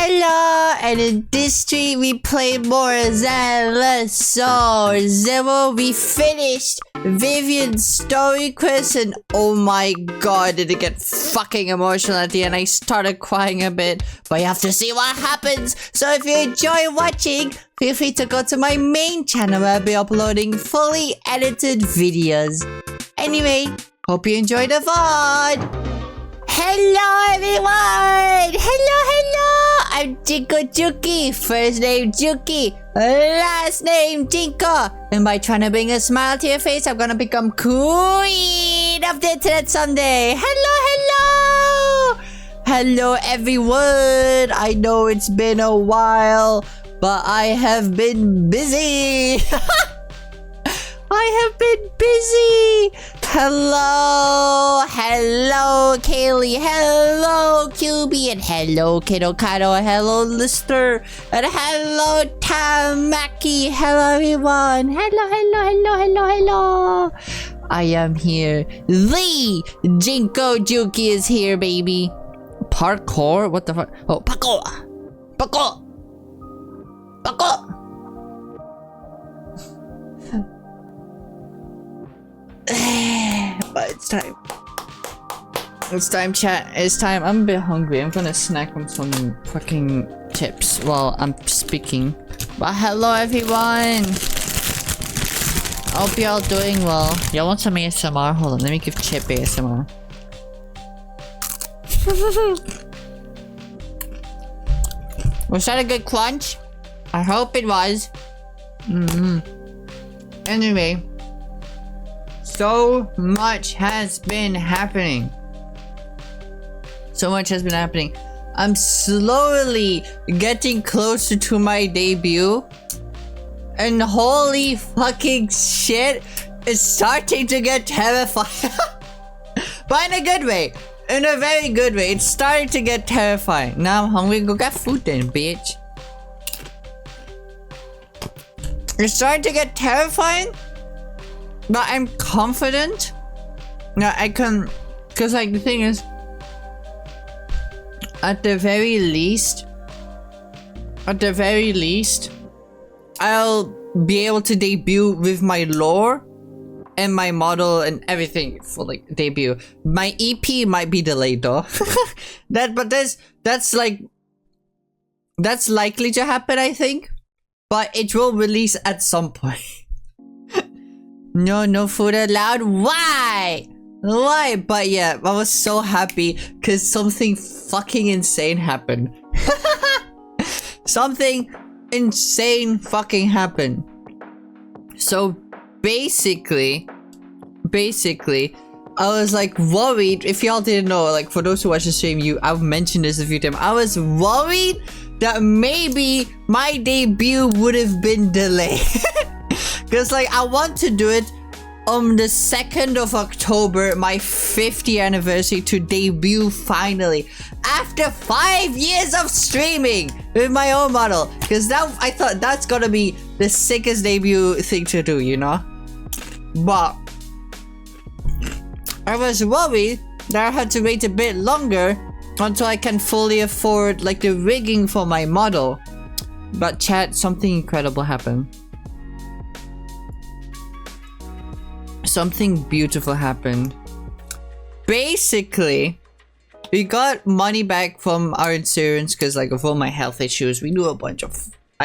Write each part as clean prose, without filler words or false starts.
Hello, and in this stream we play more Zenless. So, Zero, we finished Vivian's story quest, and oh my god, did it get fucking emotional at the end. I started crying a bit, but you have to see what happens. So if you enjoy watching, feel free to go to my main channel where I'll be uploading fully edited videos. Anyway, hope you enjoy the VOD. Hello everyone! Hello! I'm JinkoJuki. First name Juki, last name Jinko. And by trying to bring a smile to your face, I'm gonna become queen of the internet someday. Hello! Hello everyone! I know it's been a while, but I have been busy. I have been busy. Hello Kaylee, hello QB, and hello Kidokado, hello Lister, and hello Tamaki. Hello everyone. Hello. I am here. The JinkoJuki is here, baby. Parkour? What the fuck? Oh, parkour. But it's time. It's time, chat. It's time. I'm a bit hungry. I'm gonna snack on some fucking chips while I'm speaking. But hello, everyone. I hope y'all doing well. Y'all want some ASMR? Hold on, let me give Chip ASMR. Was that a good crunch? I hope it was. Anyway. So much has been happening. I'm slowly getting closer to my debut. And holy fucking shit, it's starting to get terrifying. But in a good way. In a very good way. It's starting to get terrifying. Now I'm hungry. Go get food then, bitch. It's starting to get terrifying. But I'm confident that I can, because like the thing is, at the very least, I'll be able to debut with my lore and my model and everything for like debut. My EP might be delayed though. That's likely to happen, I think, but it will release at some point. No food allowed. Why? But yeah, I was so happy because something fucking insane happened. Something insane fucking happened. So basically, I was like worried. If y'all didn't know, like for those who watch the stream, I've mentioned this a few times. I was worried that maybe my debut would have been delayed. Because like I want to do it on the 2nd of October, my 50th anniversary, to debut finally. After 5 years of streaming with my own model. Because now I thought that's gonna be the sickest debut thing to do, you know? But I was worried that I had to wait a bit longer until I can fully afford like the rigging for my model. But chat, something incredible happened. Something beautiful happened. Basically, we got money back from our insurance because like of all my health issues. We knew I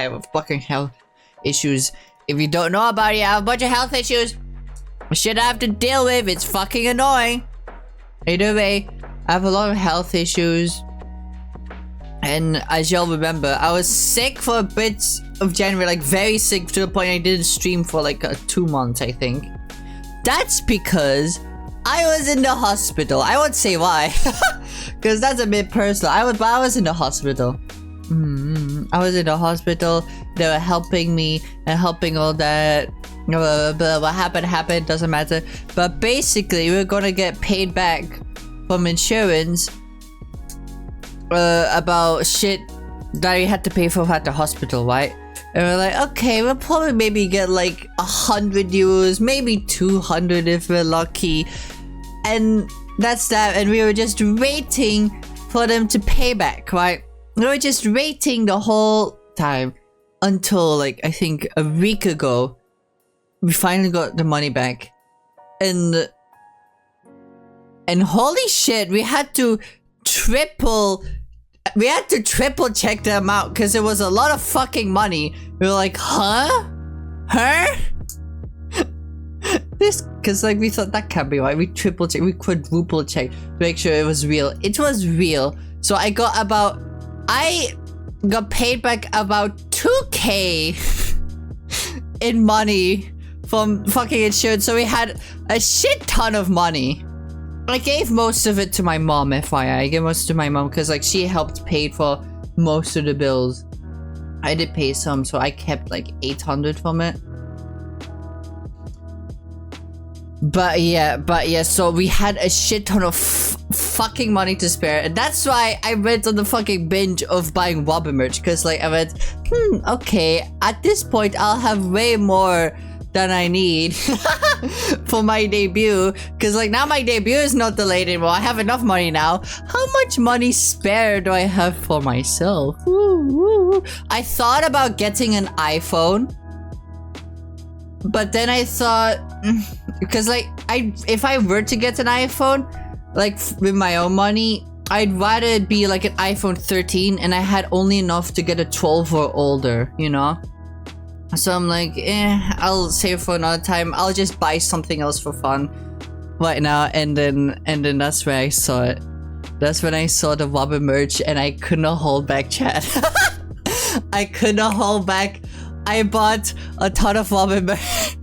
have fucking health issues. If you don't know about it, I have a bunch of health issues. Shit I have to deal with. It's fucking annoying. Either way, I have a lot of health issues. And as y'all remember, I was sick for a bit of January, like very sick to the point I didn't stream for like 2 months, I think. That's because I was in the hospital. I won't say why, because that's a bit personal. I was in the hospital. I was in the hospital. They were helping me and helping all that. What happened, doesn't matter. But basically, we're gonna get paid back from insurance about shit that we had to pay for at the hospital, right? And we're like, okay, we'll probably maybe get like 100 euros, maybe 200 if we're lucky. And that's that. And we were just waiting for them to pay back, right? We were just waiting the whole time until like I think a week ago. We finally got the money back. And holy shit, we had to triple check the amount because it was a lot of fucking money. We were like, huh? This, because like we thought that can't be right. We triple check, we quadruple check to make sure it was real. It was real. So I got paid back about 2K in money from fucking insurance. So we had a shit ton of money. I gave most of it to my mom, FYI. I gave most to my mom because like she helped pay for most of the bills. I did pay some, so I kept like 800 from it. But yeah, so we had a shit ton of fucking money to spare, and that's why I went on the fucking binge of buying Wobber merch, because like I went, okay, at this point I'll have way more than I need for my debut, because like now my debut is not delayed anymore. I have enough money now. How much money spare do I have for myself? I thought about getting an iPhone, but then I thought, because like if I were to get an iPhone, like with my own money, I'd rather it be like an iPhone 13, and I had only enough to get a 12 or older, you know? So I'm like, I'll save for another time. I'll just buy something else for fun right now, and then that's where I saw it. That's when I saw the Wobber merch, and I couldn't hold back, chat. I couldn't hold back. I bought a ton of Wobber merch.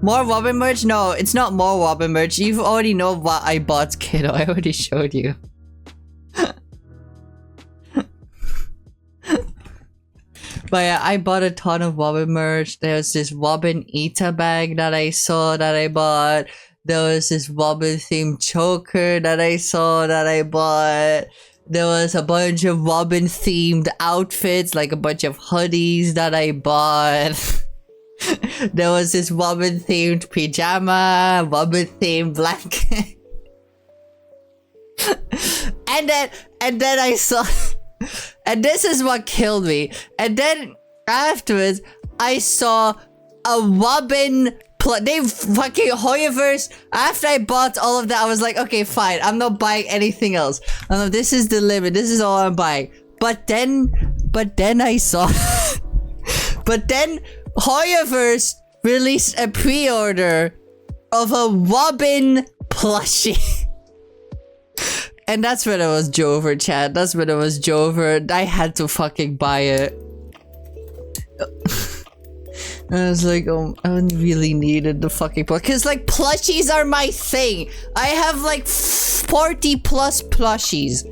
More Wobber merch? No, it's not more Wobber merch. You already know what I bought, kiddo. I already showed you. But yeah, I bought a ton of Wobber merch. There's this ᴡᴏʟᴅ bag that I saw that I bought. There was this Wobber themed choker that I saw that I bought. There was a bunch of Wobber themed outfits, like a bunch of hoodies that I bought. There was this Wobber themed pajama, Wobber themed blanket. and then I saw, and this is what killed me. And then afterwards, I saw a Wobber they fucking Hoyoverse. After I bought all of that, I was like, okay, fine. I'm not buying anything else. This is the limit. This is all I'm buying. But then I saw, but then Hoyoverse released a pre-order of a Wobber plushie. And that's when it was Jover, chat. That's when it was Jover. I had to fucking buy it. I was like, oh, I really needed the fucking plushie. Because, like, plushies are my thing. I have, like, 40 plus plushies.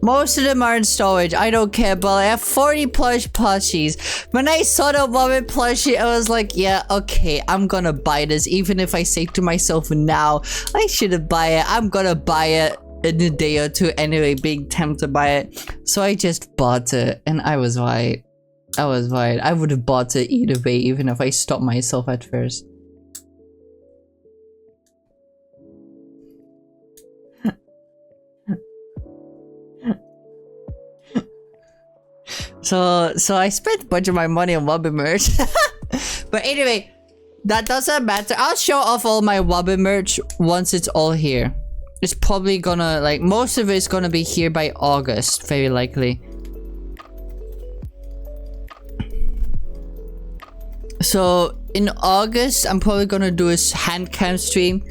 Most of them are in storage. I don't care, but I have 40 plushies. When I saw the Wobber plushie, I was like, yeah, okay, I'm gonna buy this. Even if I say to myself now, I shouldn't buy it. I'm gonna buy it in a day or two anyway, being tempted to buy it. So I just bought it, and I was right. I was right. I would have bought it either way, even if I stopped myself at first. So I spent a bunch of my money on Wobber merch. But anyway, that doesn't matter. I'll show off all my Wobber merch once it's all here. It's probably gonna, like, most of it's gonna be here by August, very likely. So in August, I'm probably gonna do a hand cam stream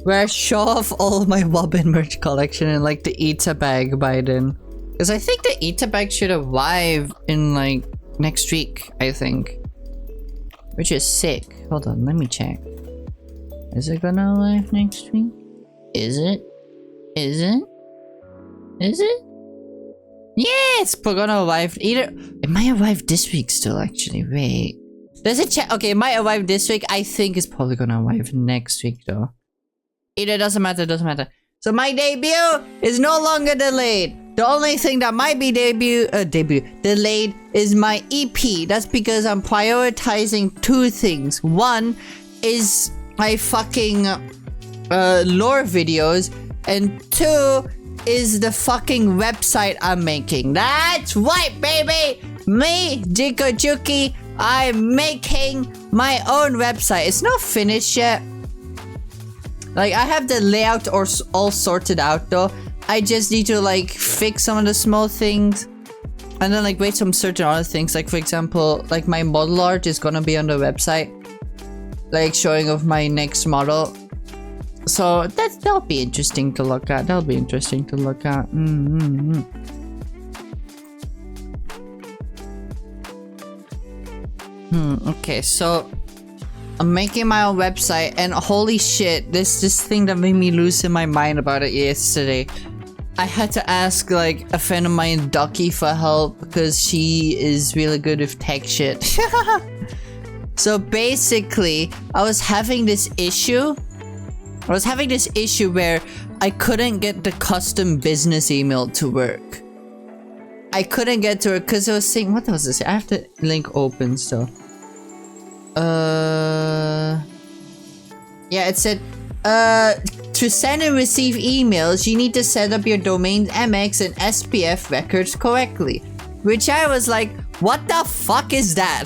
where I show off all my Wobber merch collection and like the ᴊᴜ bag by then. Because I think the ᴊᴜ bag should arrive in like next week, I think. Which is sick. Hold on, let me check. Is it gonna arrive next week? Is it? Is it? Is it? Yeah, it's gonna arrive either. It might arrive this week still, actually. Wait. There's a check. Okay, it might arrive this week. I think it's probably gonna arrive next week though. Either doesn't matter, doesn't matter. So my debut is no longer delayed. The only thing that might be delayed is my EP. That's because I'm prioritizing two things. One is my fucking lore videos, and two is the fucking website I'm making. That's right, baby! Me, JinkoJuki, I'm making my own website. It's not finished yet. Like, I have the layout all sorted out though. I just need to like fix some of the small things. And then like wait some certain other things. Like for example, like my model art is gonna be on the website. Like showing of my next model. So that'll be interesting to look at. That'll be interesting to look at. Okay, so I'm making my own website, and holy shit, this thing that made me lose in my mind about it yesterday. I had to ask like a friend of mine, Ducky, for help because she is really good with tech shit. So basically, I was having this issue where I couldn't get the custom business email to work. I couldn't get to it because I was saying, what was this? I have the link open still. Yeah, it said, to send and receive emails, you need to set up your domain MX and SPF records correctly. Which I was like, what the fuck is that?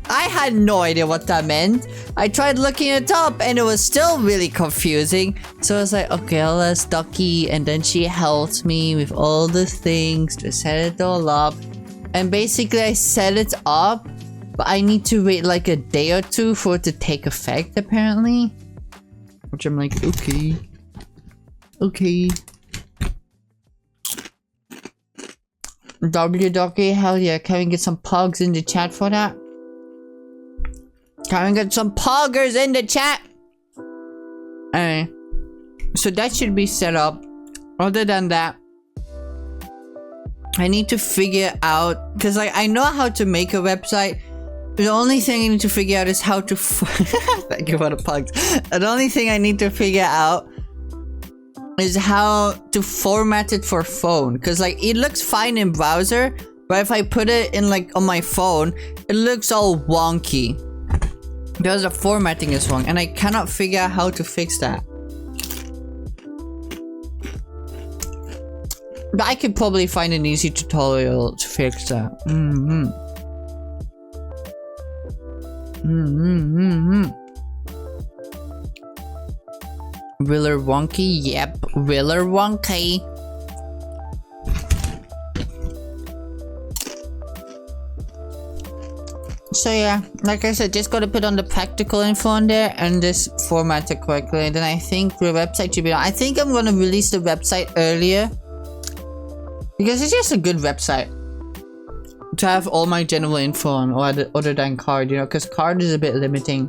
I had no idea what that meant. I tried looking it up and it was still really confusing. So I was like, okay, I'll ask Ducky, and then she helped me with all the things to set it all up. And basically I set it up, but I need to wait like a day or two for it to take effect apparently. Which I'm like, okay. Okay. Ducky, hell yeah, can we get some pogs in the chat for that? Can we get some poggers in the chat? Alright. So that should be set up. Other than that, I need to figure out, because like I know how to make a website. The only thing I need to figure out is how to thank you for the pugs. The only thing I need to figure out is how to format it for phone, because like it looks fine in browser, but if I put it in like on my phone, it looks all wonky because the formatting is wrong, and I cannot figure out how to fix that. But I could probably find an easy tutorial to fix that. Willer Wonky? Yep, Willer Wonky. So yeah, like I said, just gotta put on the practical info on there and just format it correctly, and then I think the website should be on. I think I'm gonna release the website earlier because it's just a good website to have all my general info on, other than card, you know, because card is a bit limiting.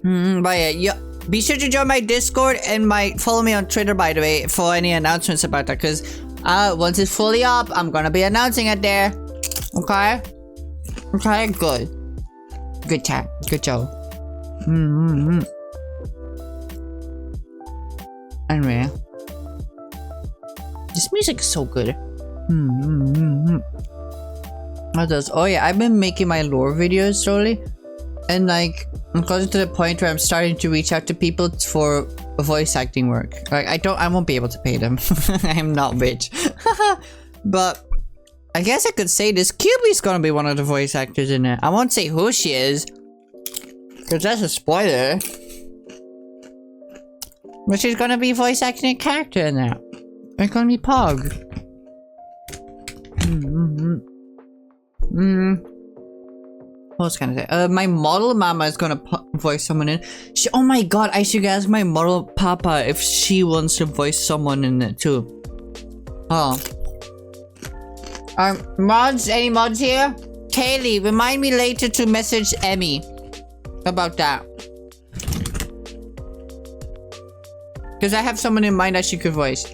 But yeah, be sure to join my Discord and follow me on Twitter, by the way, for any announcements about that, because once it's fully up, I'm gonna be announcing it there. Okay? Okay, good. Good chat. Good job. Anyway. This music is so good. What else? Oh yeah, I've been making my lore videos slowly. And like, I'm close to the point where I'm starting to reach out to people for voice acting work. Like, I won't be able to pay them. I'm not rich. But I guess I could say this. QB's gonna be one of the voice actors in it. I won't say who she is, because that's a spoiler. But she's gonna be voice acting a character in that. It's gonna be Pog. What was I gonna say? My model mama is gonna voice someone in. Oh my god, I should ask my model papa if she wants to voice someone in it too. Oh. Mods? Any mods here? Kaylee, remind me later to message Emmy about that. Because I have someone in mind that she could voice.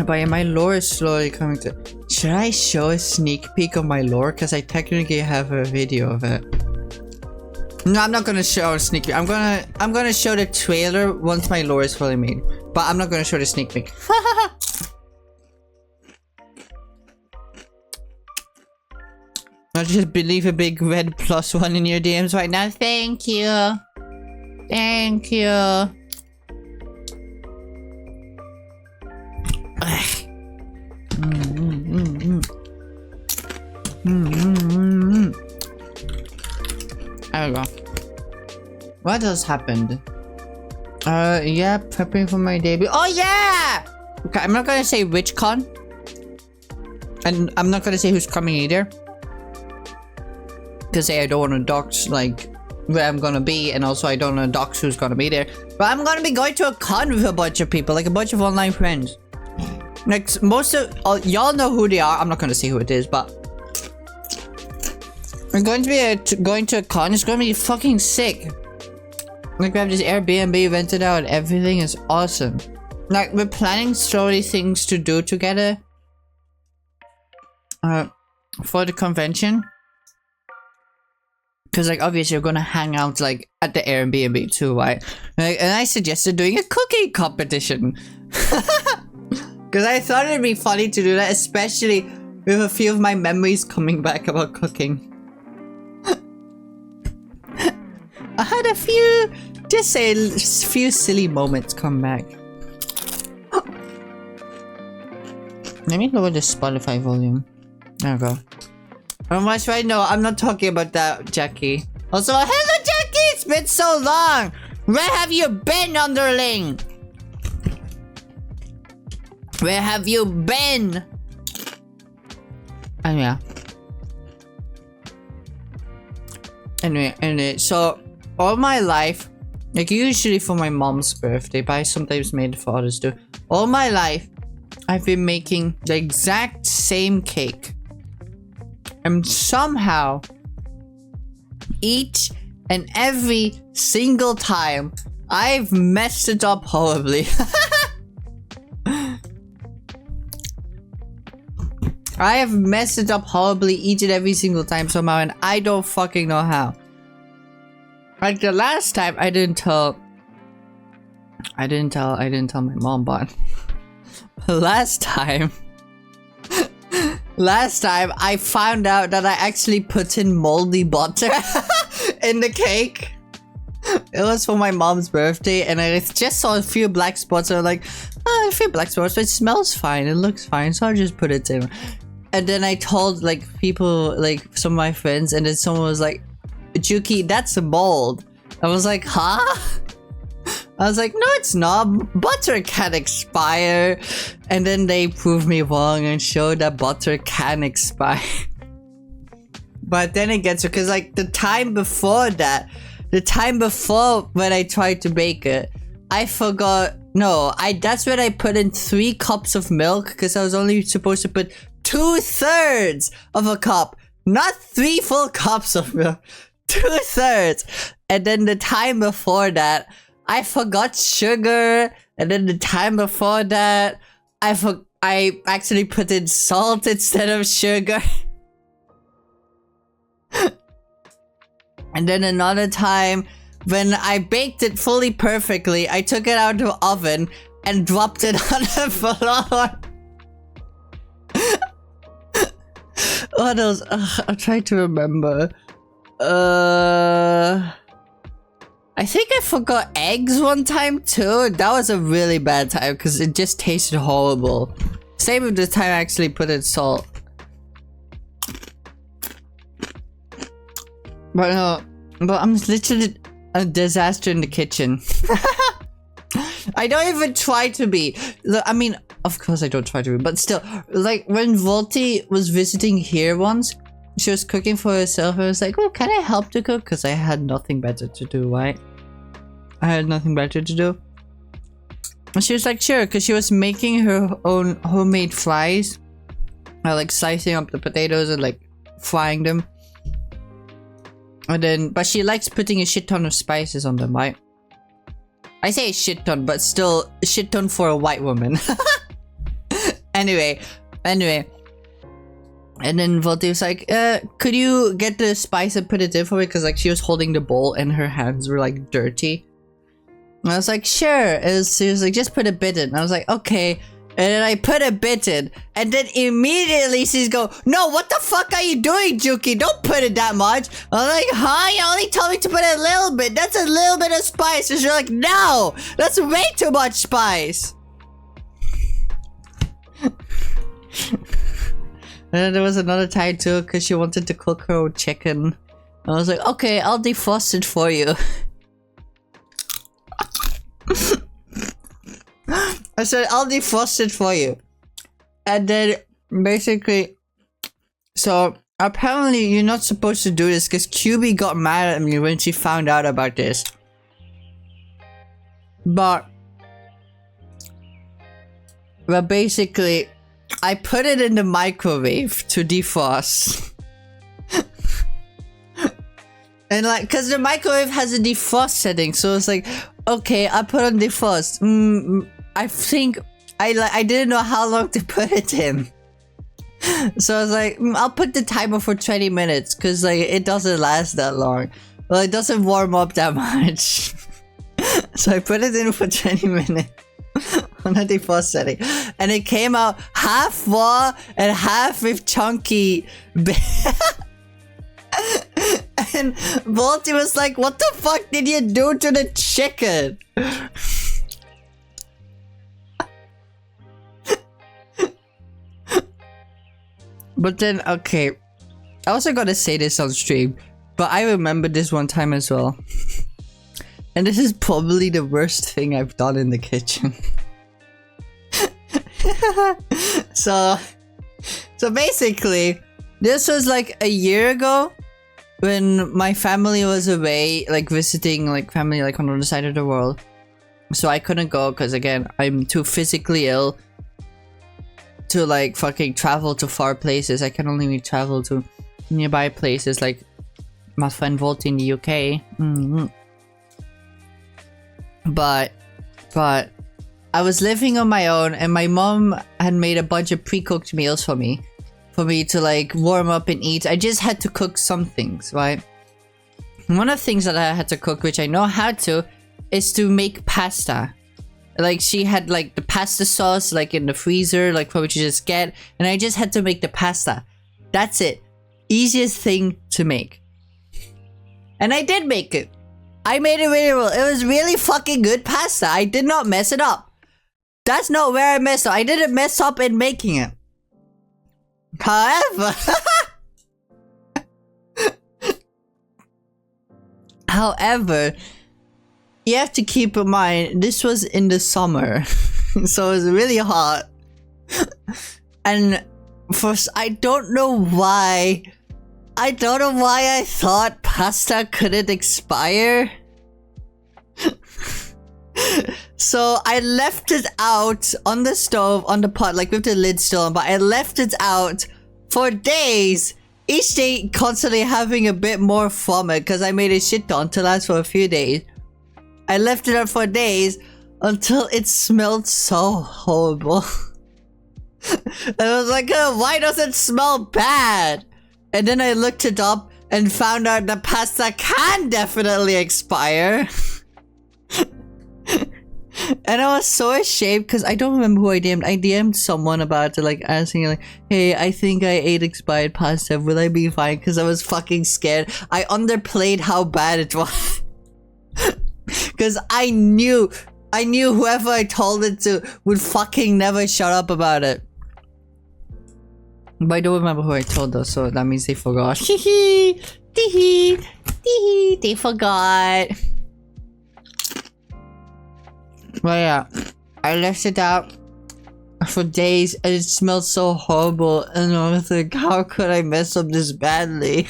But yeah, my lore is slowly coming to... Should I show a sneak peek of my lore? Because I technically have a video of it. No, I'm not gonna show a sneak peek. I'm gonna show the trailer once my lore is fully made. But I'm not gonna show the sneak peek. just believe a big red +1 in your DMs right now. Thank you. Thank you. There we go. What else happened? Yeah, prepping for my debut. Oh yeah! Okay, I'm not gonna say which con. And I'm not gonna say who's coming either. Because I don't want to dox, like, where I'm gonna be. And also I don't want to dox who's gonna be there. But I'm gonna be going to a con with a bunch of people. Like, a bunch of online friends. Like, most of... y'all know who they are. I'm not gonna say who it is, but... we're going to be going to a con. It's gonna be fucking sick. Like, we have this Airbnb rented out. Everything is awesome. Like, we're planning slowly things to do together. For the convention. Because, like, obviously, we're gonna hang out, like, at the Airbnb too, right? Like, and I suggested doing a cooking competition. Because I thought it'd be funny to do that, especially with a few of my memories coming back about cooking. I had a few, just a few silly moments come back. Let me lower the Spotify volume. There we go. Otherwise, right now, I'm not talking about that, Jackie. Also, hello, Jackie! It's been so long! Where have you been, underling? Where have you been? And yeah. Anyway, so all my life, like usually for my mom's birthday, but I sometimes made it for others too. All my life, I've been making the exact same cake. And somehow, each and every single time, I've messed it up horribly. I have messed it up horribly each and every single time somehow, and I don't fucking know how. Like the last time, I didn't tell my mom, but last time I found out that I actually put in moldy butter in the cake. It was for my mom's birthday, and I just saw a few black spots. So I was like, oh, a few black spots, but it smells fine, it looks fine, so I'll just put it in. And then I told like people, like some of my friends, and then someone was like, Juki, that's a mold. I was like, huh? I was like, no, it's not. Butter can expire. And then they proved me wrong and showed that butter can expire. But then it gets, because like the time before that, the time before when I tried to bake it, I forgot. No, that's when I put in 3 cups of milk, because I was only supposed to put 2/3 of a cup, not 3 full cups of milk. 2/3. And then the time before that, I forgot sugar. And then the time before that, I actually put in salt instead of sugar. And then another time, when I baked it fully perfectly, I took it out of the oven and dropped it on the floor. What else? I'm trying to remember. I think I forgot eggs one time too. That was a really bad time because it just tasted horrible. Same with the time I actually put in salt. But no, but I'm literally a disaster in the kitchen. I don't even try to be. I mean, of course I don't try to be, but still, like when Volti was visiting here once, she was cooking for herself. I was like, oh, can I help to cook? Because I had nothing better to do, right? I had nothing better to do. And she was like, sure, because she was making her own homemade fries. Like slicing up the potatoes and like frying them. And then, but she likes putting a shit ton of spices on them, right? I say a shit ton, but still a shit ton for a white woman. Anyway. And then Volti was like, could you get the spice and put it in for me? Because like she was holding the bowl and her hands were like dirty. And I was like, sure. She was like, just put a bit in. And I was like, okay. And then I put a bit in. And then immediately she's go, no, what the fuck are you doing, Juki? Don't put it that much. I'm like, huh? You only told me to put a little bit. That's a little bit of spice. And she's like, no, that's way too much spice. And then there was another time too, because she wanted to cook her own chicken. I was like, okay, I'll defrost it for you. I said, I'll defrost it for you. And then, basically... So, apparently you're not supposed to do this because QB got mad at me when she found out about this. But basically, I put it in the microwave to defrost. And like, cause the microwave has a defrost setting, so it's like, okay, I put on defrost. I think I didn't know how long to put it in. So I was like, I'll put the timer for 20 minutes, cause like it doesn't last that long. Well, it doesn't warm up that much. So I put it in for 20 minutes on the defrost setting, and it came out half raw and half with chunky. And Volty was like, what the fuck did you do to the chicken? But then, okay, I also gotta say this on stream, but I remember this one time as well. And this is probably the worst thing I've done in the kitchen. So basically, this was like a year ago. When my family was away, like visiting like family like on the other side of the world. So I couldn't go because again, I'm too physically ill to like fucking travel to far places. I can only travel to nearby places like my friend Volty in the UK. But I was living on my own and my mom had made a bunch of pre-cooked meals for me to like warm up and eat. I just had to cook some things, right? One of the things that I had to cook, which I know how to, is to make pasta. Like she had like the pasta sauce like in the freezer, like what you just get, and I just had to make the pasta. That's it. Easiest thing to make. And I did make it. I made it really well. It was really fucking good pasta. I did not mess it up. That's not where I messed up. I didn't mess up in making it. However, you have to keep in mind, this was in the summer. So it was really hot. And first, I don't know why I thought pasta couldn't expire. So I left it out on the stove, on the pot, like with the lid still on, but I left it out for days. Each day constantly having a bit more from it because I made a shit ton to last for a few days. I left it out for days until it smelled so horrible. And I was like, oh, why does it smell bad? And then I looked it up and found out that pasta can definitely expire. And I was so ashamed because I don't remember who I DM'd. I DM'd someone about it, like asking like, hey, I think I ate expired pasta. Will I be fine? Because I was fucking scared. I underplayed how bad it was. Because I knew whoever I told it to would fucking never shut up about it. But I don't remember who I told though, so that means they forgot. Hee hee, they forgot. Well, yeah, I left it out for days and it smelled so horrible, and I was like, how could I mess up this badly?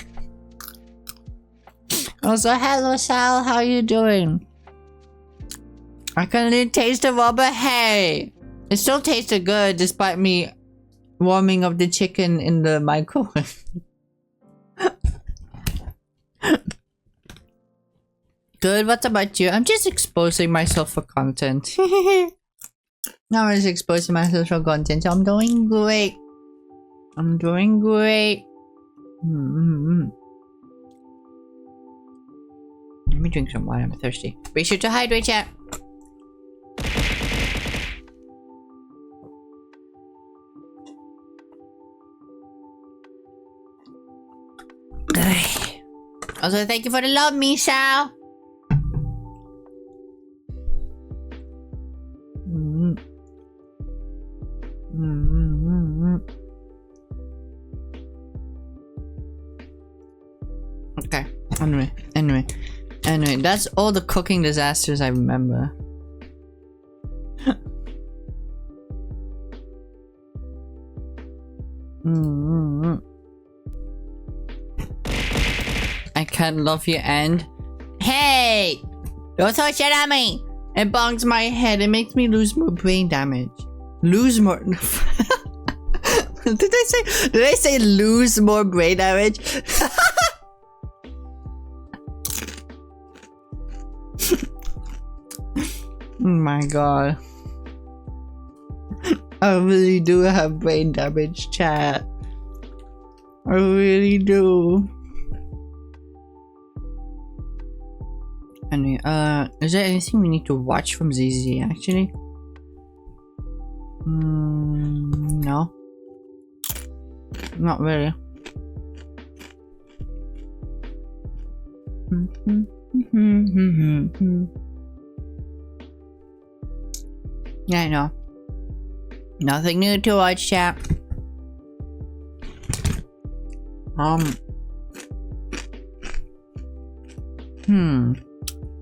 I was like, hello Sal, how you doing? I couldn't taste the rubber, hey! It still tasted good despite me warming up the chicken in the microwave. Good, what about you? I'm just exposing myself for content. Now I'm just exposing myself for content, so I'm doing great. I'm doing great. Let me drink some water, I'm thirsty. Be sure to hydrate, chat. Also, thank you for the love, Michelle. Okay. Anyway, that's all the cooking disasters I remember. I can't love you and hey! Don't throw shit at me! It bongs my head. It makes me lose more brain damage. Lose more. Did I say lose more brain damage? Oh my god. I really do have brain damage, chat. I really do. Anyway, is there anything we need to watch from ZZ actually? No. Not really. Yeah, I know. Nothing new to watch, chat.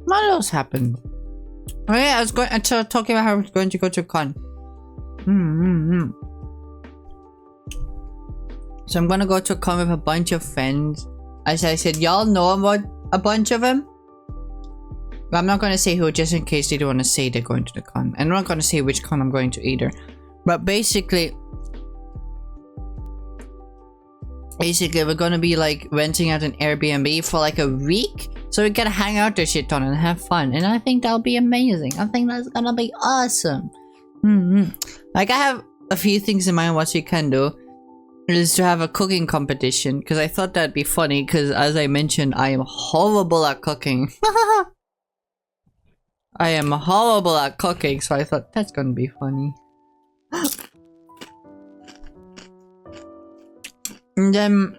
What else happened? Oh yeah, I was talking about how I was going to go to a con. So I'm gonna go to a con with a bunch of friends. As I said, y'all know about a bunch of them. But I'm not gonna say who, just in case they don't want to say they're going to the con. And I'm not gonna say which con I'm going to either. But basically we're gonna be like renting out an Airbnb for like a week, so we can hang out a shit ton and have fun. And I think that'll be amazing. I think that's gonna be awesome. Like I have a few things in mind what we can do. Is to have a cooking competition, because I thought that'd be funny, because as I mentioned, I am horrible at cooking. I am horrible at cooking, so I thought that's gonna be funny. And then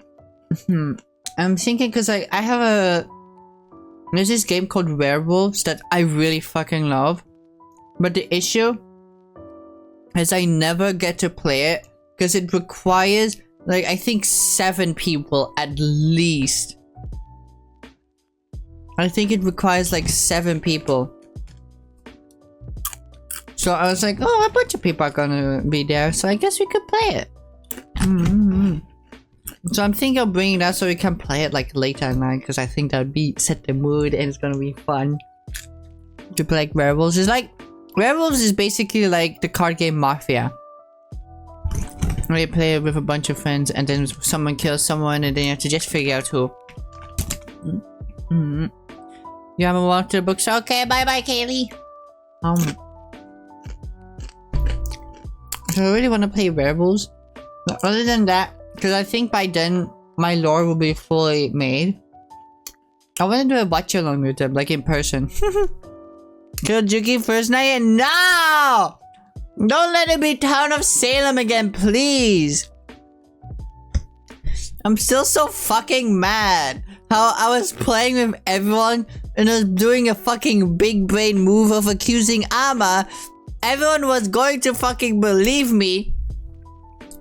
I'm thinking, because I have there's this game called Werewolves that I really fucking love, but the issue is I never get to play it because it requires like I think 7 people at least. I think it requires like 7 people. So I was like, oh, a bunch of people are gonna be there, so I guess we could play it. So I'm thinking of bringing that so we can play it like later at night, because I think that would be set the mood and it's gonna be fun to play like Werewolves. It's like Werewolves is basically like the card game Mafia. Where you play it with a bunch of friends and then someone kills someone and then you have to just figure out who. You haven't walked to the bookstore? Okay, bye bye, Kaylee. So I really want to play Werewolves. But other than that, because I think by then my lore will be fully made, I want to do a watch along with them, like in person. JinkoJuki first night? No! Don't let it be Town of Salem again, please. I'm still so fucking mad how I was playing with everyone and I was doing a fucking big brain move of accusing Ama. Everyone was going to fucking believe me.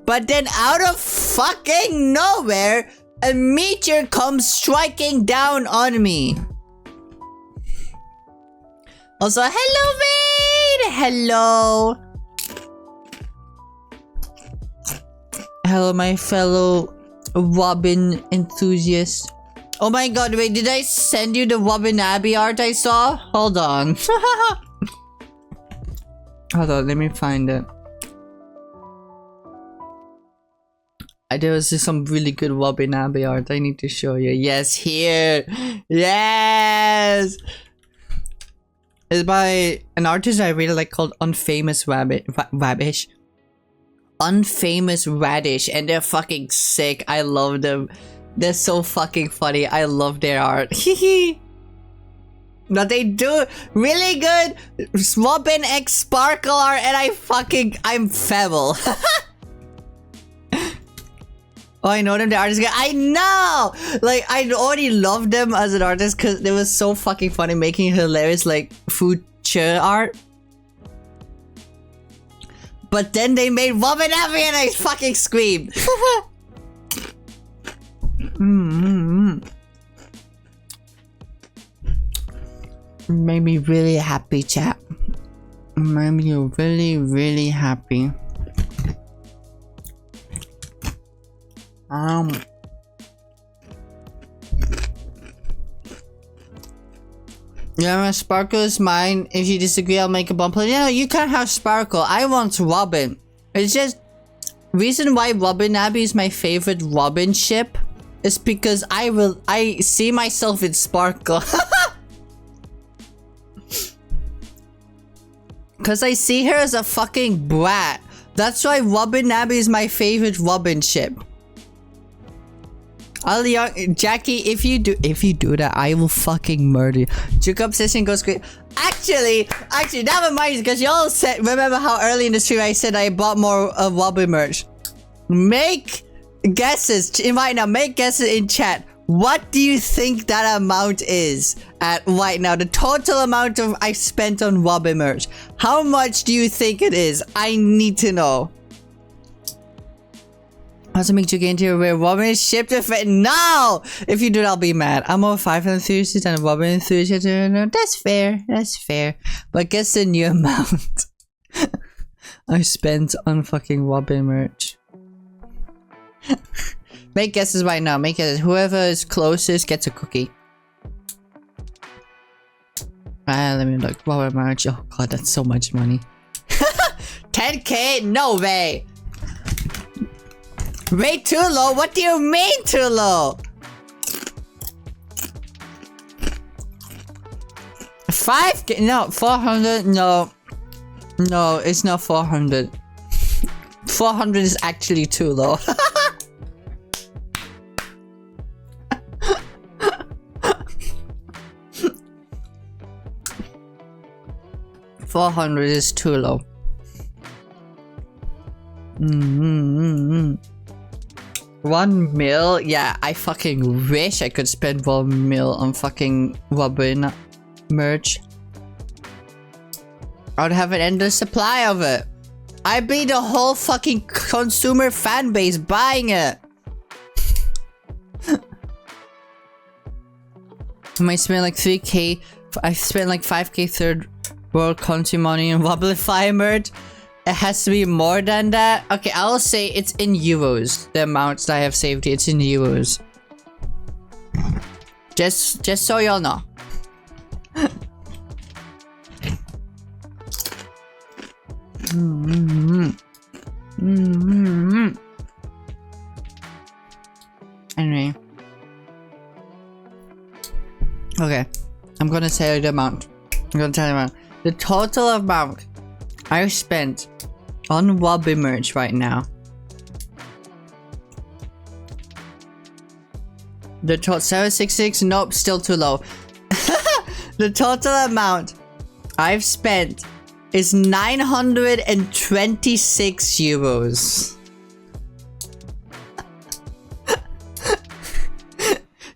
But then out of fucking nowhere, a meteor comes striking down on me. Also, hello, Vade! Hello. Hello, my fellow Robin enthusiasts. Oh my god, wait, did I send you the Robin Abbey art I saw? Hold on. Hold on, let me find it. There was just some really good Robin Abbey art I need to show you. Yes, here! Yes! It's by an artist I really like called Unfamous Radish. Unfamous Radish, and they're fucking sick. I love them. They're so fucking funny. I love their art. But they do really good Robin X Sparkle art, and I'm Febble. Oh, I know them, the artist guy. I know! Like, I already loved them as an artist because they was so fucking funny, making hilarious, like, future art. But then they made ᴡᴏʟᴅ and I fucking screamed. Made me really happy, chat. Made me really, really happy. Yeah, my sparkle is mine. If you disagree, I'll make a bump. No, you can't have sparkle. I want Robin. It's just reason why ᴡᴏʟᴅ is my favorite Robin ship is because I see myself in sparkle. Cause I see her as a fucking brat. That's why ᴡᴏʟᴅ is my favorite Robin ship. Jackie, if you do that, I will fucking murder you. Juke obsession goes great. Actually, never mind, because y'all said, remember how early in the stream I said I bought more Robin merch. Make guesses right now. Make guesses in chat. What do you think that amount is at right now? The total amount of I spent on Robin merch. How much do you think it is? I need to know. Also make Juki into where Robin is shipped if it. No! If you do that, I'll be mad. I'm more 5 enthusiast than a Robin enthusiast. No, that's fair. That's fair. But guess the new amount I spent on fucking Robin merch. Make guesses right now. Make guesses. Whoever is closest gets a cookie. Let me look. Robin merch. Oh god, that's so much money. 10k? No way. Way too low? What do you mean too low? 5k? No, 400? No. No, it's not 400. 400 is actually too low. 400 is too low. 1 mil? Yeah, I fucking wish I could spend 1 mil on fucking Robin merch. I would have an endless supply of it. I'd be the whole fucking consumer fan base buying it. I might spend like 3k. I spent like 5k third world country money on ᴡᴏʟᴅ merch. It has to be more than that. Okay, I'll say it's in euros. The amounts that I have saved here, it's in euros. Just so y'all know. Anyway. Okay. I'm gonna tell you the amount. The total amount I spent on Robin merch right now. The total 766, nope, still too low. The total amount I've spent is 926 euros.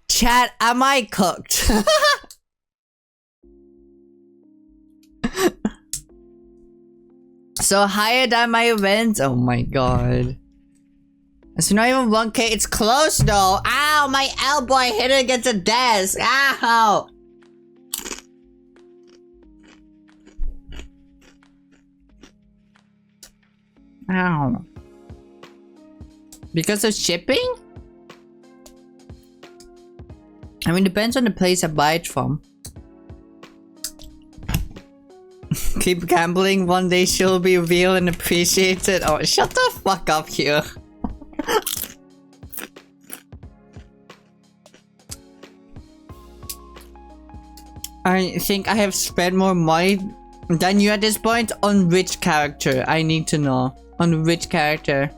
Chat, am I cooked? So higher than my event. Oh my god. It's not even 1k. It's close though. Ow, my elbow. I hit it against the desk. Ow. Ow. Because of shipping? I mean, depends on the place I buy it from. Keep gambling, one day she'll be real and appreciated. Oh, shut the fuck up here. I think I have spent more money than you at this point. On which character? I need to know. On which character?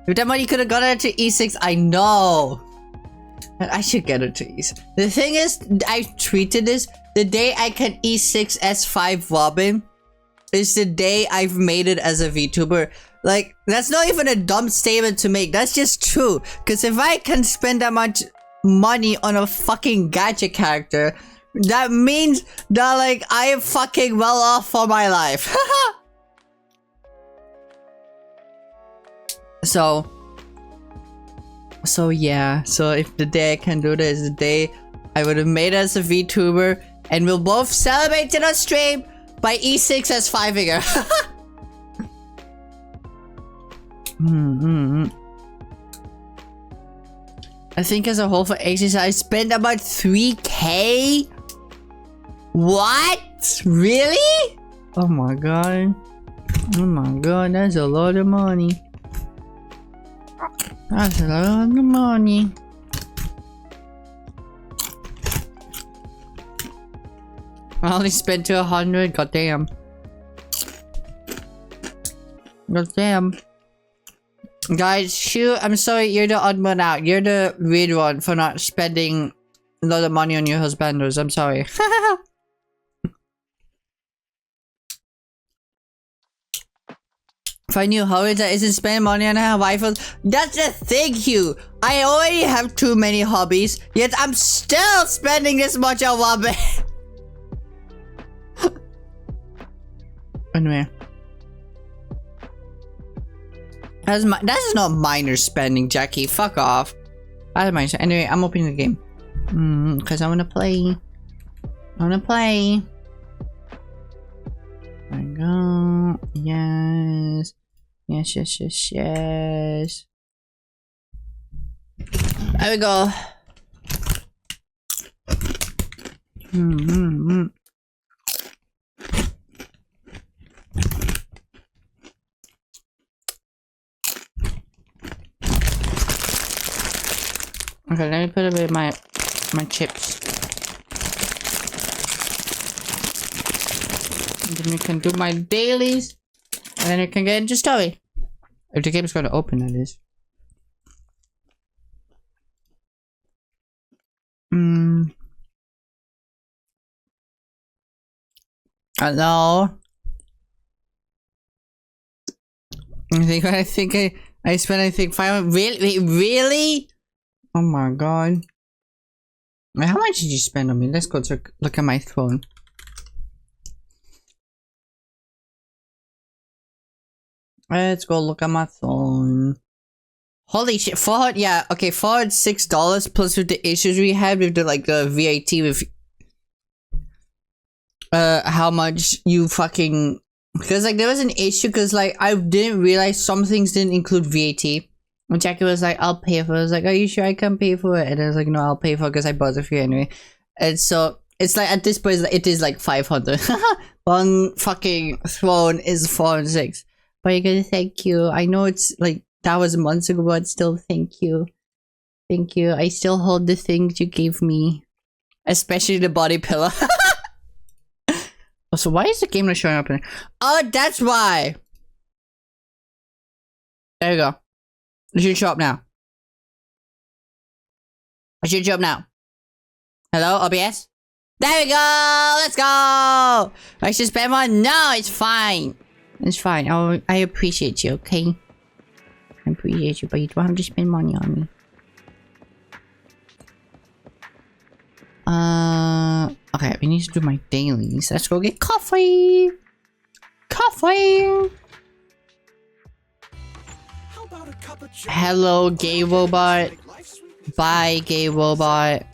With that money, you could have got it to E6. I know. I should get it to E6. The thing is, I tweeted this. The day I can E6 S5 Robin, is the day I've made it as a VTuber. Like, that's not even a dumb statement to make. That's just true. Because if I can spend that much money on a fucking gacha character, that means that, like, I am fucking well off for my life. So yeah. So if the day I can do this is the day I would have made it as a VTuber, and we'll both celebrate it on stream by E6 as 5-figure. I think as a whole for exercise, I spent about 3K? What? Really? Oh my god. Oh my god, that's a lot of money. That's a lot of money. I only spent 200, goddamn. Goddamn. Guys, shoot, I'm sorry, you're the odd one out. You're the weird one for not spending a lot of money on your husbanders. I'm sorry. If I knew how it isn't spending money on her waifus. That's the thing, Hugh. I already have too many hobbies, yet I'm still spending this much on one man. Anyway. That's not minor spending, Jackie. Fuck off. That's minor. Anyway, I'm opening the game. Because I wanna play. I wanna play. There we go. Yes. Yes, yes, yes, yes. There we go. Okay, let me put away my chips. And then we can do my dailies. And then we can get into story. If the game is going to open, that is. Hello? I think I spent, I think 500. Really? Oh my god. Wait, how much did you spend on me? Let's go look at my phone. Let's go look at my phone. Holy shit, yeah, okay, $406 plus with the issues we had with the, like, the VAT with how much you fucking, because, like, there was an issue because, like, I didn't realize some things didn't include VAT. And Jackie was like, I'll pay for it. I was like, are you sure I can pay for it? And I was like, no, I'll pay for it because I bought it for you anyway. And so it's like, at this point, it is like 500. One fucking throne is 406. But you're gonna thank you. I know it's like, that was months ago, but still thank you. Thank you. I still hold the things you gave me. Especially the body pillow. Also, why is the game not showing up in? Oh, that's why! There you go. It should show up now. It should show up now. Hello, OBS? There we go! Let's go! I should spend more? No, it's fine. It's fine. I appreciate you, okay? I appreciate you, but you don't have to spend money on me. Okay, we need to do my dailies. Let's go get coffee! Coffee! Hello, gay robot. Bye, gay robot.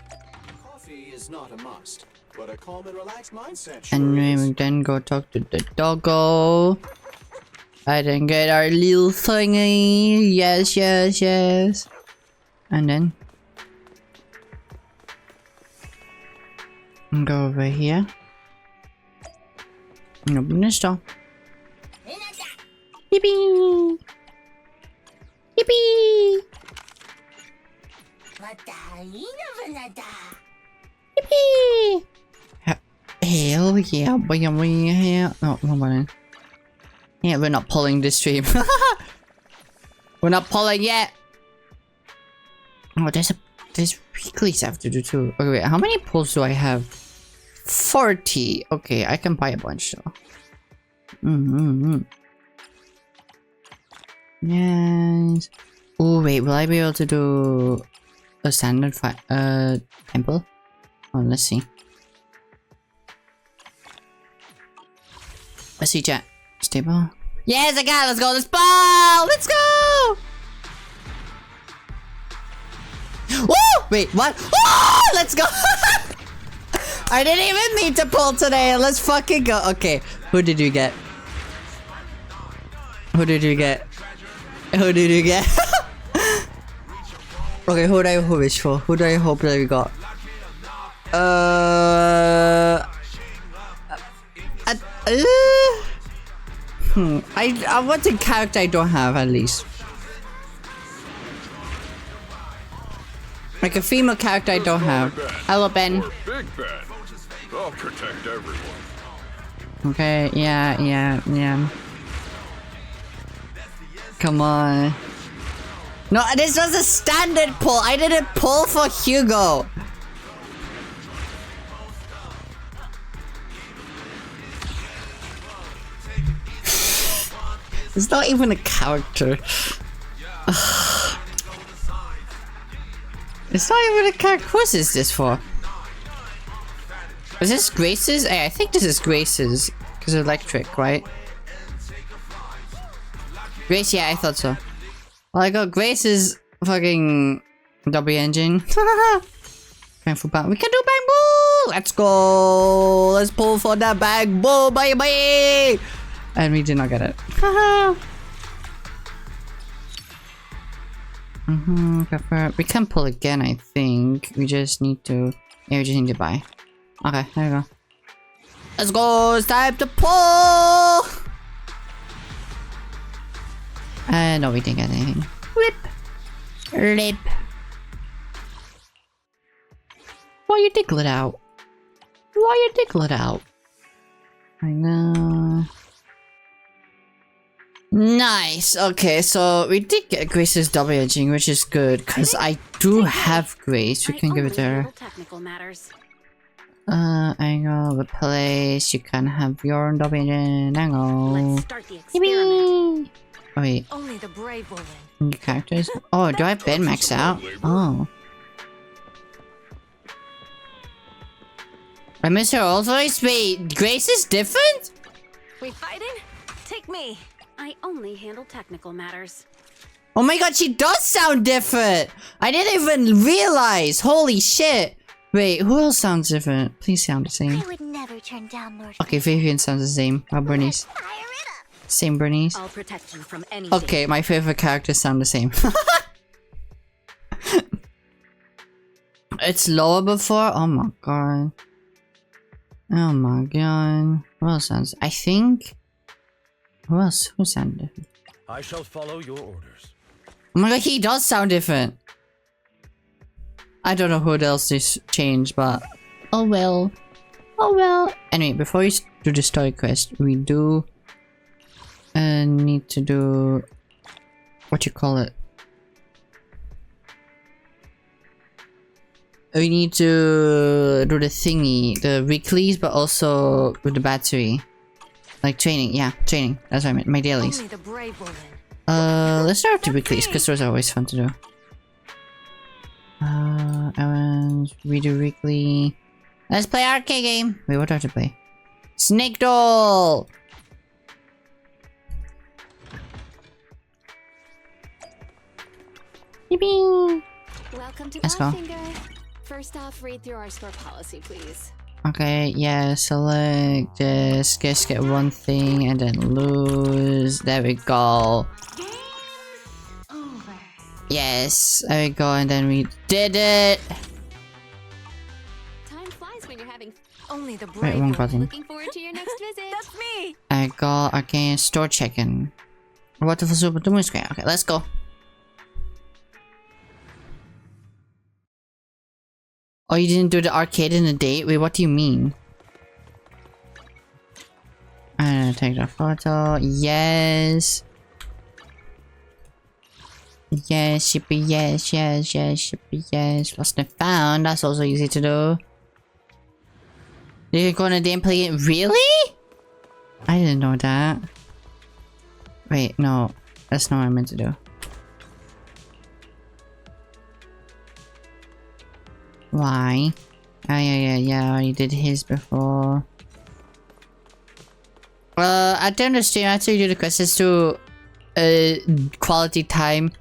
Coffee is not a must, but a calm and relaxed mindset sure And we then go talk to the doggo. I then get our little thingy. Yes, yes, yes. And then go over here and open this door. Yippee! Yippee! Yippee! Hell yeah, boy, yeah. Oh, hold on. Yeah, we're not pulling this stream. We're not pulling yet. Oh, there's weeklies I have to do too. Okay, wait, how many pulls do I have? 40. Okay, I can buy a bunch though. Yes. Oh wait, will I be able to do a standard temple? Oh, let's see. Let's see, chat. Stable. Yes, I got it. Let's go. Let's ball. Let's go. Woo! Wait, what? Oh, let's go. I didn't even need to pull today. Let's fucking go. Okay, who did you get? Who did you get? Who did you get? Okay, who do I wish for? Who do I hope that we got? I want a character I don't have at least. Like a female character I don't have. Hello, Ben. Big Ben. I'll protect everyone. Okay, yeah. Come on. No, this was a standard pull. I didn't pull for Hugo. It's not even a character. It's not even a character. Whose is this for? Is this Grace's? I think this is Grace's. Because electric, right? Grace, yeah, I thought so. Well, I got Grace's fucking W engine. We can do bang boo! Let's go! Let's pull for that bang boo, baby! And we did not get it. We can pull again, I think. We just need to... Yeah, we just need to buy. Okay, there we go. Let's go! It's time to pull! No, we didn't get anything. Lip. Why you tickle it out? I know. Nice. Okay, so we did get Grace's W engine, which is good because I do have Grace. We can give it to her. Angle, replace. You can have your W engine. Angle. Let's start the experiment. Oh, wait. Only the brave will win. New characters? Oh, do I have Ben max out? Oh. I miss her old voice. Wait, Grace is different? We fighting? Take me. I only handle technical matters. Oh my god, she does sound different! I didn't even realize! Holy shit! Wait, who else sounds different? Please sound the same. I would never turn down Lord. Okay, Vivian sounds the same. How Bernice? Same Bernice. I'll protect you from any Okay, my favorite characters sound the same. It's lower before? Oh my god. Oh my god. Who else sounds? I think... Who else? Who sounded different? I shall follow your orders. Oh my god, he does sound different. I don't know who else this changed, but... Oh well. Oh well. Anyway, before we do the story quest, we do... need to do... What you call it? We need to do the thingy, the weeklies, but also with the battery. Like training, yeah, training. That's what I meant, my dailies. Only the brave will win. Let's start with the weeklies, because those are always fun to do. Errands, redo weekly. Let's play arcade game. Wait, what do I have to play? Snake Doll! Yippee! Welcome to Let's go. First off, read through our store policy, please. Okay, yeah, select this, just get one thing and then lose. There we go. Over. Yes, there we go, and then we did it! Time flies when you're having. Only the Wait, brave wrong will button. Looking forward to your next visit. That's me. I got again store check-in. What the super the moon screen? Okay, let's go. Oh, you didn't do the arcade in the date? Wait, what do you mean? I'm gonna take the photo. Yes. Yes, shippy, yes, yes, yes, shippy, yes. Lost and found. That's also easy to do. You can go on a day and play it. Really? I didn't know that. Wait, no. That's not what I meant to do. Why? Yeah, I already did his before. At the end of the stream, after you do the quest, is to quality time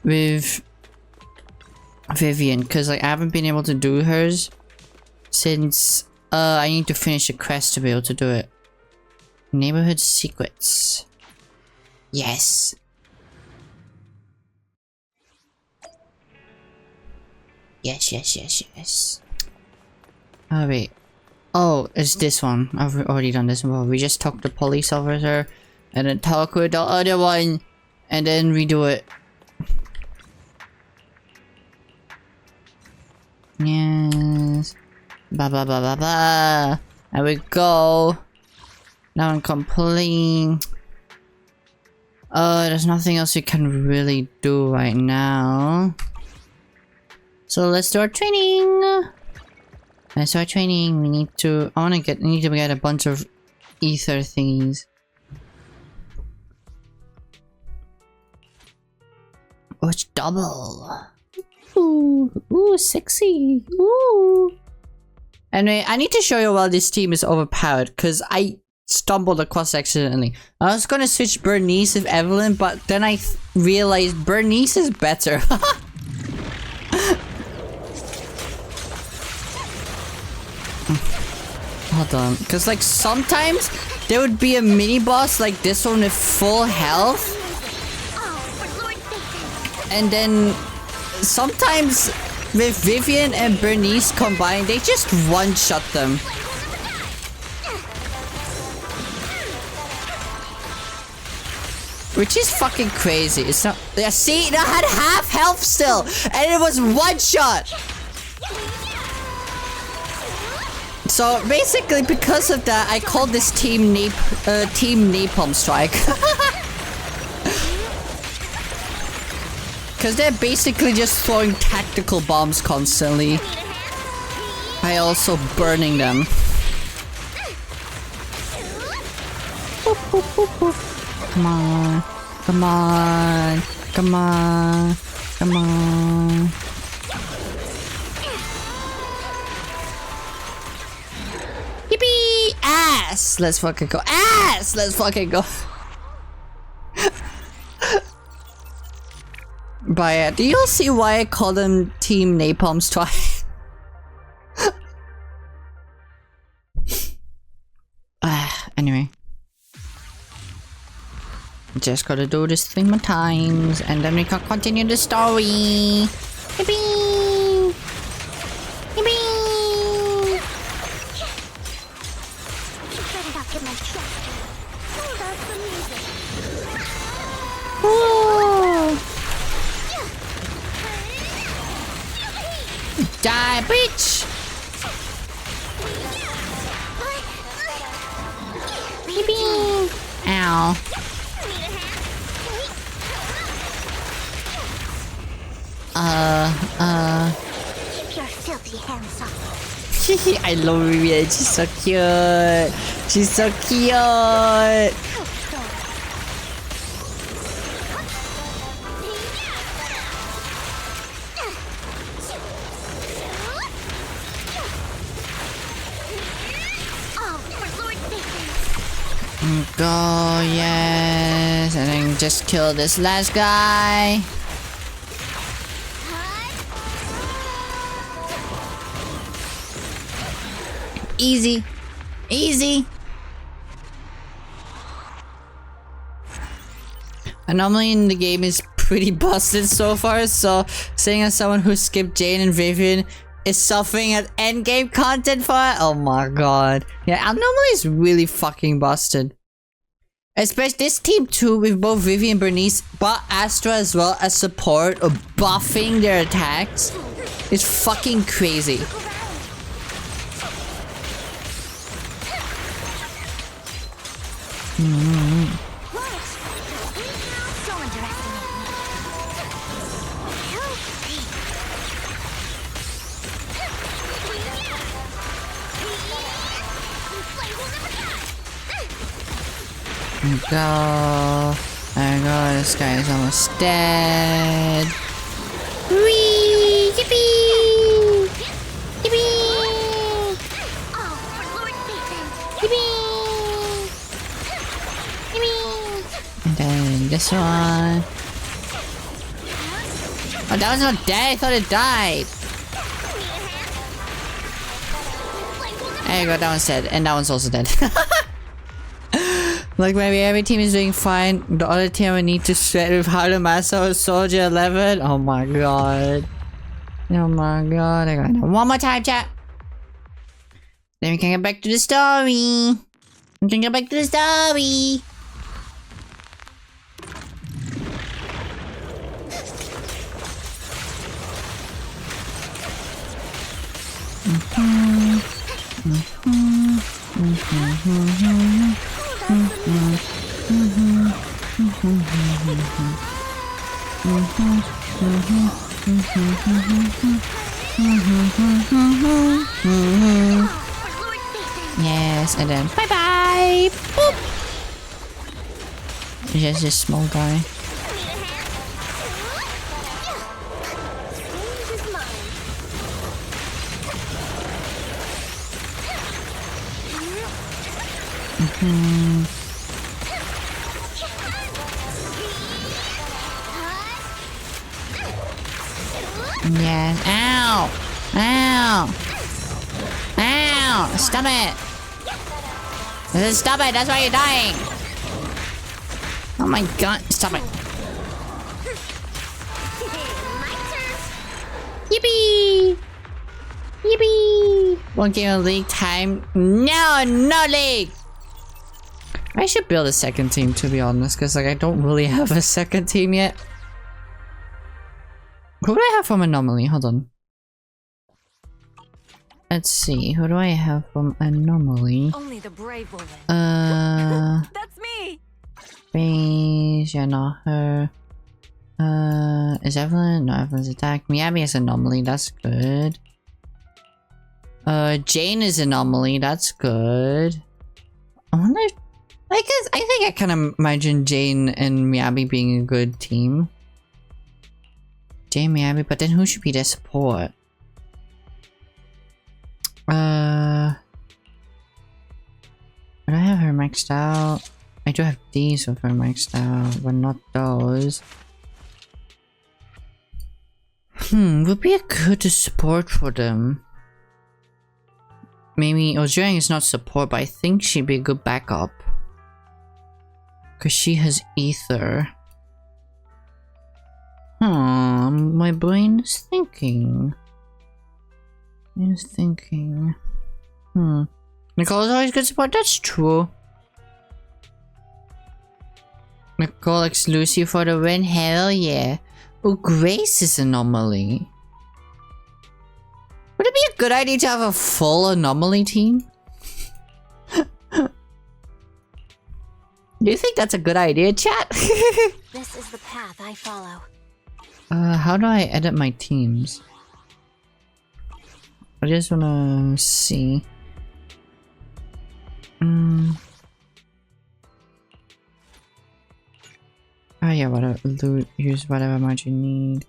with Vivian, because like I haven't been able to do hers since I need to finish the quest to be able to do it. Neighborhood secrets. Yes. Yes. Oh wait. Oh, it's this one. I've already done this one. We just talk to the police officer and then talk with the other one and then redo it. Yes. Blah blah blah blah blah. There we go. Now I'm complete. There's nothing else we can really do right now. So let's do our training. Let's do our training. We need to. I need to get a bunch of ether thingies. Oh, it's double. Ooh, sexy. Ooh. Anyway, I need to show you why this team is overpowered, because I stumbled across accidentally. I was gonna switch Bernice with Evelyn, but then I realized Bernice is better. Hold on, because like sometimes there would be a mini boss like this one with full health, and then sometimes with Vivian and Bernice combined, they just one-shot them. Which is fucking crazy. It's not. Yeah, see, that had half health still, and it was one shot. So basically, because of that, I called this team Team Napalm Strike. Because they're basically just throwing tactical bombs constantly. By also burning them. Come on. Come on. Come on. Come on. Yippee! Ass! Let's fucking go. Ass! Let's fucking go. But yeah, do you see why I call them Team Napalm Strike? Anyway. Just gotta do this 3 more times, and then we can continue the story. Yippee! Yippee! Ooh. Die, bitch! Yippee! Ow. Keep your filthy hands off. I love Vivian. She's so cute. She's so cute. Go, yes. And then just kill this last guy. Easy. Easy. Anomaly in the game is pretty busted so far, so saying as someone who skipped Jane and Vivian is suffering at endgame content for it? Oh my god. Yeah, Anomaly is really fucking busted. Especially this team too, with both Vivian and Bernice, but Astra as well as support or buffing their attacks. It's fucking crazy. Go. There we go. This guy is almost dead. Whee! Yippee! Yippee! All for Lord Nathan. Yippee! Yippee! And then this one. Oh, that was not dead. I thought it died. There you go. That one's dead. And that one's also dead. Like maybe every team is doing fine. The other team I need to sweat with Harumasa or Soldier 11. Oh my god. Oh my god. I got it. One more time, chat. Then we can get back to the story. We can get back to the story. Yes, and then bye bye. Boop. Just a small guy. Yeah. Ow! Ow! Ow! Stop it! Stop it! That's why you're dying! Oh my god! Stop it! Yippee! Yippee! One game of league time. No! No league! I should build a second team, to be honest, because like I don't really have a second team yet. Who do I have from Anomaly? Hold on. Let's see. Who do I have from Anomaly? Only the brave will win. That's me. Phase, yeah, not her. Is Evelyn? No, Evelyn's attack. Miyabi is Anomaly. That's good. Jane is Anomaly. That's good. I wonder if, I think I can imagine Jane and Miyabi being a good team. Jane, Miyabi, but then who should be their support? Would I have her maxed out? I do have these with her maxed out, but not those. Would be a good support for them. Maybe Ojang is not support, but I think she'd be a good backup. Cause she has ether. My brain is thinking. Nicole is always good support, that's true. Nicole likes Lucy for the win, hell yeah. Oh, Grace is Anomaly. Would it be a good idea to have a full Anomaly team? Do you think that's a good idea, chat? This is the path I follow. How do I edit my teams? I just wanna see. Oh yeah, whatever. Use whatever mod you need.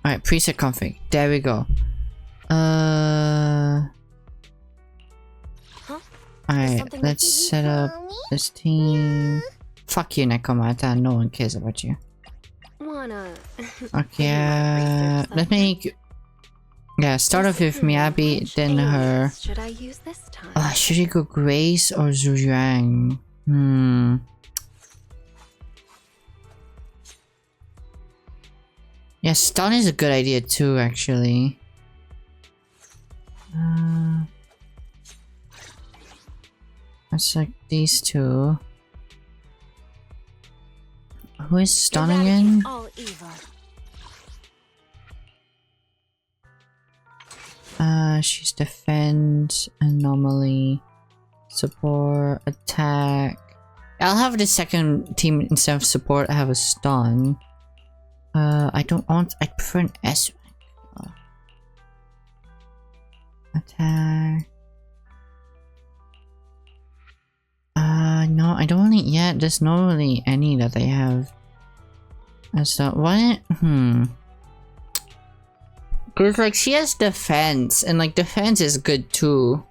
Alright, preset config. There we go. Alright, let's set up this team. Fuck you, Nekomata. No one cares about you. Okay, let's make... Yeah, start off with Miyabi, then her. Should I use this time? Should you go Grace or Zhuang? Yeah, stun is a good idea too, actually. Let's like these two. Who is stunning again? All evil. She's defense, anomaly, support, attack. I'll have the second team instead of support. I have a stun. I don't want. I prefer an S rank. Attack. No, I don't Yeah, there's not really any that they have. So what? Cause like she has defense, and like defense is good too.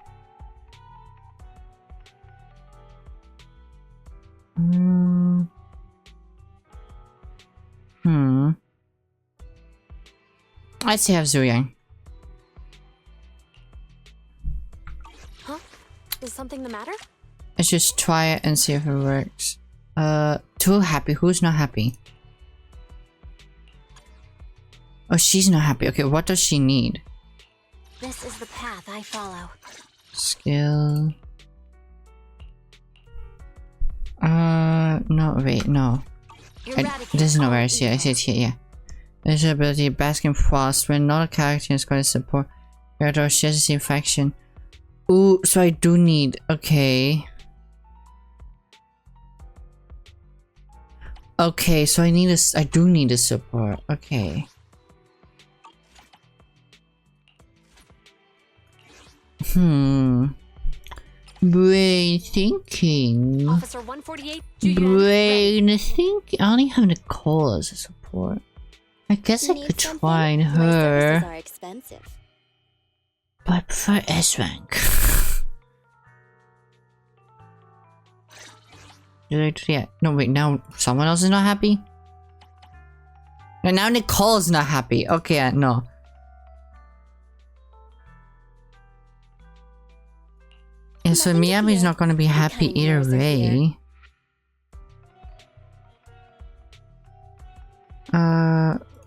I'd say have Zuyang. Huh? Is something the matter? Let's just try it and see if it works. Too happy. Who's not happy? Oh, she's not happy. Okay, what does she need? This is the path I follow. Skill. No, wait, no. This is not where I see it. I see it here, yeah. There's your ability Basking Frost. When not a character is going to support character shares the same faction. Ooh, so I do need. Okay. Okay, so I need a. I do need a support. Okay. Brain thinking. Officer 148. Brain thinking. I only have Nicole as a support. I guess I could try her. Are expensive. But I prefer S rank. Yeah. No, wait. Now someone else is not happy. And now Nicole's not happy. Okay, no. Yeah, so Miyabi's not gonna be happy either way.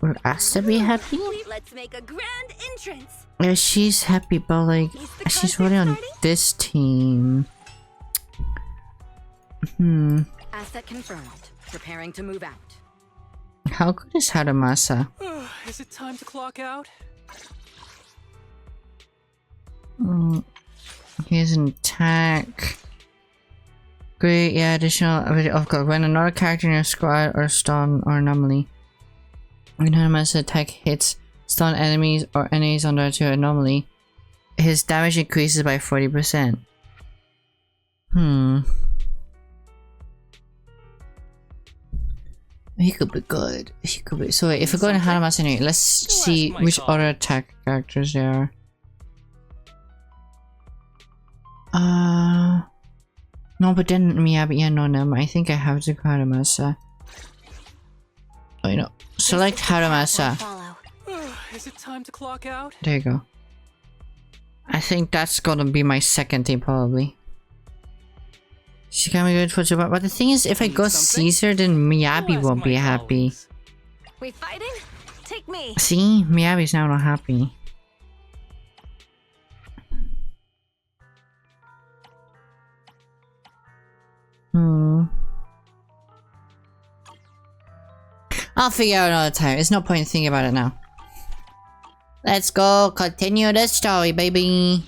Will Asta be happy? Let's make a grand entrance. Yeah, she's happy, but like, she's already on this team. Asset confirmed. Preparing to move out. How good is Haramasa? Is it time to clock out? Here's an attack. Great, yeah, additional ability of course. When another character in your squad or stun or anomaly. When Haramasa attack hits stun enemies or enemies under to anomaly, his damage increases by 40%. He could be good. He could be. So wait, if we go to Haramasa anyway, let's see which other attack characters there are. No, but then Miyabi, yeah, no, no, I think I have to go Haramasa. Oh, you know, select Haramasa. Is it time to clock out? There you go. I think that's gonna be my second team probably. She can be good for Juba, but the thing is, if I go Caesar, then Miyabi won't be happy. We fighting? Take me. See, Miyabi's now not happy. I'll figure out another time. There's no point in thinking about it now. Let's go. Continue the story, baby.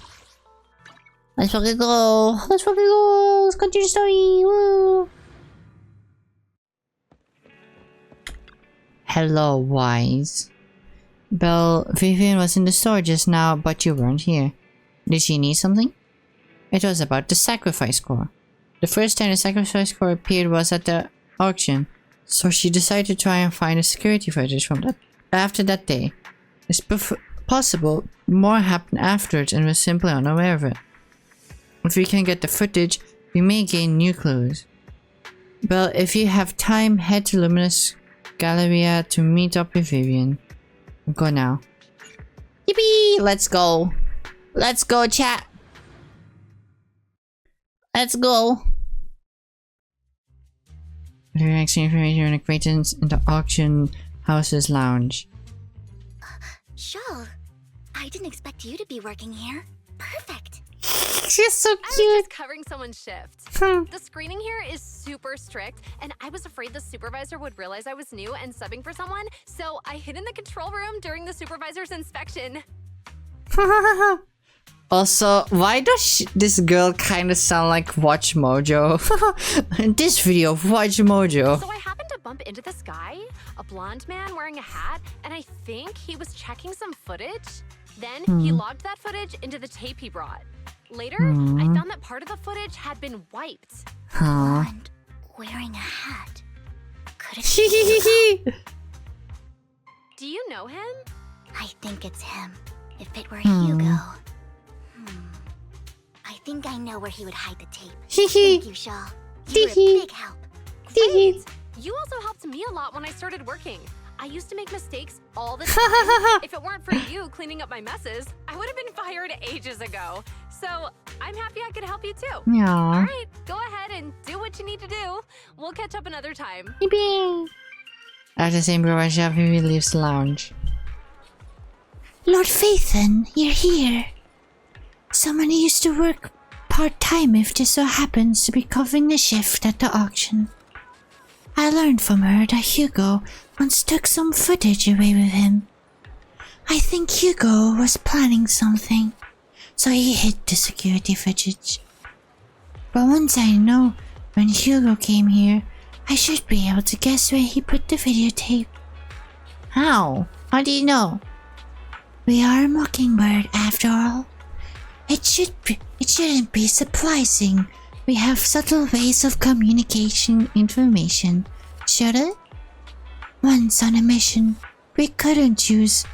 Let's fucking go. Let's fucking go. Let's continue the story. Woo. Hello, Wise. Belle, Vivian was in the store just now, but you weren't here. Did she need something? It was about the sacrifice core. The first time the sacrifice core appeared was at the auction, so she decided to try and find a security footage from that after that day. It's possible more happened afterwards and we're simply unaware of it. If we can get the footage, we may gain new clues. Well, if you have time, head to Luminous Galleria to meet up with Vivian. Go now. Yippee! Let's go. Let's go, chat. Let's go. We're exchanging information and acquaintance in the auction house's lounge. Shawl, I didn't expect you to be working here. Perfect. She's so I was cute. just covering someone's shift. The screening here is super strict, and I was afraid the supervisor would realize I was new and subbing for someone, so I hid in the control room during the supervisor's inspection. Also, why does this girl kind of sound like Watch Mojo? In this video, Watch Mojo. So I happened to bump into this guy, a blonde man wearing a hat, and I think he was checking some footage. Then he logged that footage into the tape he brought. Later, I found that part of the footage had been wiped. Blonde, wearing a hat. Could it Hee be hee hee Hugo? hee. Do you know him? I think it's him. If it were Hmm. Hugo... I think I know where he would hide the tape. Hee hee. Thank you, Shaw. You were a Hee-hee. big help. Hee. You also helped me a lot when I started working. I used to make mistakes all the time. If it weren't for you cleaning up my messes, I would have been fired ages ago. So I'm happy I could help you too. All Aww. right, go ahead and do what you need to do. We'll catch up another time. After the same garage shop, he leaves the lounge. Lord Phaethon, you're here. Someone who used to work part-time if just so happens to be covering the shift at the auction. I learned from her that Hugo once took some footage away with him. I think Hugo was planning something, so he hid the security footage. But once I know when Hugo came here, I should be able to guess where he put the videotape. How? How do you know? We are a mockingbird after all. It shouldn't be surprising. We have subtle ways of communication information, should it? Once on a mission, we couldn't use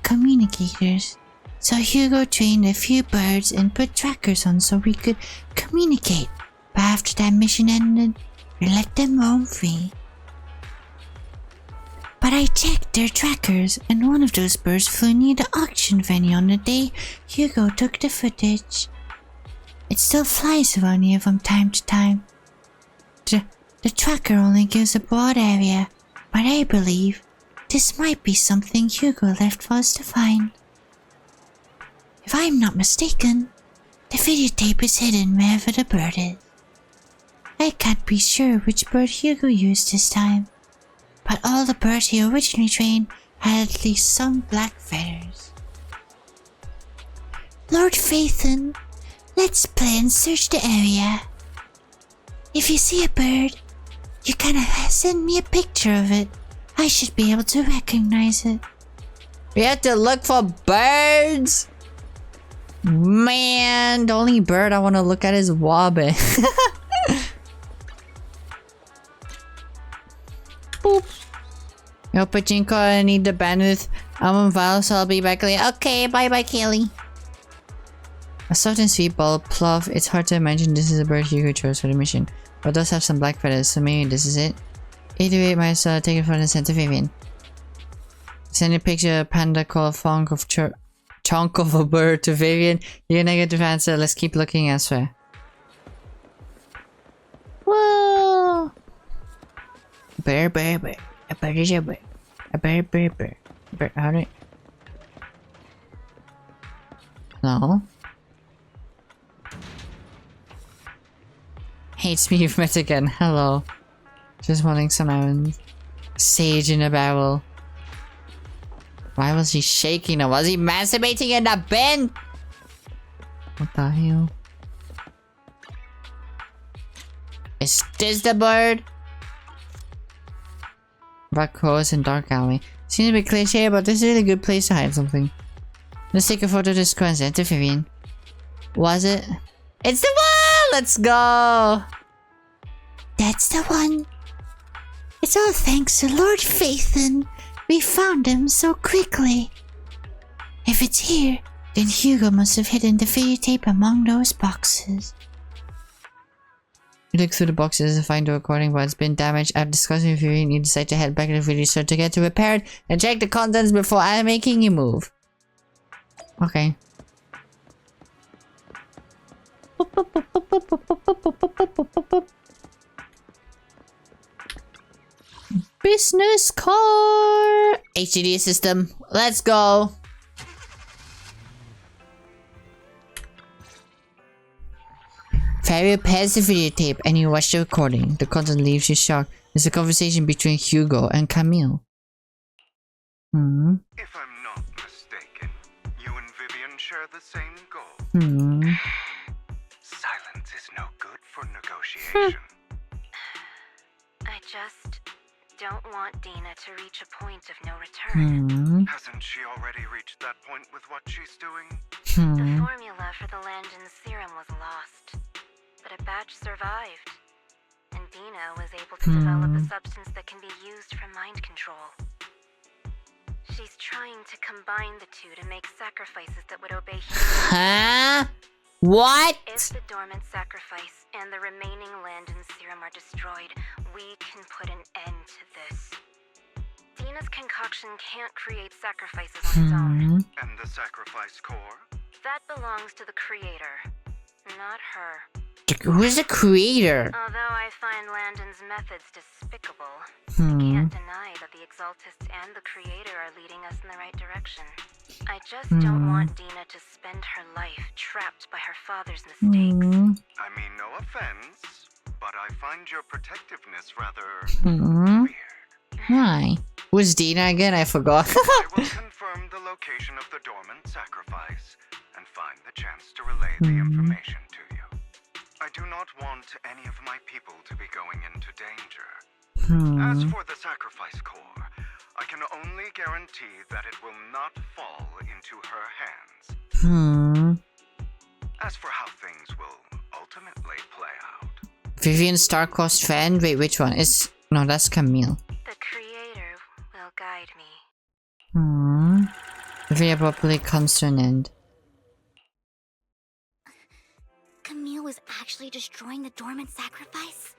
communicators. So Hugo trained a few birds and put trackers on so we could communicate. But after that mission ended, we let them roam free. But I checked their trackers, and one of those birds flew near the auction venue on the day Hugo took the footage. It still flies around here from time to time. The tracker only gives a broad area, but I believe this might be something Hugo left for us to find. If I'm not mistaken, the videotape is hidden wherever the bird is. I can't be sure which bird Hugo used this time, but all the birds he originally trained had at least some black feathers. Lord Phaethon, let's play and search the area. If you see a bird, you can send me a picture of it. I should be able to recognize it. We have to look for birds? Man, the only bird I want to look at is Wabe. Boop. Yo, Pachinko, I need the bandwidth. I'm on Val, so I'll be back later. Okay, bye-bye, Kaylee. A soft and sweet ball plough. It's hard to imagine this is a bird Hugo chose for the mission, but it does have some black feathers, so maybe this is it. 808 miles take it from the center Vivian. Send a picture of panda called chunk of a bird to Vivian. You're a negative answer. Let's keep looking elsewhere. Whoa! Bear. A bird is a bird. A bird. Bird. How do I... No. Hates me, you've met again. Hello. Just wanting some errands. Sage in a barrel. Why was he shaking? Or was he masturbating in the bin? What the hell? Is this the bird? Black horse and dark alley. Seems a bit cliche, but this is a really good place to hide something. Let's take a photo of this coincidence to Vivian. Was it? It's the one! Let's go! That's the one. It's all thanks to Lord Phaethon. We found him so quickly. If it's here, then Hugo must have hidden the videotape among those boxes. We look through the boxes and find the recording, but it's been damaged. After discussing with you, you decide to head back to the video store to get it repaired and check the contents before I'm making you move. Okay. Business car! HDD system. Let's go! Fairy repairs the videotape and you watch the recording. The content leaves you shocked. It's a conversation between Hugo and Camille. If I'm not mistaken, you and Vivian share the same goal. Silence is no good for negotiation. I just don't want Dina to reach a point of no return. Hasn't she already reached that point with what she's doing? The formula for the Landon serum was lost, but a batch survived. And Dina was able to develop a substance that can be used for mind control. She's trying to combine the two to make sacrifices that would obey humans. Huh? What? If the dormant sacrifice and the remaining Landon serum are destroyed, we can put an end to this. Dina's concoction can't create sacrifices on its own. And the sacrifice core? That belongs to the creator, not her. Who's the creator? Although I find Landon's methods despicable, I can't deny that the Exaltists and the creator are leading us in the right direction. I just don't want Dina to spend her life trapped by her father's mistakes. I mean, no offense, but I find your protectiveness rather weird. Why? Who's Dina again? I forgot. I will confirm the location of the dormant sacrifice and find the chance to relay the information to you. I do not want any of my people to be going into danger. As for the sacrifice core, I can only guarantee that it will not fall into her hands. As for how things will ultimately play out... Vivian Starcost fan? Wait, which one? No, that's Camille. The creator will guide me. Very properly concerned. Camille was actually destroying the dormant sacrifice?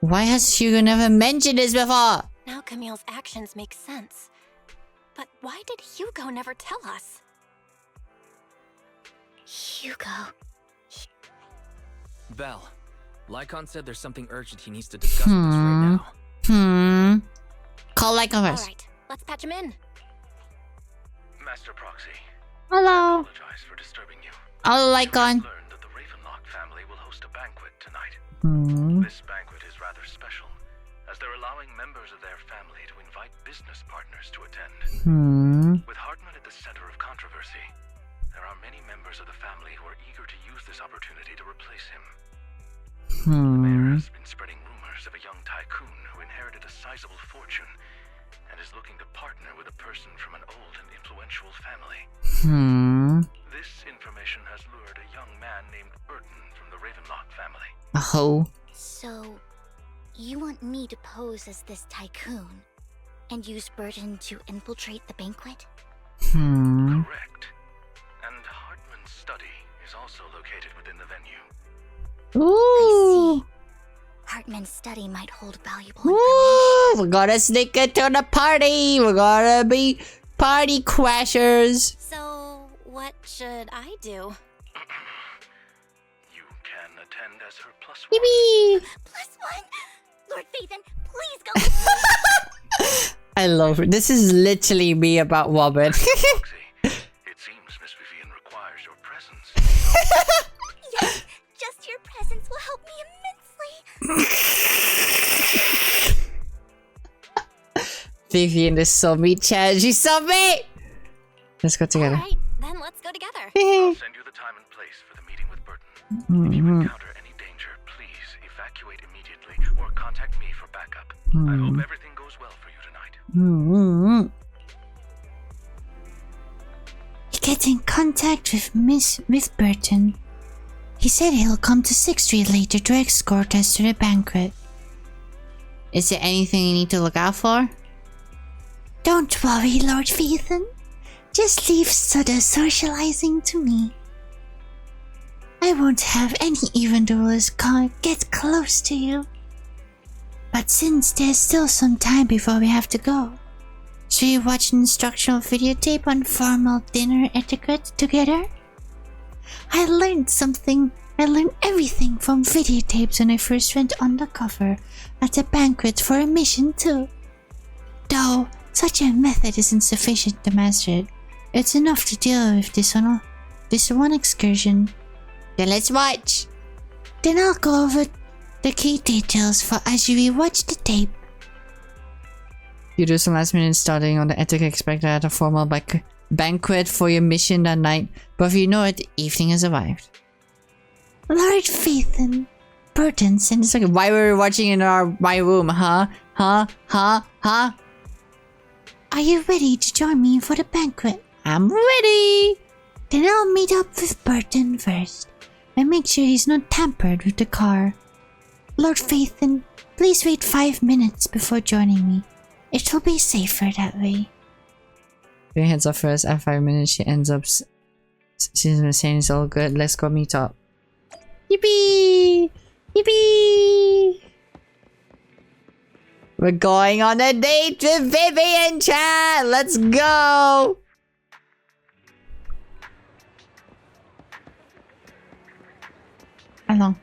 Why has Hugo never mentioned this before? Now Camille's actions make sense. But why did Hugo never tell us? Hugo... Belle, Lycon said there's something urgent he needs to discuss with us right now. Call Lycon first. Alright, let's patch him in. Master Proxy, Hello. apologize for disturbing you. Hello, Lycon. Learned that the Ravenlock family will host a banquet tonight. This banquet is rather special, as they're allowing members of their family to invite business partners to attend. With Hartman at the center of controversy, there are many members of the family who are eager to use this opportunity to replace him. The mayor has been spreading rumors of a young tycoon who inherited a sizable fortune and is looking to partner with a person from an old and influential family. This information has lured a young man named Burton from the Ravenlock family. So, you want me to pose as this tycoon and use Burton to infiltrate the banquet? Correct. And Hartman's study is also located within the venue. Ooh. Hartman's study might hold valuable Ooh. information. We're gonna sneak into the party. We're gonna be party crashers. So, what should I do? You can attend as her +1. Yippee. +1! Lord Phaethon, please go with me! I love it. This is literally me about Robin. Proxy, it seems Miss Vivian requires your presence. Yes, just your presence will help me immensely. Vivian is so me, Chad. She's so me. Let's go together. Alright, then let's go together. I'll send you the time and place for the meeting with Burton. If you encounter any danger, please evacuate immediately or contact me for backup. I hope everything goes well for you tonight. Get in contact with Burton. He said he'll come to 6th Street later to escort us to the banquet. Is there anything you need to look out for? Don't worry, Lord Phaethon. Just leave the socializing to me. I won't have any evildoers get close to you. But since there's still some time before we have to go, should we watch an instructional videotape on formal dinner etiquette together? I learned everything from videotapes when I first went undercover at a banquet for a mission too. Though such a method isn't sufficient to master it, it's enough to deal with this one excursion. Then let's watch. Then I'll go over the key details for as you rewatch the tape. You do some last minute studying on the etiquette expected at a formal banquet for your mission that night, but if you know it, the evening has arrived. Lord Phaethon, Burton sent us. Why were we watching in my room, huh? Are you ready to join me for the banquet? I'm ready! Then I'll meet up with Burton first and make sure he's not tampered with the car. Lord Phaethon, please wait 5 minutes before joining me. It will be safer that way. Your heads up first. At 5 minutes, she ends up saying it's all good. Let's go meet up. Yippee! Yippee! We're going on a date with Vivian chat! Let's go! How long?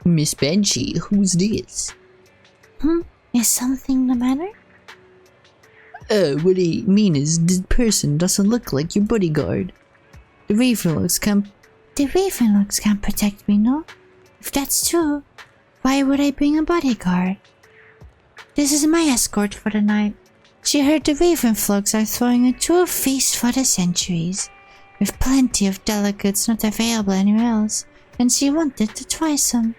Miss Banshee, who's this? Is something the matter? What I mean is, this person doesn't look like your bodyguard. The Ravenlocks can't protect me, no? If that's true, why would I bring a bodyguard? This is my escort for the night. She heard the Ravenflocks are throwing a true feast for the centuries, with plenty of delicates not available anywhere else, and she wanted to try some.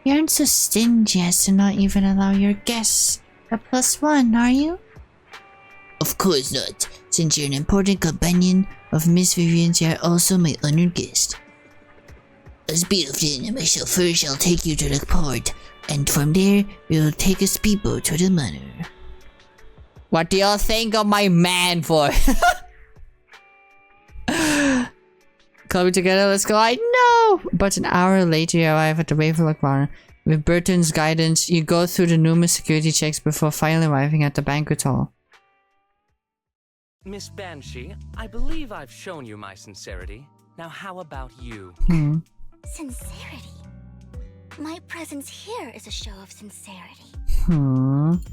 You aren't so stingy as to not even allow your guests a +1, are you? Of course not. Since you're an important companion of Miss Vivian's, you are also my honored guest. As built-in and myself first, I'll take you to the port, and from there, we'll take a speedboat to the manor. What do y'all think of my man for? Coming together, let's go. I know! But an hour later, you arrive at the Ravenlock Manor. With Burton's guidance, you go through the numerous security checks before finally arriving at the banquet hall. Miss Banshee, I believe I've shown you my sincerity. Now how about you? Sincerity? My presence here is a show of sincerity.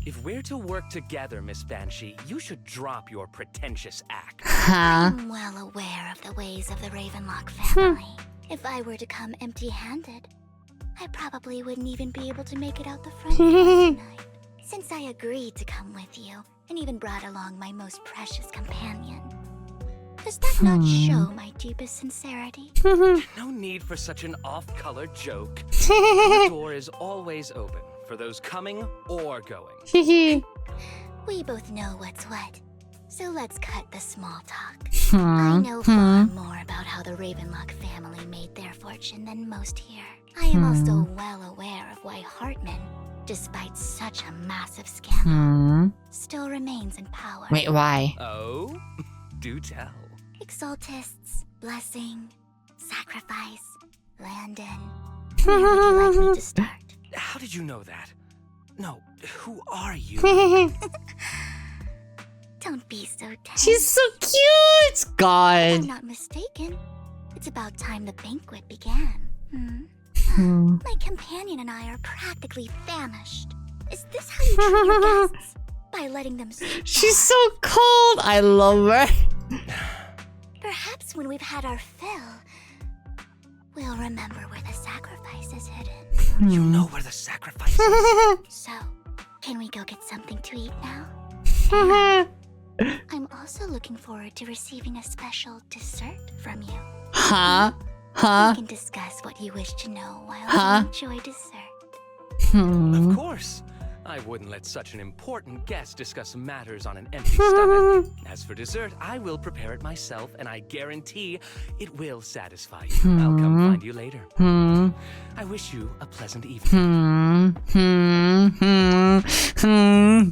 If we're to work together, Miss Banshee, you should drop your pretentious act. I'm well aware of the ways of the Ravenlock family. If I were to come empty-handed, I probably wouldn't even be able to make it out the front door tonight. Since I agreed to come with you, and even brought along my most precious companion. Does that not show my deepest sincerity? No need for such an off-color joke. Our door is always open for those coming or going. We both know what's what, so let's cut the small talk. I know far more about how the Ravenlock family made their fortune than most here. I am also well aware of why Hartman, despite such a massive scandal, still remains in power. Wait, why? Oh? Do tell. Exaltists, blessing, sacrifice, Landon. Where would you like me to start? How did you know that? No, who are you? Don't be so tense. She's so cute! God. If I'm not mistaken, it's about time the banquet began. My companion and I are practically famished. Is this how you treat your guests? By letting them sit She's so cold! I love her. Perhaps when we've had our fill, we'll remember where the sacrifice is hidden. You know where the sacrifice is? So, can we go get something to eat now? I'm also looking forward to receiving a special dessert from you. We can discuss what you wish to know while we enjoy dessert. Of course. I wouldn't let such an important guest discuss matters on an empty stomach. As for dessert, I will prepare it myself, and I guarantee it will satisfy you. I'll come find you later. I wish you a pleasant evening.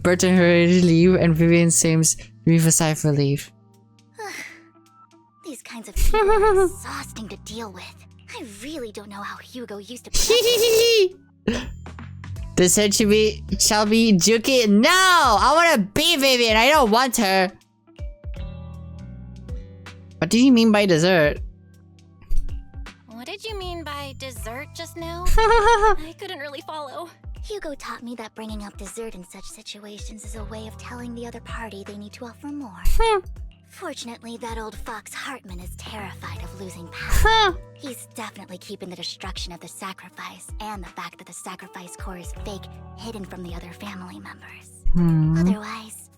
Burton hurried to leave, and Vivian seems to breathe a sigh of relief. These kinds of people are exhausting to deal with. I really don't know how Hugo used to play. Dessert shall be Juki. No! I want to be Vivian. I don't want her. What did you mean by dessert? What did you mean by dessert just now? I couldn't really follow. Hugo taught me that bringing up dessert in such situations is a way of telling the other party they need to offer more. Fortunately, that old fox Hartman is terrified of losing power. He's definitely keeping the destruction of the sacrifice and the fact that the sacrifice core is fake hidden from the other family members. Otherwise,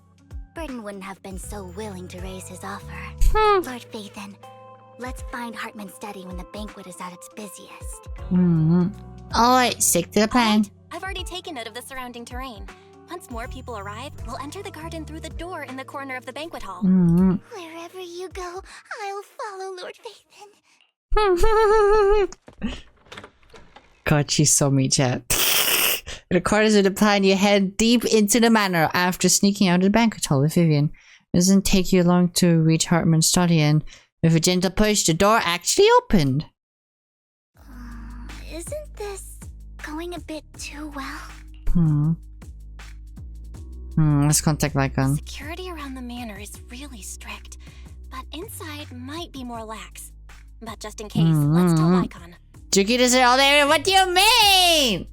Burton wouldn't have been so willing to raise his offer. Lord Phaethon, let's find Hartman's study when the banquet is at its busiest. Alright, stick to the plan. I've already taken note of the surrounding terrain. Once more people arrive, we'll enter the garden through the door in the corner of the banquet hall. Wherever you go, I'll follow, Lord Vathan. God, she's so me, chat. In accordance with the plan, you head deep into the manor after sneaking out of the banquet hall with Vivian. It doesn't take you long to reach Hartman's study, and with a gentle push, the door actually opened. Isn't this going a bit too well? Let's contact Lycon. Security around the manor is really strict, but inside might be more lax. But just in case, let's tell Lycon. Juki does it all day. What do you mean?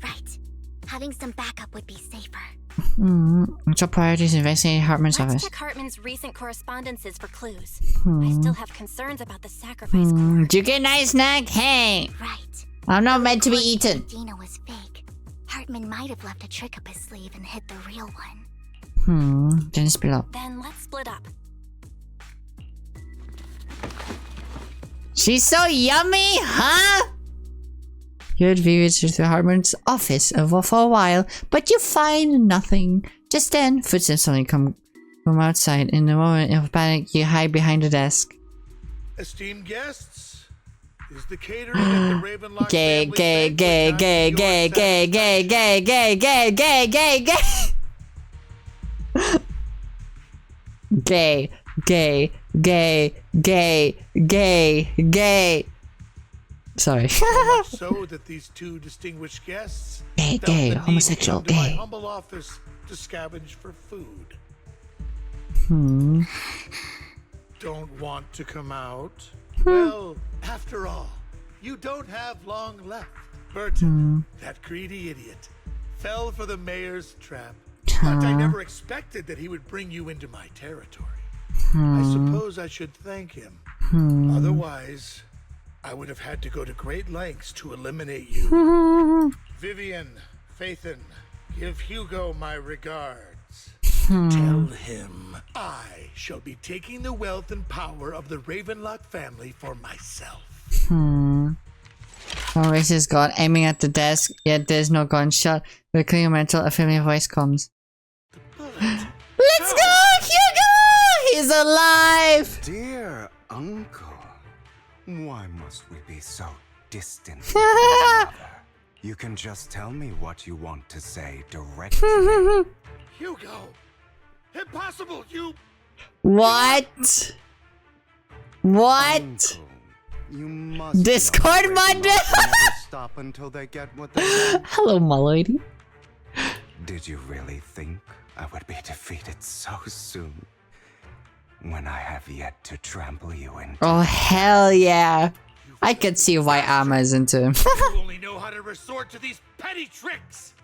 Right. Having some backup would be safer. Top priorities investigating Hartman's Let's office. check Hartman's recent correspondences for clues. I still have concerns about the sacrifice core. Juki, nice snack. Hey. Right. I'm not meant to be eaten. Dina was fake. Hartman might have left a trick up his sleeve and hid the real one. Then split up. Then let's split up. She's so yummy, huh? You had visited the Hartman's office for a while, but you find nothing. Just then, footsteps suddenly come from outside. In a moment of panic, you hide behind the desk. Esteemed guests, is the catering at the Ravenlock Gay, family gay, gay, banquet gay, done gay, to gay, your gay, gay, gay, gay, gay, gay, gay. Gay, gay, gay, gay, gay. Sorry. So much so that these two distinguished guests Gay, felt gay, the need homosexual, to come to my gay. humble office to scavenge for food. Don't want to come out? Well, after all, you don't have long left. Burton, that greedy idiot, fell for the mayor's trap. But I never expected that he would bring you into my territory. I suppose I should thank him. Otherwise, I would have had to go to great lengths to eliminate you. Vivian, Phaethon, give Hugo my regards. Tell him I shall be taking the wealth and power of the Ravenlock family for myself. Maurice is gone, aiming at the desk, yet there's no gunshot. With a clear mental, a familiar voice comes. Let's go, Hugo! He's alive! Dear uncle, why must we be so distant from one another? You can just tell me what you want to say directly. Hugo! Impossible! You... What? What? Uncle, you must Discord know Monday? Ravenlock will never stop until they get what they want. Hello, my lady. Did you really think I would be defeated so soon? When I have yet to trample you into... Oh, hell yeah. I could see why Amma is into him. You only know how to resort to these petty tricks!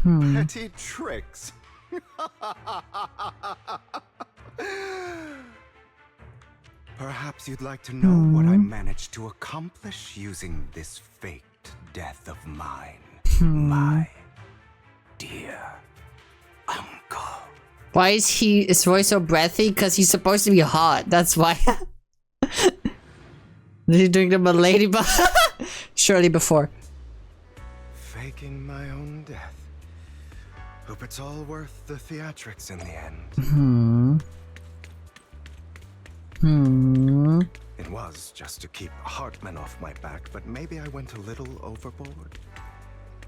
Petty tricks. Perhaps you'd like to know what I managed to accomplish using this faked death of mine, my dear uncle. Why is his voice so breathy? Because he's supposed to be hot. That's why. Is he doing them a ladybug? Surely before. Faking my own death. Hope it's all worth the theatrics in the end. It was just to keep Hartman off my back, but maybe I went a little overboard.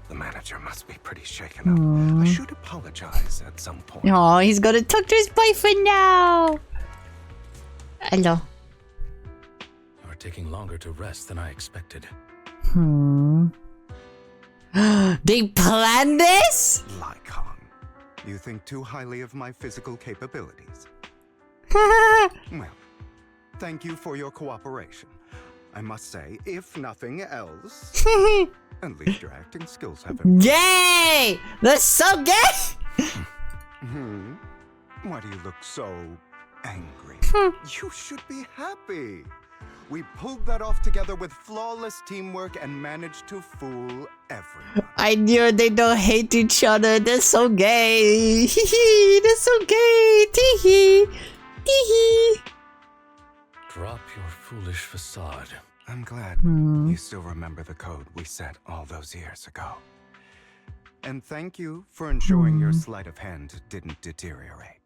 The manager must be pretty shaken up. I should apologize at some point. Oh, he's gonna talk to his boyfriend now. Hello. You're taking longer to rest than I expected. They planned this? Lycon, you think too highly of my physical capabilities. Well, thank you for your cooperation. I must say, if nothing else, at least your acting skills have improved. Yay! That's so gay! Why do you look so angry? You should be happy. We pulled that off together with flawless teamwork and managed to fool everyone. I knew they don't hate each other. They're so gay. They're so gay. Tee-hee. Tee-hee. Drop your foolish facade. I'm glad you still remember the code we set all those years ago. And thank you for ensuring your sleight of hand didn't deteriorate.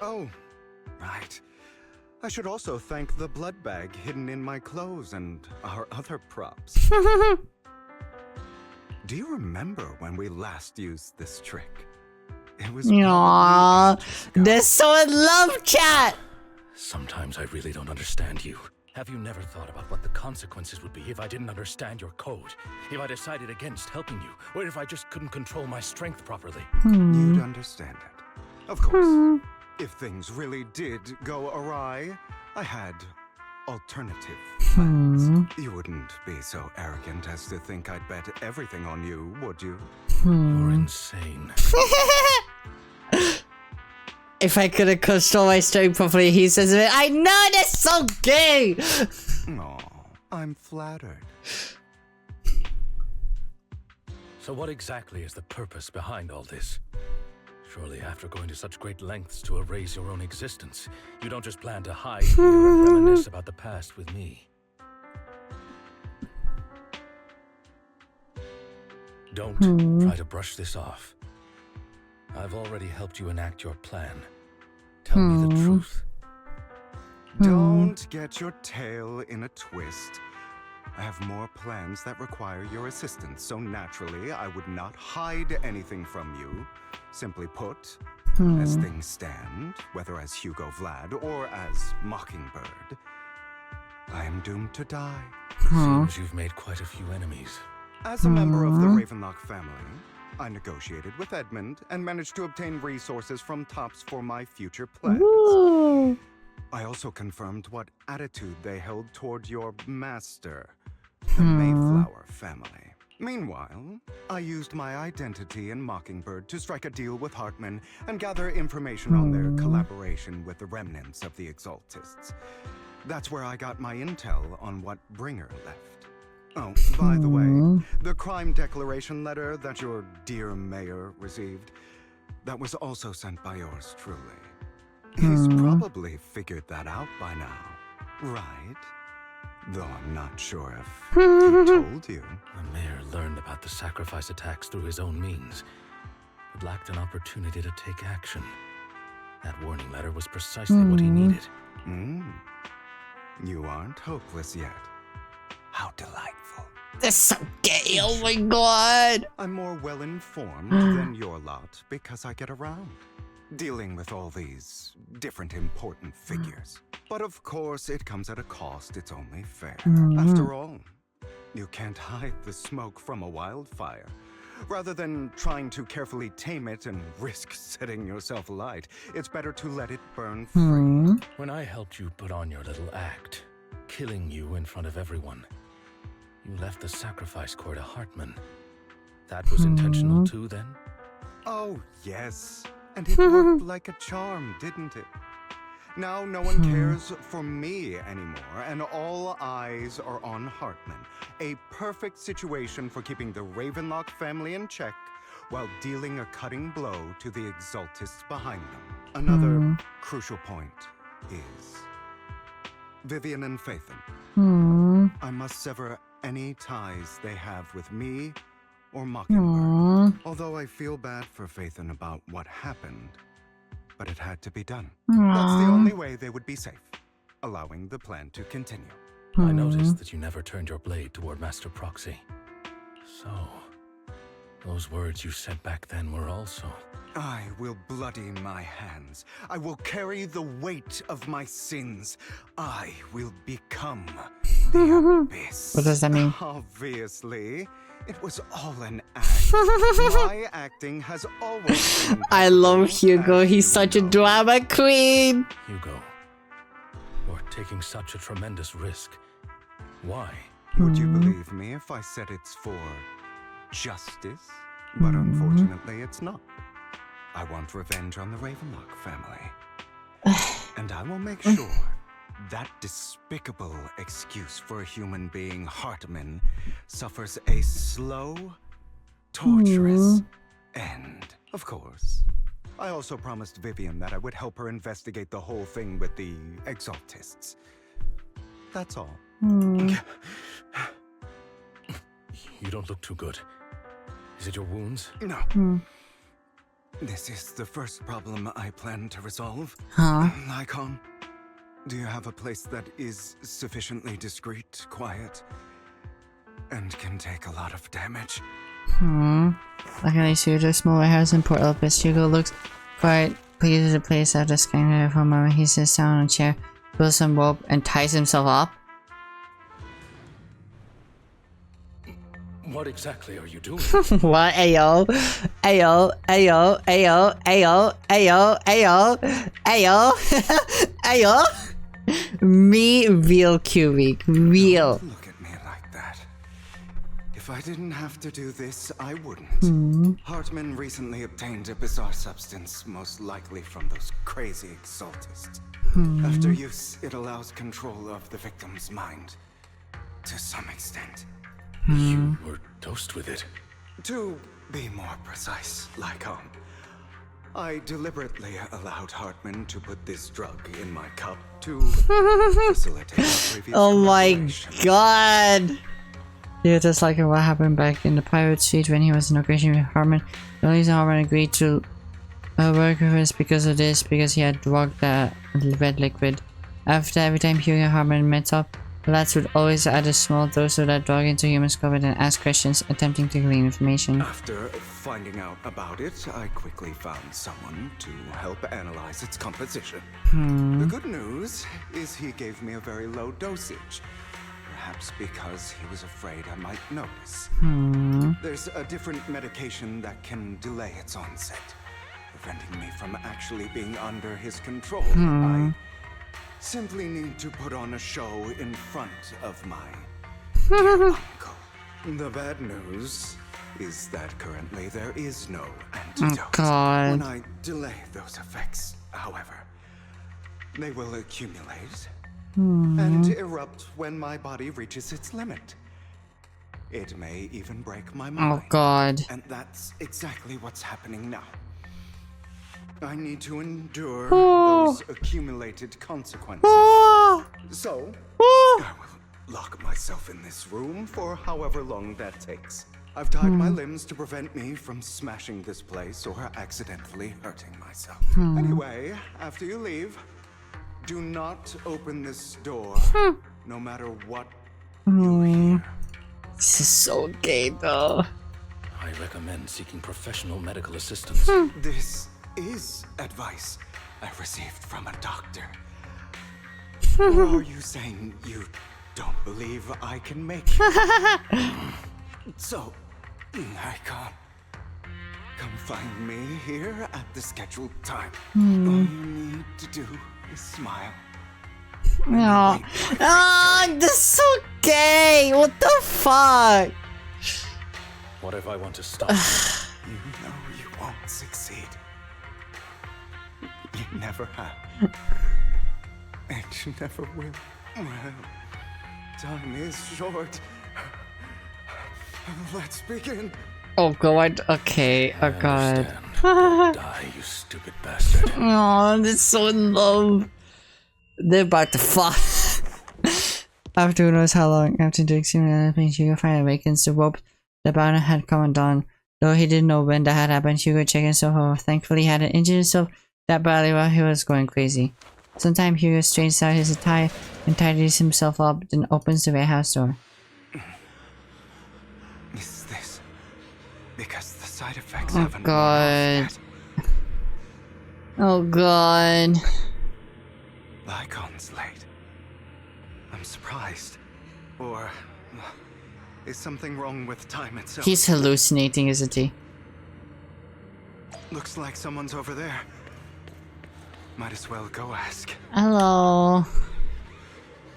Oh, right. I should also thank the blood bag hidden in my clothes and our other props. Do you remember when we last used this trick? It was Aww, they're so in love, chat. Sometimes I really don't understand you. Have you never thought about what the consequences would be if I didn't understand your code? If I decided against helping you? Or if I just couldn't control my strength properly? You'd understand it. Of course. If things really did go awry, I had alternative plans. You wouldn't be so arrogant as to think I'd bet everything on you, would you? You're insane. If I couldn't control my strength properly, he says, I know, that's so gay. Aw, I'm flattered. So what exactly is the purpose behind all this? Surely after going to such great lengths to erase your own existence, you don't just plan to hide here and reminisce about the past with me. Don't try to brush this off. I've already helped you enact your plan. Tell me the truth. Don't get your tail in a twist. I have more plans that require your assistance, so naturally I would not hide anything from you. Simply put, as things stand, whether as Hugo Vlad or as Mockingbird, I am doomed to die. Seems you've made quite a few enemies. As a member of the Ravенlock family, I negotiated with Edmund and managed to obtain resources from Tops for my future plans. I also confirmed what attitude they held toward your master, the Mayflower family. Meanwhile, I used my identity in Mockingbird to strike a deal with Hartman and gather information on their collaboration with the remnants of the Exaltists. That's where I got my intel on what Bringer left. Oh, by the way, the crime declaration letter that your dear mayor received, that was also sent by yours truly. He's probably figured that out by now, right? Though I'm not sure if he told you. The mayor learned about the sacrifice attacks through his own means, but lacked an opportunity to take action. That warning letter was precisely what he needed. You aren't hopeless yet. How delightful. That's so gay, oh my god. I'm more well-informed than your lot because I get around, dealing with all these different important figures. But of course, it comes at a cost, it's only fair. After all, you can't hide the smoke from a wildfire. Rather than trying to carefully tame it and risk setting yourself alight, it's better to let it burn free. When I helped you put on your little act, killing you in front of everyone, you left the sacrifice core to Hartman. That was intentional too, then? Oh, yes. And it worked like a charm, didn't it? Now no one cares for me anymore, and all eyes are on Hartman. A perfect situation for keeping the Ravенlock family in check while dealing a cutting blow to the Exaltists behind them. Another crucial point is Vivian and Phaethon. I must sever any ties they have with me or Mockingbird. Although I feel bad for Phaethon about what happened, but it had to be done. That's the only way they would be safe, allowing the plan to continue. I noticed that you never turned your blade toward Master Proxy. So, those words you said back then were also... I will bloody my hands. I will carry the weight of my sins. I will become the abyss. What does that mean? Obviously, it was all an act. My acting has always been... I love Hugo. He's such a drama queen. Hugo, you're taking such a tremendous risk. Why? Would you believe me if I said it's for justice? But unfortunately, it's not. I want revenge on the Ravенlock family. And I will make sure that despicable excuse for a human being, Hartman, suffers a slow, torturous end. Of course. I also promised Vivian that I would help her investigate the whole thing with the Exaltists. That's all. You don't look too good. Is it your wounds? No. This is the first problem I plan to resolve. Huh? Lycon, do you have a place that is sufficiently discreet, quiet, and can take a lot of damage? Luckily, Suda, small warehouse in Port Elpis. Hugo looks quite pleased with the place after scanning it for a moment. He sits down on a chair, pulls some rope, and ties himself up. What exactly are you doing? What? Ayo, ayo, ayo, ayo, ayo, ayo, ayo, ayo, ayo. Me real cubic, real. Don't look at me like that. If I didn't have to do this, I wouldn't. Hartman recently obtained a bizarre substance, most likely from those crazy exaltists. After use, it allows control of the victim's mind. To some extent. You were dosed with it. To be more precise, Lycon, I deliberately allowed Hartman to put this drug in my cup to facilitate our previous Oh my collaboration. god! Yeah, just like what happened back in the Pirate Suite when he was negotiating with Hartman. The only reason Hartman agreed to work with us because of this, because he had drugged that red liquid. After every time Hugo and Hartman met up, the lads would always add a small dose of that drug into Human's cupboard and ask questions, attempting to glean information. After finding out about it, I quickly found someone to help analyze its composition. The good news is he gave me a very low dosage. Perhaps because he was afraid I might notice. There's a different medication that can delay its onset, preventing me from actually being under his control. I simply need to put on a show in front of my dear uncle. The bad news is that currently there is no antidote. Oh god. When I delay those effects, however, they will accumulate and erupt when my body reaches its limit. It may even break my mind. Oh god. And that's exactly what's happening now. I need to endure those accumulated consequences. So, I will lock myself in this room for however long that takes. I've tied my limbs to prevent me from smashing this place or accidentally hurting myself. Anyway, after you leave, do not open this door, no matter what you hear. This is so gay though. I recommend seeking professional medical assistance. This is advice I received from a doctor. Or are you saying you don't believe I can make it? So, I can't. Come find me here at the scheduled time. All you need to do is smile. No. Oh, this is so gay. What the fuck? What if I want to stop? You know you won't succeed. You never have. And you never will. Well, time is short. Let's begin. Oh god. Okay. Oh god. Die, you stupid bastard. Oh, they're so in love. They're about to fuck. After who knows how long, after doing similar things, Hugo finally awakens the rope the bounty had come undone. Though he didn't know when that had happened, Hugo checked himself over. Thankfully, he hadn't injured himself that badly while he was going crazy. Sometimes Hugo straightens out his attire and tidies himself up, then opens the warehouse door. Is this because the side effects Oh haven't god. Oh god. Lycon's late. I'm surprised. Or is something wrong with time itself? He's hallucinating, isn't he? Looks like someone's over there. Might as well go ask. Hello.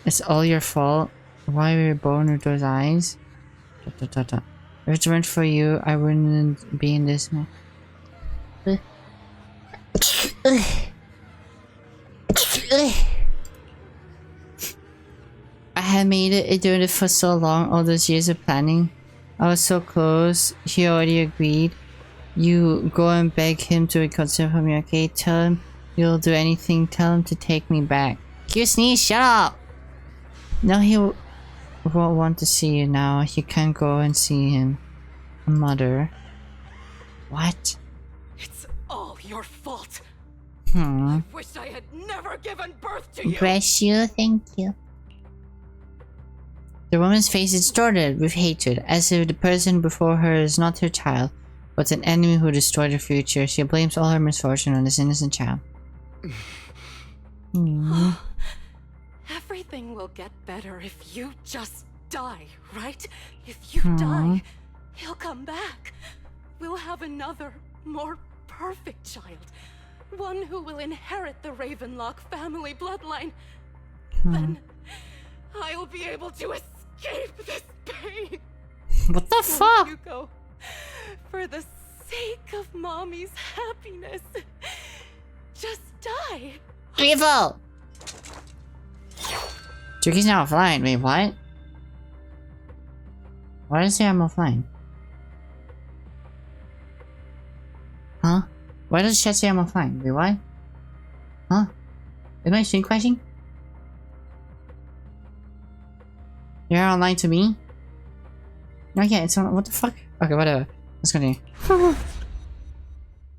It's all your fault. Why were you born with those eyes? If it weren't for you, I wouldn't be in this mess. I had made it doing it for so long, all those years of planning. I was so close. He already agreed. You go and beg him to reconsider for me, okay? Tell him you'll do anything. Tell him to take me back. You sneeze, shut up! No, he won't want to see you now. You can't go and see him. Mother. What? It's all your fault. I wish I had never given birth to you. Bless you, thank you. The woman's face is distorted with hatred, as if the person before her is not her child, but an enemy who destroyed her future. She blames all her misfortune on this innocent child. Everything will get better if you just die, right? If you die, he'll come back. We'll have another, more perfect child. One who will inherit the Ravenslock family bloodline. Then I'll be able to escape this pain. What the fuck? Hugo, for the sake of Mommy's happiness, just die. Evil! Juki's now offline. Wait, what? Why does it say I'm offline? Huh? Why does chat say I'm offline? Wait, what? Huh? Is my stream crashing? You're online to me? No, yeah, it's on. What the fuck? Okay, whatever. Let's continue.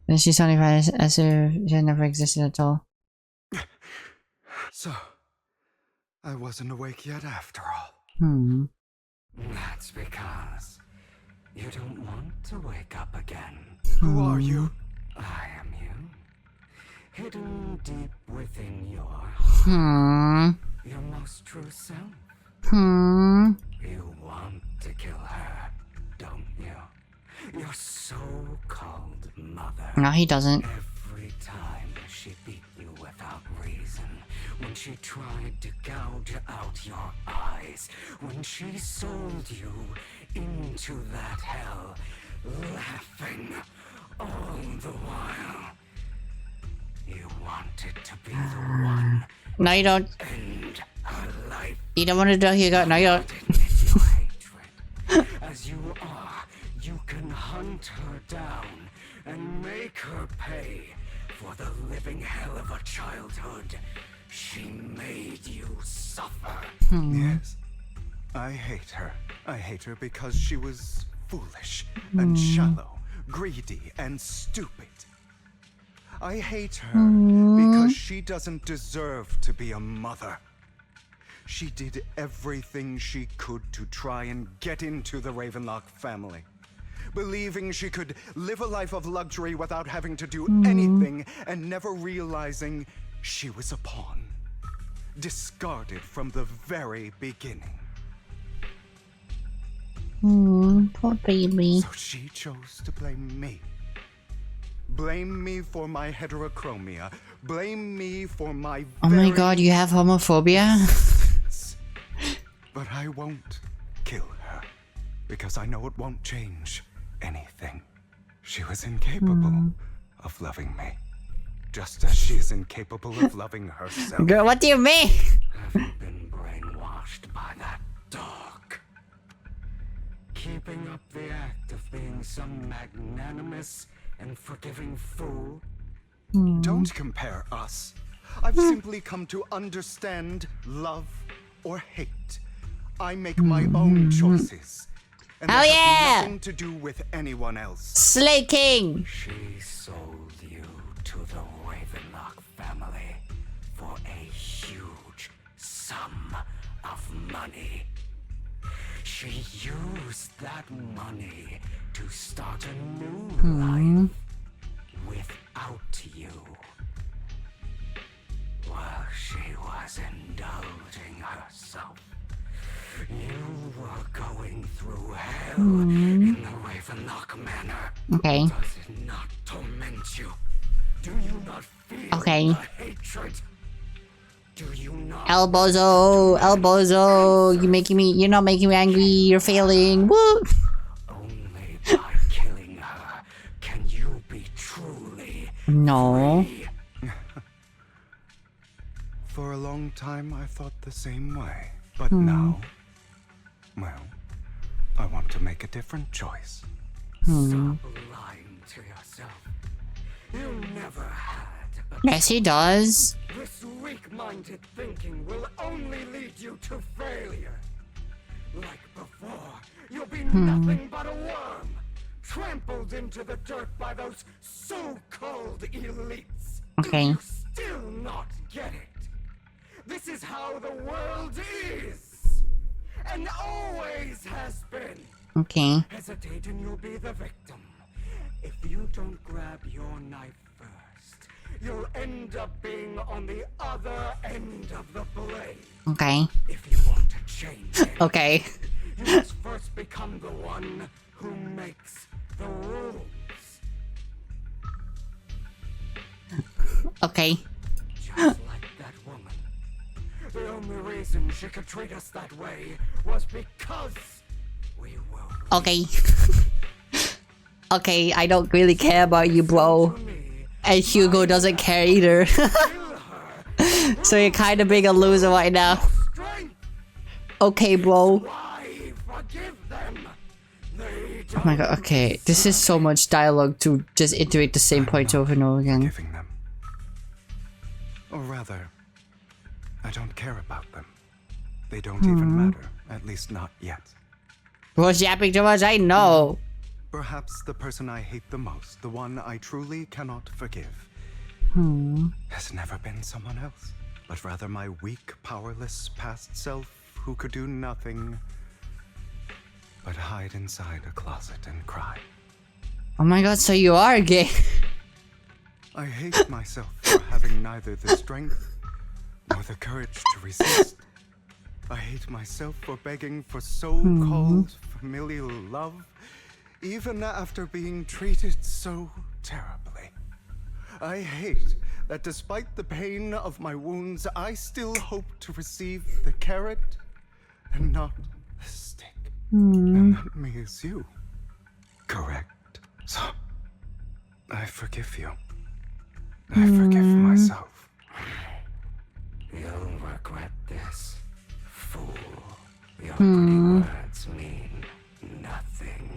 And she's sounding as if she had never existed at all. So, I wasn't awake yet after all. That's because you don't want to wake up again. Who are you? I am you. Hidden deep within your most true self. You want to kill her, don't you? Your so-called mother. No, he doesn't. Every time she beat you without reason, when she tried to gouge out your eyes, when she sold you into that hell, laughing all the while. You wanted to be the one. No, you don't. End her life. You don't want to do it, Hugo. No, you don't. As you are, you can hunt her down and make her pay for the living hell of a childhood she made you suffer. Yes. I hate her. I hate her because she was foolish and shallow, greedy and stupid. I hate her because she doesn't deserve to be a mother. She did everything she could to try and get into the Ravenslock family, believing she could live a life of luxury without having to do anything, and never realizing she was a pawn, discarded from the very beginning. Poor baby. So she chose to blame me. Blame me for my heterochromia. Blame me for my Oh my god, you have homophobia? But I won't kill her, because I know it won't change anything. She was incapable of loving me, just as she is incapable of loving herself. Girl, what do you mean? Have you been brainwashed by that dog? Keeping up the act of being some magnanimous and forgiving fool? Don't compare us. I've simply come to understand love or hate. I make my own choices. And Oh, they yeah! have nothing to do with anyone else. Slay King! She sold you to the Ravenslock family for a huge sum of money. She used that money to start a new life without you. While she was indulging herself, you were going through hell in the Ravenslock Manor. Okay. Does it not torment you? Do you not feel Okay. the hatred? Do you not? Elbozo! Elbozo! You're not making me angry. You're failing. Woo! Only by killing her can you be truly No. free. For a long time, I thought the same way. But now, well, I want to make a different choice. Stop lying to yourself. You never had a Yes, he does. This weak-minded thinking will only lead you to failure. Like before, you'll be nothing but a worm, trampled into the dirt by those so-called elites. Okay. Do you still not get it? This is how the world is, and always has been. Okay. Hesitate and you'll be the victim. If you don't grab your knife first, you'll end up being on the other end of the blade. Okay. If you want to change it, okay. you must first become the one who makes the rules. Okay. Just like that woman. The only reason she could treat us that way was because we were. Okay. Okay, I don't really care about you, bro. And Hugo doesn't care either. So you're kind of being a loser right now. Okay, bro. Oh my god, okay. This is so much dialogue to just iterate the same points over and over again. Or rather, I don't care about them. They don't even matter, at least not yet. Was yapping too much? I know. Perhaps the person I hate the most, the one I truly cannot forgive, has never been someone else, but rather my weak, powerless past self who could do nothing but hide inside a closet and cry. Oh my god, so you are gay. I hate myself for having neither the strength nor the courage to resist. I hate myself for begging for so-called familial love, even after being treated so terribly. I hate that despite the pain of my wounds, I still hope to receive the carrot and not the stick. And that me is you. Correct. So, I forgive you. I forgive myself. You'll regret this, fool. Your pretty words mean nothing.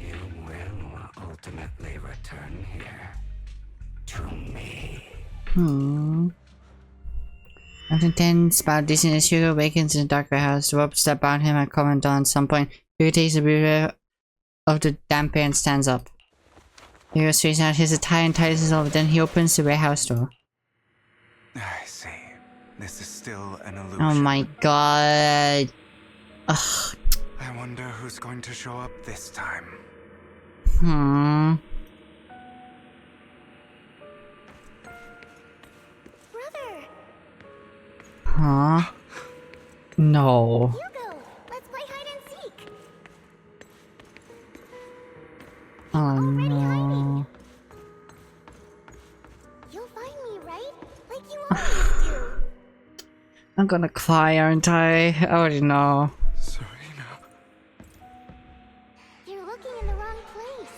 You will ultimately return here to me. After 10 about dizziness, Hugo awakens in the dark warehouse. The ropes that bound him are comment on at some point. Hugo takes the breather of the damper and stands up. Hugo straightens out his attire and tightens himself, then he opens the warehouse door. I see. This is still an illusion. Oh my god. Ugh. I wonder who's going to show up this time. Brother! Huh? No. Hugo, let's play hide and seek. Oh no. You'll find me, right? Like you always do. I'm gonna cry, aren't I? I already know. You're looking in the wrong place.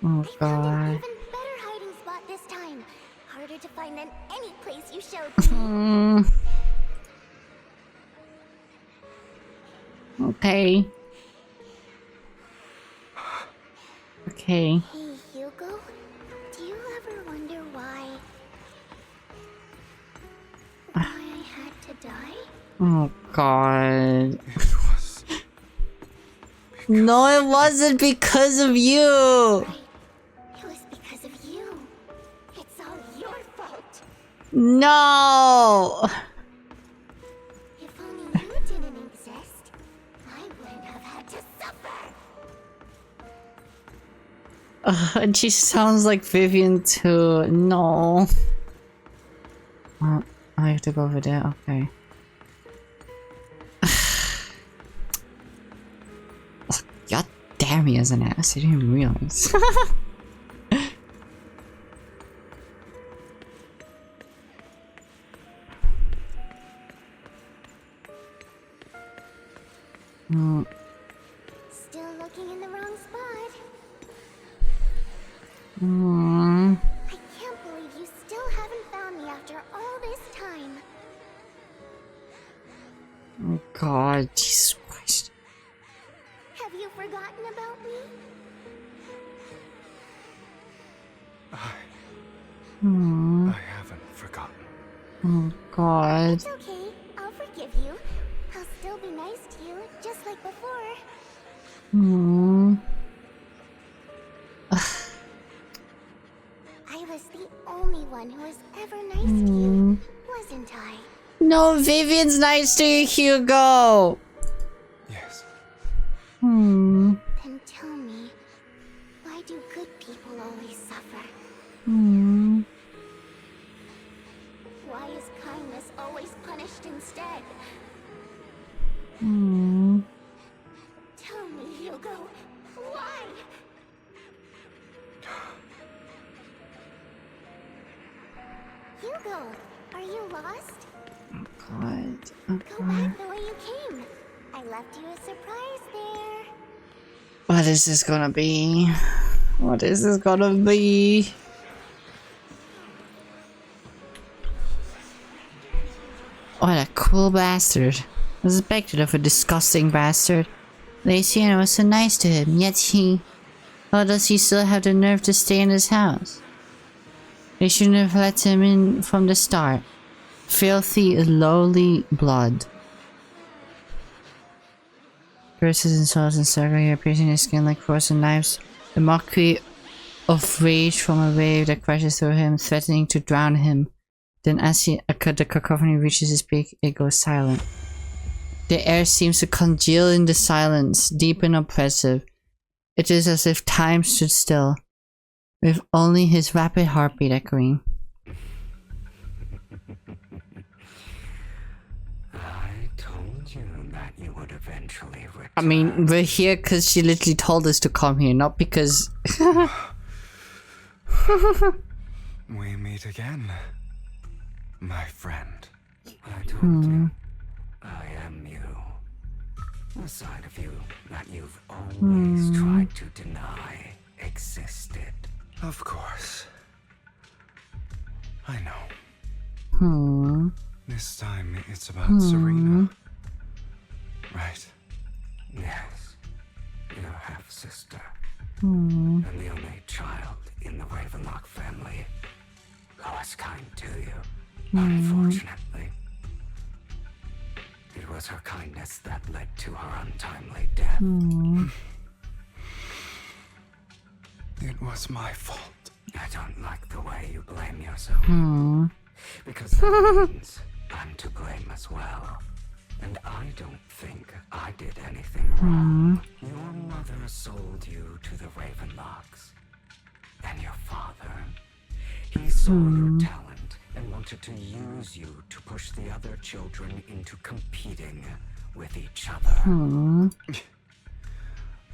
Oh I found an god. even better hiding spot this time. Harder to find than any place you showed me. Okay. Okay. Hey, Hugo. Do you ever wonder why I had to die? Oh god. No, it wasn't because of you. It was because of you. It's all your fault. No. If only you didn't exist, I wouldn't have had to suffer. And she sounds like Vivian too. No. Oh, I have to go over there. Okay. God damn, he has an ass. I didn't even realize. Still looking in the wrong spot. I can't believe you still haven't found me after all this time. Oh god, Jesus Christ. Have you forgotten about me? I haven't forgotten. Oh god. It's okay. I'll forgive you. I'll still be nice to you, just like I was the only one who was ever nice to you, wasn't I? No, Vivian's nice to you, Hugo. Yes. Then tell me, why do good people always suffer? Why is kindness always punished instead? Tell me, Hugo, why? Hugo, are you lost? God. Go back the way you came. I left you a surprise there. What is this gonna be? What is this gonna be? What a cool bastard. I suspected of a disgusting bastard. Luciana was so nice to him, yet how does he still have the nerve to stay in his house? They shouldn't have let him in from the start. Filthy, lowly blood. Curses and swords encircle you, piercing your skin like frozen knives. The mockery of rage from a wave that crashes through him, threatening to drown him. Then as the cacophony reaches his peak, it goes silent. The air seems to congeal in the silence, deep and oppressive. It is as if time stood still, with only his rapid heartbeat echoing. I told you that you would eventually return. I mean, we're here because she literally told us to come here, not because... We meet again, my friend. I told you, I am you. The side of you that you've always tried to deny existed. Of course. I know. This time it's about Serena. Right? Yes. Your half-sister. And the only child in the Ravenlock family who was kind to you. Unfortunately. It was her kindness that led to her untimely death. It was my fault. I don't like the way you blame yourself. Because that means I'm to blame as well. And I don't think I did anything wrong. Your mother sold you to the Ravenlocks. And your father, he saw your talent and wanted to use you to push the other children into competing with each other.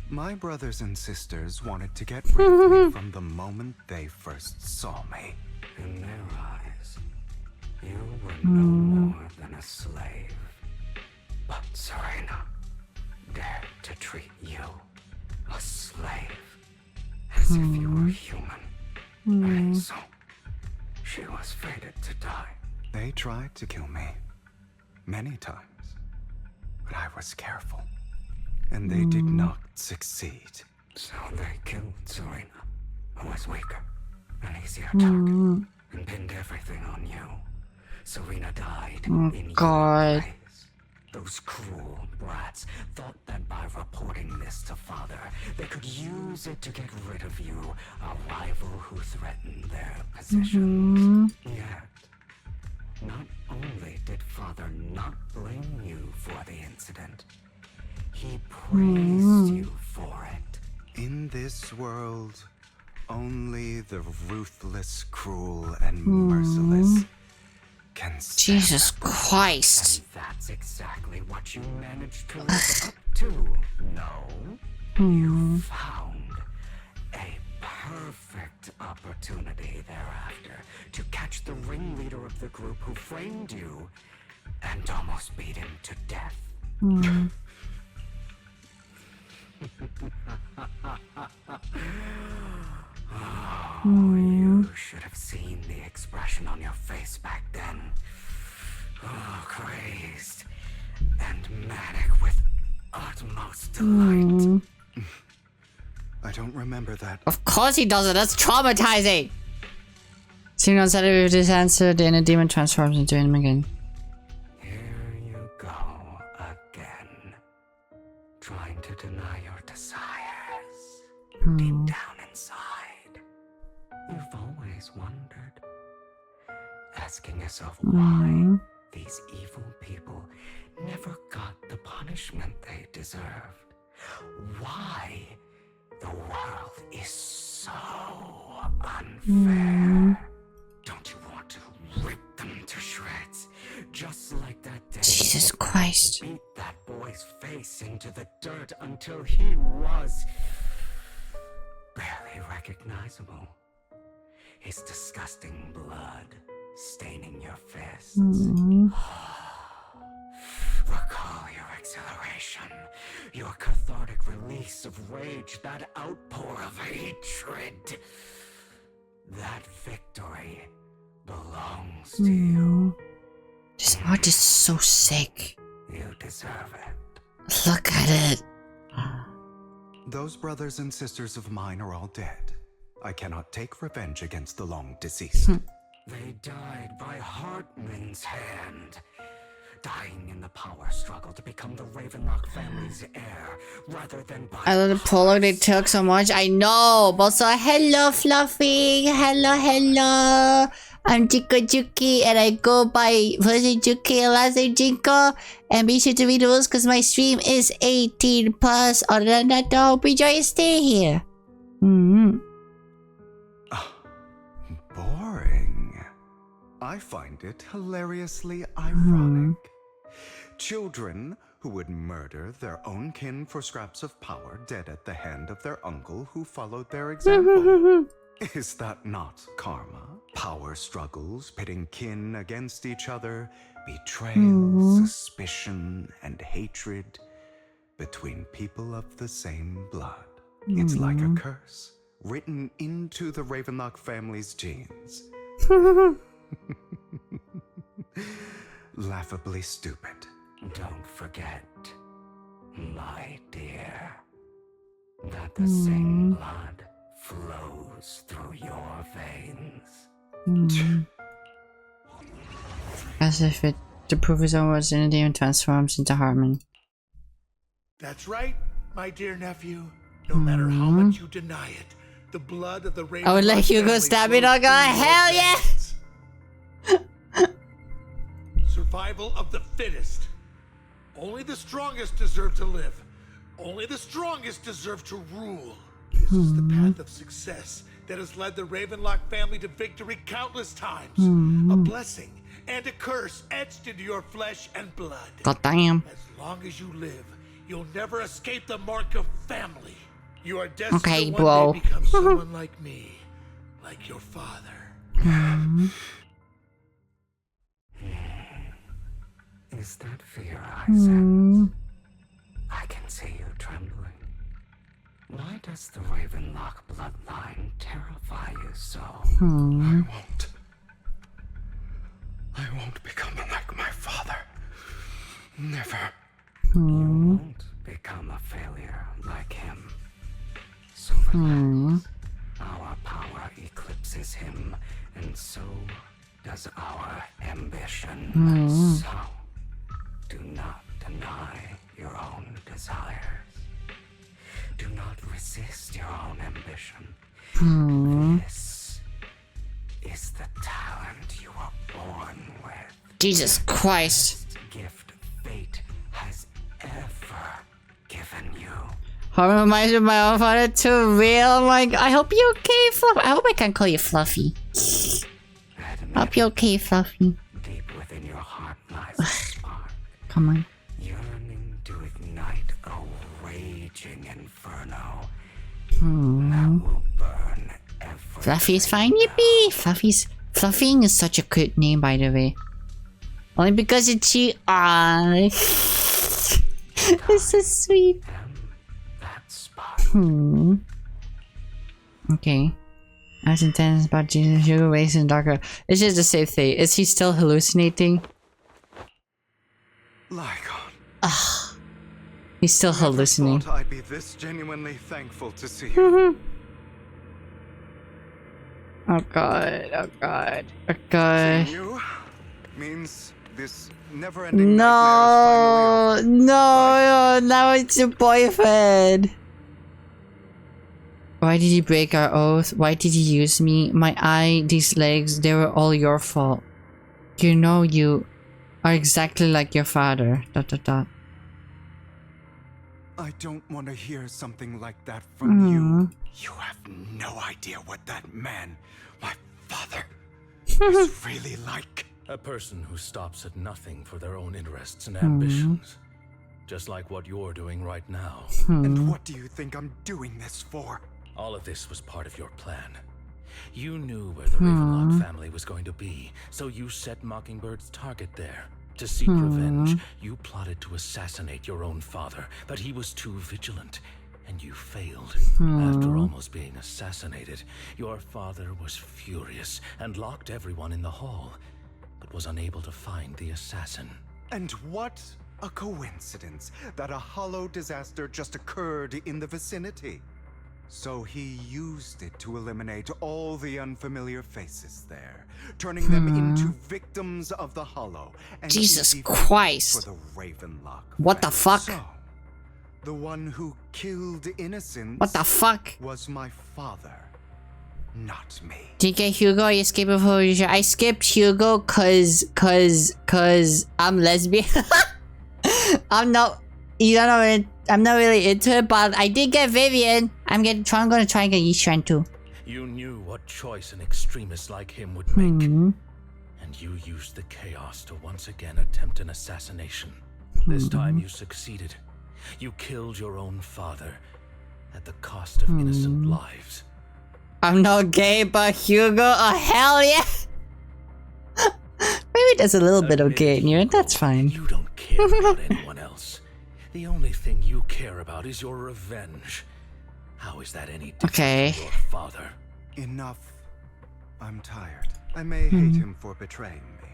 My brothers and sisters wanted to get rid of me from the moment they first saw me. In their eyes, you were no more than a slave. But Serena dared to treat you, a slave, as if you were human. And so, she was fated to die. They tried to kill me many times, but I was careful, and they did not succeed. So they killed Serena, who was weaker, an easier target, and pinned everything on you. Serena died in your place. Those cruel brats thought that by reporting this to Father, they could use it to get rid of you, a rival who threatened their position. Yet, not only did Father not blame you for the incident, he praised you for it. In this world, only the ruthless, cruel, and merciless can stand Jesus up. Christ. And that's exactly what you managed to live up to, no? You found a perfect opportunity thereafter to catch the ringleader of the group who framed you and almost beat him to death. You should have seen the expression on your face back then. Oh, crazed and manic with utmost delight. I don't remember that. Of course he doesn't. That's traumatizing. Seeing on Saturday with this answer, the inner demon transforms into him again. Here you go again, trying to deny your desire always wondered, asking yourself why these evil people never got the punishment they deserved. Why the world is so unfair. Don't you want to rip them to shreds? Just like that day. Jesus Christ. Beat that boy's face into the dirt until he was barely recognizable. His disgusting blood staining your fists. Recall your exhilaration, your cathartic release of rage, that outpour of hatred. That victory belongs to you. This art is so sick. You deserve it. Look at it. Those brothers and sisters of mine are all dead. I cannot take revenge against the long deceased. They died by Hartman's hand, dying in the power struggle to become the Ravenock family's heir, rather than by... I love the prologue they took so much. I know. But also, hello, Fluffy. Hello. I'm JinkoJuki, and I go by first name Juki and last name Jinko. And be sure to read the rules because my stream is 18 plus. Other than that, though, hope you enjoy your stay here. Boring. I find it hilariously ironic. Children who would murder their own kin for scraps of power, dead at the hand of their uncle who followed their example. Is that not karma? Power struggles, pitting kin against each other, betrayal, suspicion, and hatred between people of the same blood. It's like a curse, written into the Ravenock family's genes. Laughably stupid. Don't forget, my dear, that the same blood flows through your veins. As if it to prove his own words, and demon transforms into Hartman. That's right, my dear nephew. No matter how much you deny it, the blood of the Ravenock I would let Hugo stab me, dog. Hell yes! Survival of the fittest. Only the strongest deserve to live. Only the strongest deserve to rule. This is the path of success that has led the Ravenock family to victory countless times. A blessing and a curse etched into your flesh and blood. God damn. As long as you live, you'll never escape the mark of family. You are destined to one bro. day become someone like me, like your father. Is that fear I sense? I can see you trembling. Why does the Ravenock bloodline terrify you so? I won't become like my father. Never. You won't become a failure like him. So relax. Our power eclipses him, and so does our ambition. So, do not deny your own desires. Do not resist your own ambition. This is the talent you were born with. Jesus Christ. The gift fate has ever given you. Hartman reminds me of my own father too real. Like, I hope you're okay, Fluffy. I hope I can call you Fluffy. I hope you're okay, Fluffy. Deep within your heart lies a spark. Come on. Yearning to ignite a raging inferno that will burn every... Fluffy's fine, yippee! Fluffying is such a cute name, by the way. Only because it's you. It's so sweet. Okay. As intense about Jesus, sugar waste and darker. It's just the same thing. Is he still hallucinating? Lygon. He's still hallucinating. Thought I'd be this genuinely thankful to see you. Oh god, oh god, oh god. Seeing you means this never-ending No, no, now it's your boyfriend. Why did you break our oath? Why did you use me? My eye, these legs, they were all your fault. You know you are exactly like your father. ... I don't want to hear something like that from you. You have no idea what that man, my father, is really like. A person who stops at nothing for their own interests and ambitions. Just like what you're doing right now. And what do you think I'm doing this for? All of this was part of your plan. You knew where the ᴡᴏʟᴅ family was going to be, so you set Mockingbird's target there. To seek revenge, you plotted to assassinate your own father, but he was too vigilant, and you failed. After almost being assassinated, your father was furious and locked everyone in the hall, but was unable to find the assassin. And what a coincidence that a hollow disaster just occurred in the vicinity. So he used it to eliminate all the unfamiliar faces there, turning them into victims of the hollow. And Jesus Christ. For the Ravenlock. What the fuck? So, the one who killed innocents. What the fuck? Was my father, not me. JK Hugo, you skip it for you. I skipped Hugo cause I'm lesbian. I'm not really into it, but I did get Vivian. I'm gonna try and get Yishan too. You knew what choice an extremist like him would make. And you used the chaos to once again attempt an assassination. This time you succeeded. You killed your own father at the cost of innocent lives. I'm not gay, but Hugo, oh hell yeah! Maybe there's a little bit of gay in you, and that's fine. You don't care about anyone else. The only thing you care about is your revenge. How is that any different from your father? Enough. I'm tired. I may hate him for betraying me,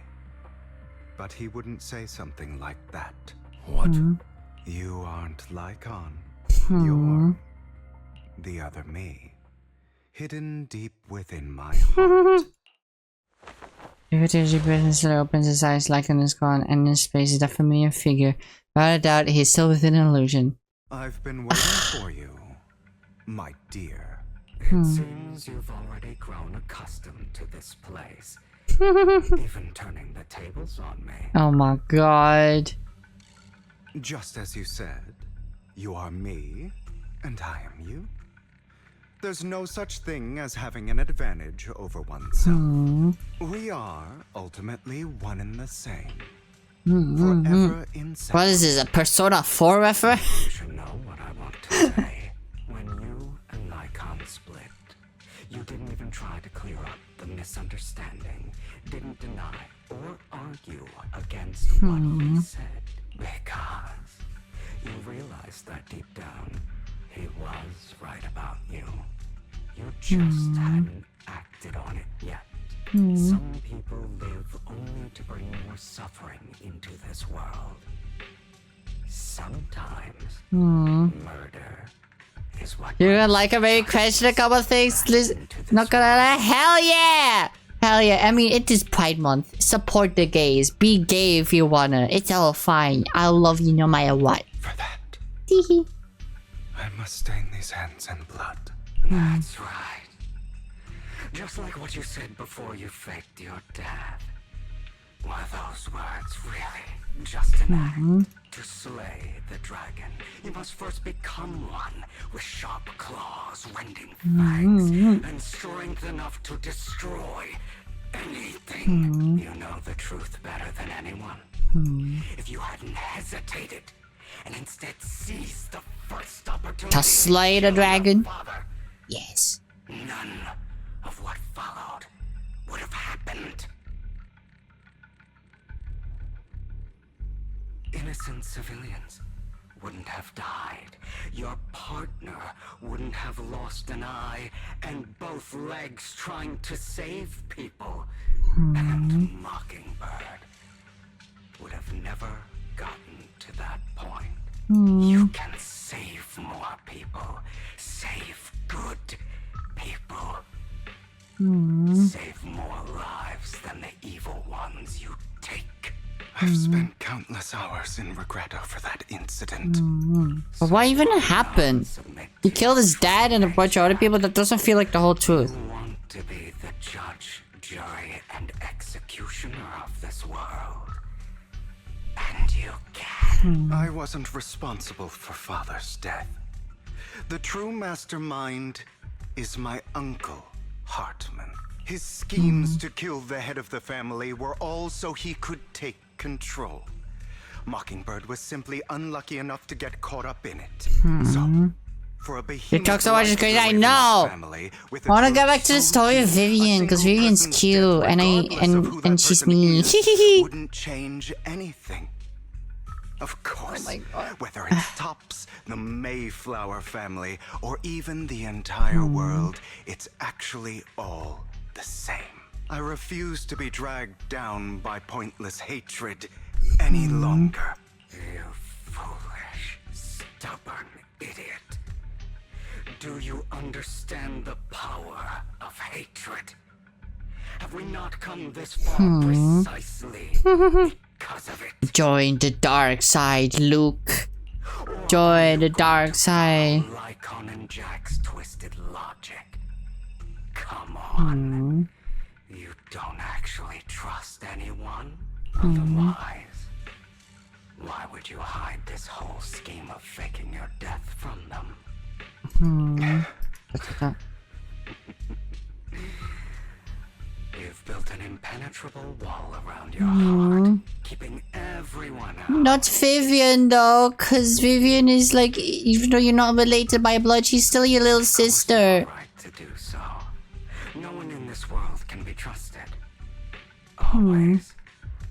but he wouldn't say something like that. What? You aren't Lycon. You're the other me, hidden deep within my heart. If it is your business that opens his eyes, Lycon is gone, and in his space is a familiar figure. Without a doubt, he's still within an illusion. I've been waiting for you, my dear. It seems you've already grown accustomed to this place. Even turning the tables on me. Oh my god. Just as you said, you are me, and I am you. There's no such thing as having an advantage over oneself. We are ultimately one and the same. Forever inside. What is this, a Persona 4 reference? You should know what I want to say. When you and Lycon split, you didn't even try to clear up the misunderstanding, didn't deny or argue against what he said, because you realized that deep down, he was right about you. You just hadn't acted on it yet. Some people live only to bring more suffering into this world. Sometimes murder is what You're gonna like a very question a couple of things. Not gonna lie. Hell yeah! Hell yeah. I mean, it is Pride Month. Support the gays. Be gay if you wanna. It's all fine. I'll love you no matter what. For that, Teehee. I must stain these hands in blood. That's right. Just like what you said before you faked your death. Were those words really just an act to slay the dragon? You must first become one with sharp claws, rending fangs, and strength enough to destroy anything. You know the truth better than anyone. If you hadn't hesitated and instead seized the first opportunity To slay the dragon? Father, Yes. none of what followed would have happened. Innocent civilians wouldn't have died. Your partner wouldn't have lost an eye and both legs trying to save people. And Mockingbird would have never gotten to that point. You can save more people. Save good people. Save more lives than the evil ones you take. I've spent countless hours in regret over that incident. But what even happened? Submit He killed his dad and a bunch of other people. That doesn't feel like the whole truth. You want to be the judge, jury, and executioner of this world. And you can. I wasn't responsible for Father's death. The true mastermind is my uncle, Hartman. His schemes to kill the head of the family were all so he could take control. Mockingbird was simply unlucky enough to get caught up in it. So, for a You talk so much because I know. I want to go back to the story of Vivian because Vivian's cute and she's me. wouldn't change anything. Of course, whether it's Tops, the Mayflower family, or even the entire world, it's actually all the same. I refuse to be dragged down by pointless hatred any longer. You foolish, stubborn idiot. Do you understand the power of hatred? Have we not come this far precisely because of it? Join the dark side, Luke. Join the dark side. Lycon and Jack's twisted logic. Come on. You don't actually trust anyone? Otherwise, why would you hide this whole scheme of faking your death from them? You've built an impenetrable wall around your heart, keeping everyone out. Not Vivian though, because Vivian is like, even though you're not related by blood, she's still your little sister. Right to do so. No one in this world can be trusted. Always.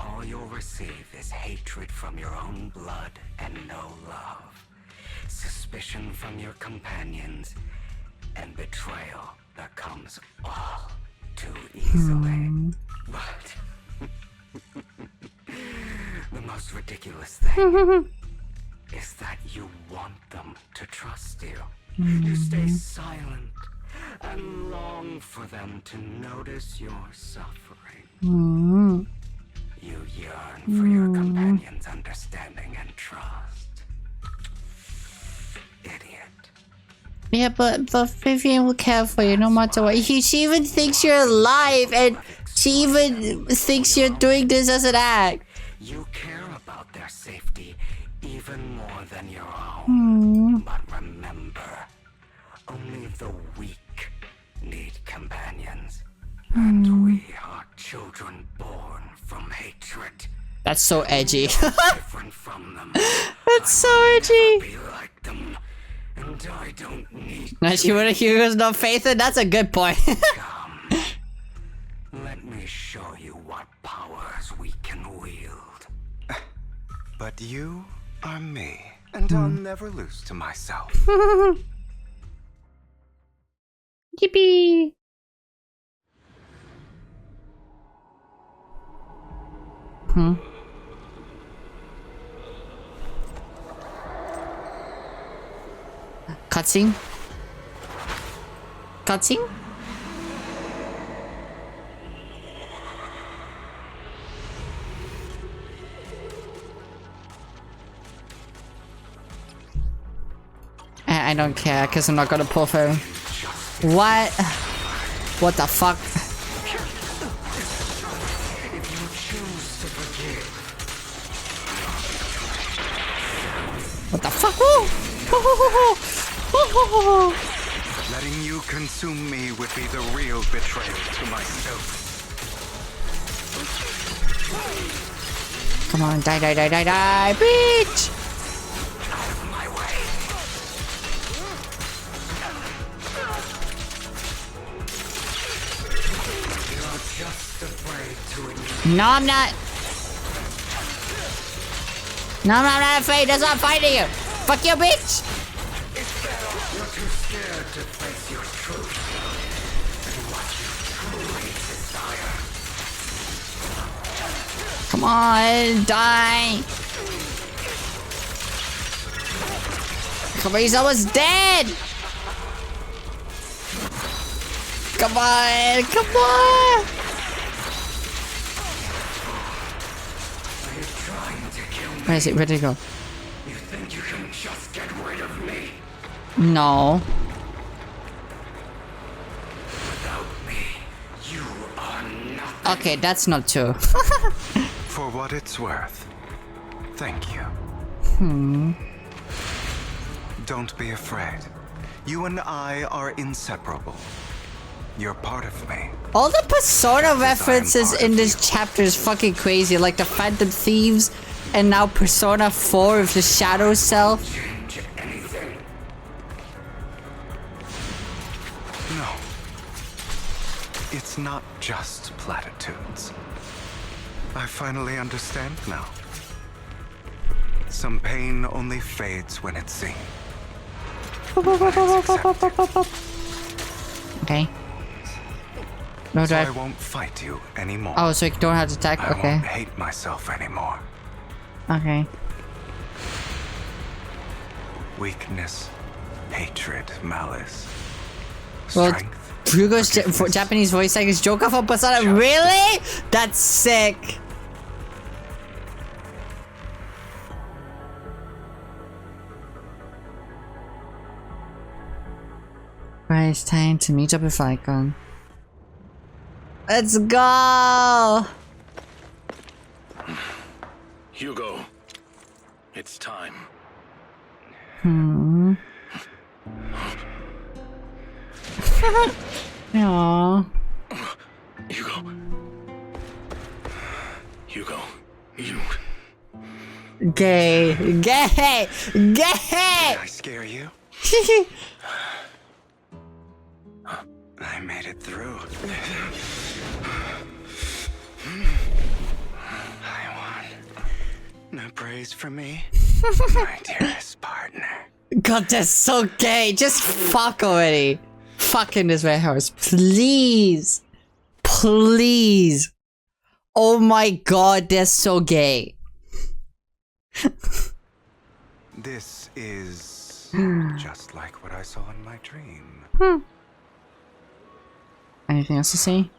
All you'll receive is hatred from your own blood and no love. Suspicion from your companions and betrayal that comes all too easily. But the most ridiculous thing is that you want them to trust you. You stay silent and long for them to notice your suffering. You yearn for your companion's understanding and trust. Idiot. Yeah, but Vivian will care for you no matter what. She even thinks you're alive, and she even thinks you're doing this as an act. You care about their safety even more than your own. But remember, only the weak need companions. And we are children born from hatred. That's so edgy. Different from them. That's so edgy. Be like them, and I don't need. Now she would have Hugo's no faith in. That's a good point. Come, let me show you what powers we can wield. But you are me, and I'll never lose to myself. Yippee! Cutscene? Cutscene? I don't care, because I'm not gonna pull through. What? What the fuck? What the fuck? Letting you consume me would be the real betrayal to myself. Come on, die, die, die, die, die, bitch! Out of my way. You're just afraid to. No, I'm not. No, I'm not afraid. That's why I'm fighting you. Fuck you, bitch! You're too scared to face your truth and what you truly desire. Come on, die! Come on, he's almost dead! Come on, come on! Where is it? Where'd it go? You think you can just get rid of me? No. Without me, you are nothing. Okay, that's not true. For what it's worth, thank you. Don't be afraid. You and I are inseparable. You're part of me. All the Persona references in this chapter is fucking crazy. Like the Phantom Thieves, and now Persona 4 with the Shadow Self. Change anything. No. It's not just platitudes. I finally understand now. Some pain only fades when it's seen. Okay. No, So I won't fight you anymore. Oh, so you don't have to attack? I Okay. won't hate myself anymore. Okay. Weakness, hatred, malice, Well, strength. Ryugo's Japanese voice actor is Joker for Persona. Really? That's sick. Right, it's time to meet up with Icon. Let's go! Hugo, it's time. Aww. Hugo. Hugo, you... Gay. Gay! Gay! Did I scare you? I made it through. I won. No praise from me, my dearest partner. God, that's so gay. Just fuck already. Fuck in this warehouse. Please. Please. Oh my god, they're so gay. This is just like what I saw in my dream. Anything else to say?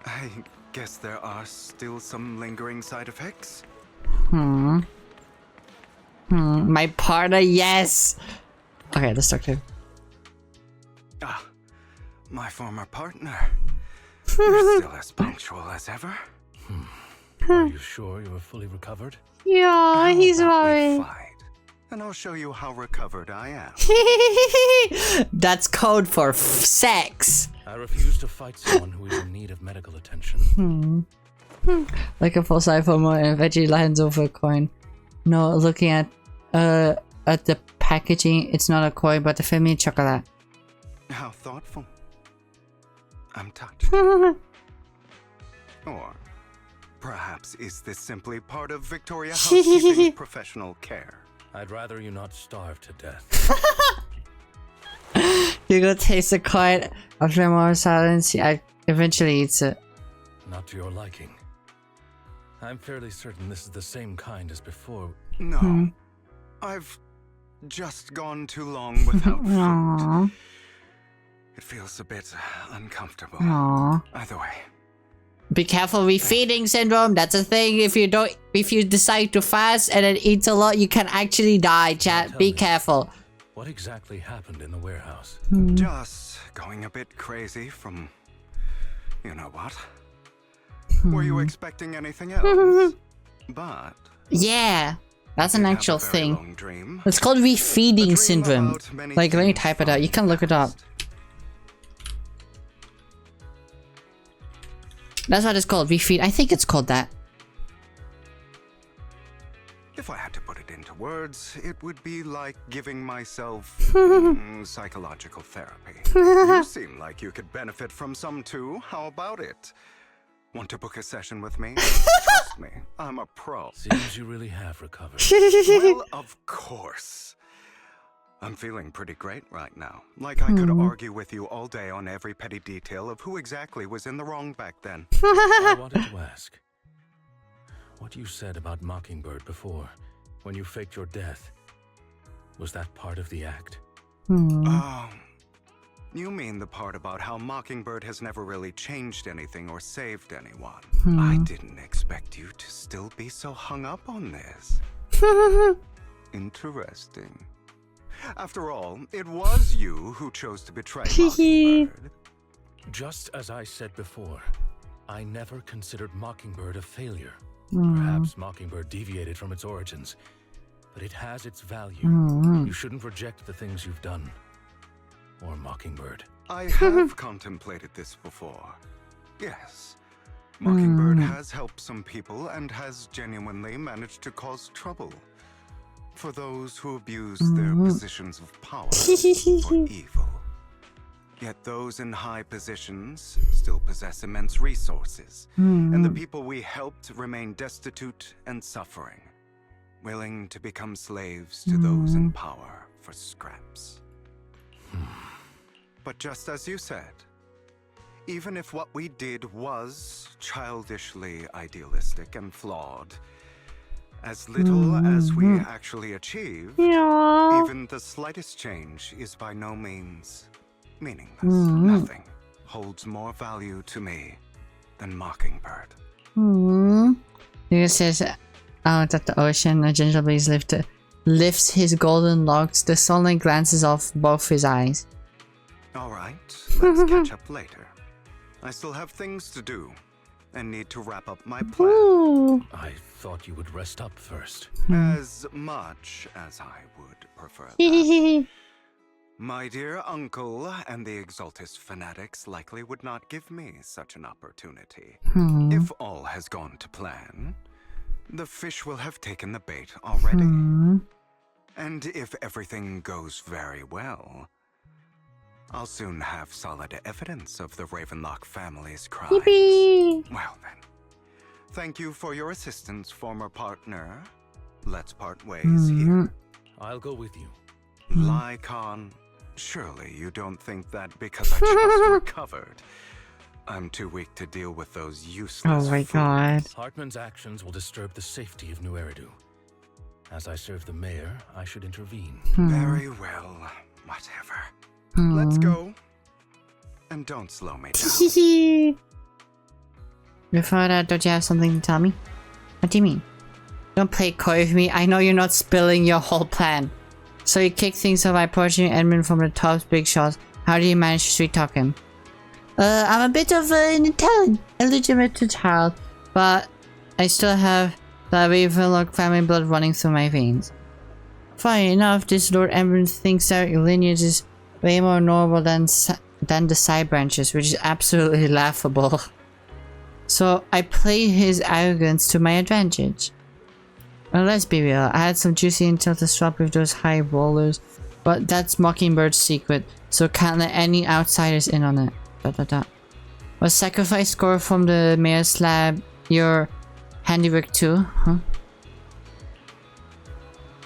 I guess there are still some lingering side effects. My partner, yes. Okay, let's talk to him. Ah, my former partner. You're still as punctual as ever. Are you sure you are fully recovered? Yeah, he's We worried. fight, and I'll show you how recovered I am. That's code for sex. I refuse to fight someone who is in need of medical attention. Like a false iPhone and veggie lands over a coin. No, looking at the packaging, it's not a coin but a family chocolate. How thoughtful. I'm touched. Or perhaps is this simply part of Victoria Housekeeping's professional care? I'd rather you not starve to death. You go taste the coin after more silence. I eventually eats it. Not to your liking. I'm fairly certain this is the same kind as before. No. I've just gone too long without food. Aww. It feels a bit uncomfortable. Aww. Either way. Be careful, refeeding syndrome. That's a thing. If you decide to fast and then eat a lot, you can actually die, chat. Be careful. What exactly happened in the warehouse? Just going a bit crazy from... you know what? Were you expecting anything else? But... yeah, that's an actual thing. long dream. It's called refeeding syndrome. Like, let me type it out. You can look it up. That's what it's called. Refeed. I think it's called that. If I had to put it into words, it would be like giving myself psychological therapy. You seem like you could benefit from some too. How about it? Want to book a session with me? Trust me, I'm a pro. Seems you really have recovered. Well, of course. I'm feeling pretty great right now. Like I could argue with you all day on every petty detail of who exactly was in the wrong back then. I wanted to ask, what you said about Mockingbird before, when you faked your death, was that part of the act? Oh, you mean the part about how Mockingbird has never really changed anything or saved anyone. I didn't expect you to still be so hung up on this. Interesting. After all, it was you who chose to betray Mockingbird. Just as I said before, I never considered Mockingbird a failure. Perhaps Mockingbird deviated from its origins, but it has its value. You shouldn't reject the things you've done. Or Mockingbird. I have contemplated this before. Yes. Mockingbird has helped some people and has genuinely managed to cause trouble for those who abuse their positions of power for evil. Yet those in high positions still possess immense resources, and the people we helped remain destitute and suffering, willing to become slaves to those in power for scraps. But just as you said, even if what we did was childishly idealistic and flawed, as little as we actually achieved, even the slightest change is by no means meaningless. Nothing holds more value to me than Mockingbird. It says out at the ocean, a gentle breeze lifts his golden locks. The sunlight glances off both his eyes. Alright, let's catch up later. I still have things to do and need to wrap up my plan. I thought you would rest up first. As much as I would prefer that. My dear uncle and the Exaltist fanatics likely would not give me such an opportunity. If all has gone to plan, the fish will have taken the bait already. And if everything goes very well, I'll soon have solid evidence of the ᴡᴏʟᴅᴜ family's crimes. Well then, thank you for your assistance, former partner. Let's part ways here. I'll go with you. Lycon, surely you don't think that because I just recovered, I'm too weak to deal with those useless God. Hartman's actions will disturb the safety of ᴡᴜ. As I serve the mayor, I should intervene. Very well, whatever. Let's go. And don't slow me down. Before that, don't you have something to tell me? What do you mean? Don't play coy with me. I know you're not spilling your whole plan. So you kick things off by approaching Edmund from the top's big shots. How do you manage to sweet talk him? I'm a bit of an illegitimate child, but I still have the VIVIAN'S family blood running through my veins. Funny enough, this Lord Edmund thinks that your lineage is way more noble than the side branches, which is absolutely laughable. So I play his arrogance to my advantage. Well, let's be real, I had some juicy intel to swap with those high rollers, but that's Mockingbird's secret, so can't let any outsiders in on it. Was sacrifice score from the mayor's slab your handiwork too, huh?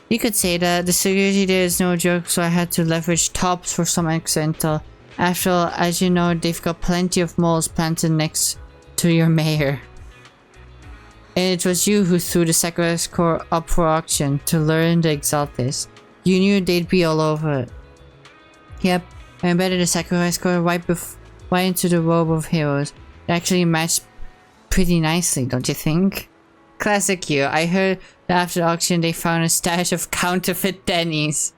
You could say that. The security there is no joke, so I had to leverage tops for some extra intel. After all, as you know, they've got plenty of moles planted next to your mayor. And it was you who threw the sacrifice core up for auction to learn the Exaltist. You knew they'd be all over it. Yep, I embedded the sacrifice core right into the robe of heroes. It actually matched pretty nicely, don't you think? Classic you. I heard that after the auction they found a stash of counterfeit Denny's.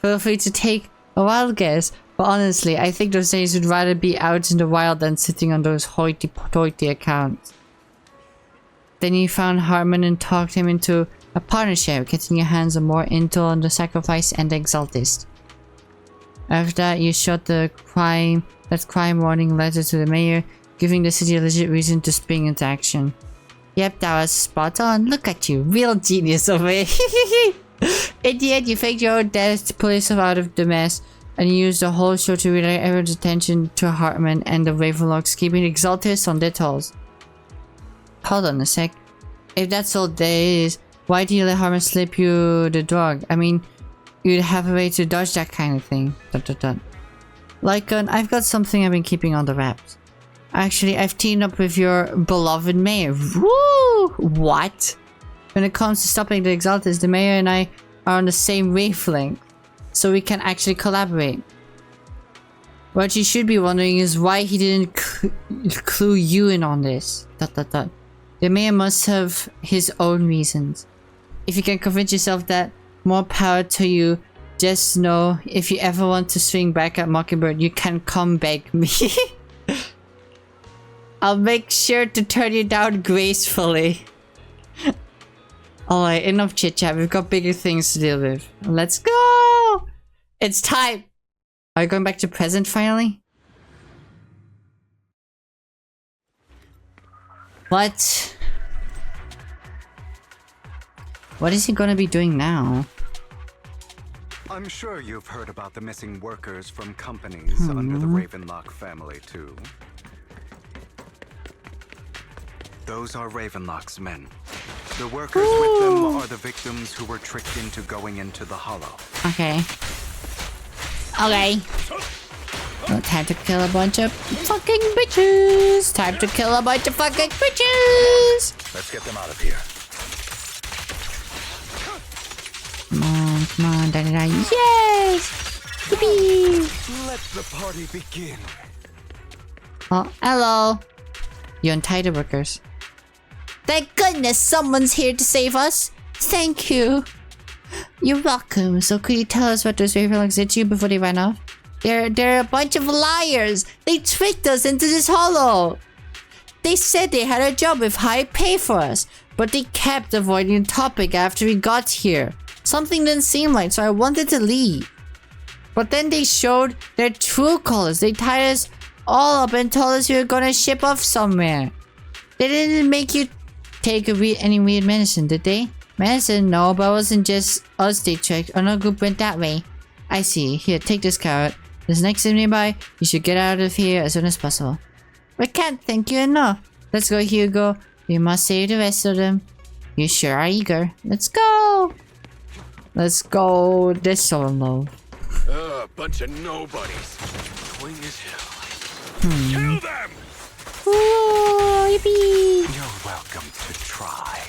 Feel free to take a wild guess, but honestly, I think those Denny's would rather be out in the wild than sitting on those hoity-toity accounts. Then you found Hartman and talked him into a partnership, getting your hands on more intel on the sacrifice and the Exaltist. After that, you shot that crime warning letter to the mayor, giving the city a legit reason to spring into action. Yep, that was spot on. Look at you, real genius over here. In the end, you faked your own death to pull yourself out of the mess, and you used the whole show to redirect everyone's attention to Hartman and the Ravenlocks, keeping the Exaltists on their toes. Hold on a sec. If that's all there is, why did you let Hartman slip you the drug? I mean, you'd have a way to dodge that kind of thing. Like, I've got something I've been keeping on the wraps. Actually, I've teamed up with your beloved mayor. Woo! What? When it comes to stopping the Exaltists, the mayor and I are on the same wavelength, so we can actually collaborate. What you should be wondering is why he didn't clue you in on this. The mayor must have his own reasons. If you can convince yourself that, more power to you, Just know, if you ever want to swing back at Mockingbird, you can come beg me. I'll make sure to turn you down gracefully. Alright, enough chit chat. We've got bigger things to deal with. Let's go! It's time! Are you going back to present finally? What? What is he gonna be doing now? I'm sure you've heard about the missing workers from companies under the Ravenslock family, too. Those are Ravenslock's men. The workers with them are the victims who were tricked into going into the Hollow. Okay. Okay. Well, time to kill a bunch of fucking bitches. Time to kill a bunch of fucking bitches. Let's get them out of here. Come on, da-da-da. Yes! Yippee! Let the party begin. Oh, hello. You untie the workers. Thank goodness someone's here to save us. Thank you. You're welcome. So could you tell us what those Ravenslock did to you before they ran off? They're a bunch of liars. They tricked us into this hollow. They said they had a job with high pay for us, but they kept avoiding the topic after we got here. Something didn't seem right, so I wanted to leave. But then they showed their true colors. They tied us all up and told us we were gonna ship off somewhere. They didn't make you take any weird medicine, did they? Medicine? No, but it wasn't just us they tricked. Another group went that way. I see. Here, take this carrot. There's next to nearby. You should get out of here as soon as possible. We can't thank you enough. Let's go, Hugo. We must save the rest of them. You sure are eager. Let's go. Let's go. This so low. Bunch of nobodies. Queen as hell. Kill them! Ooh, yippee! You're welcome to try.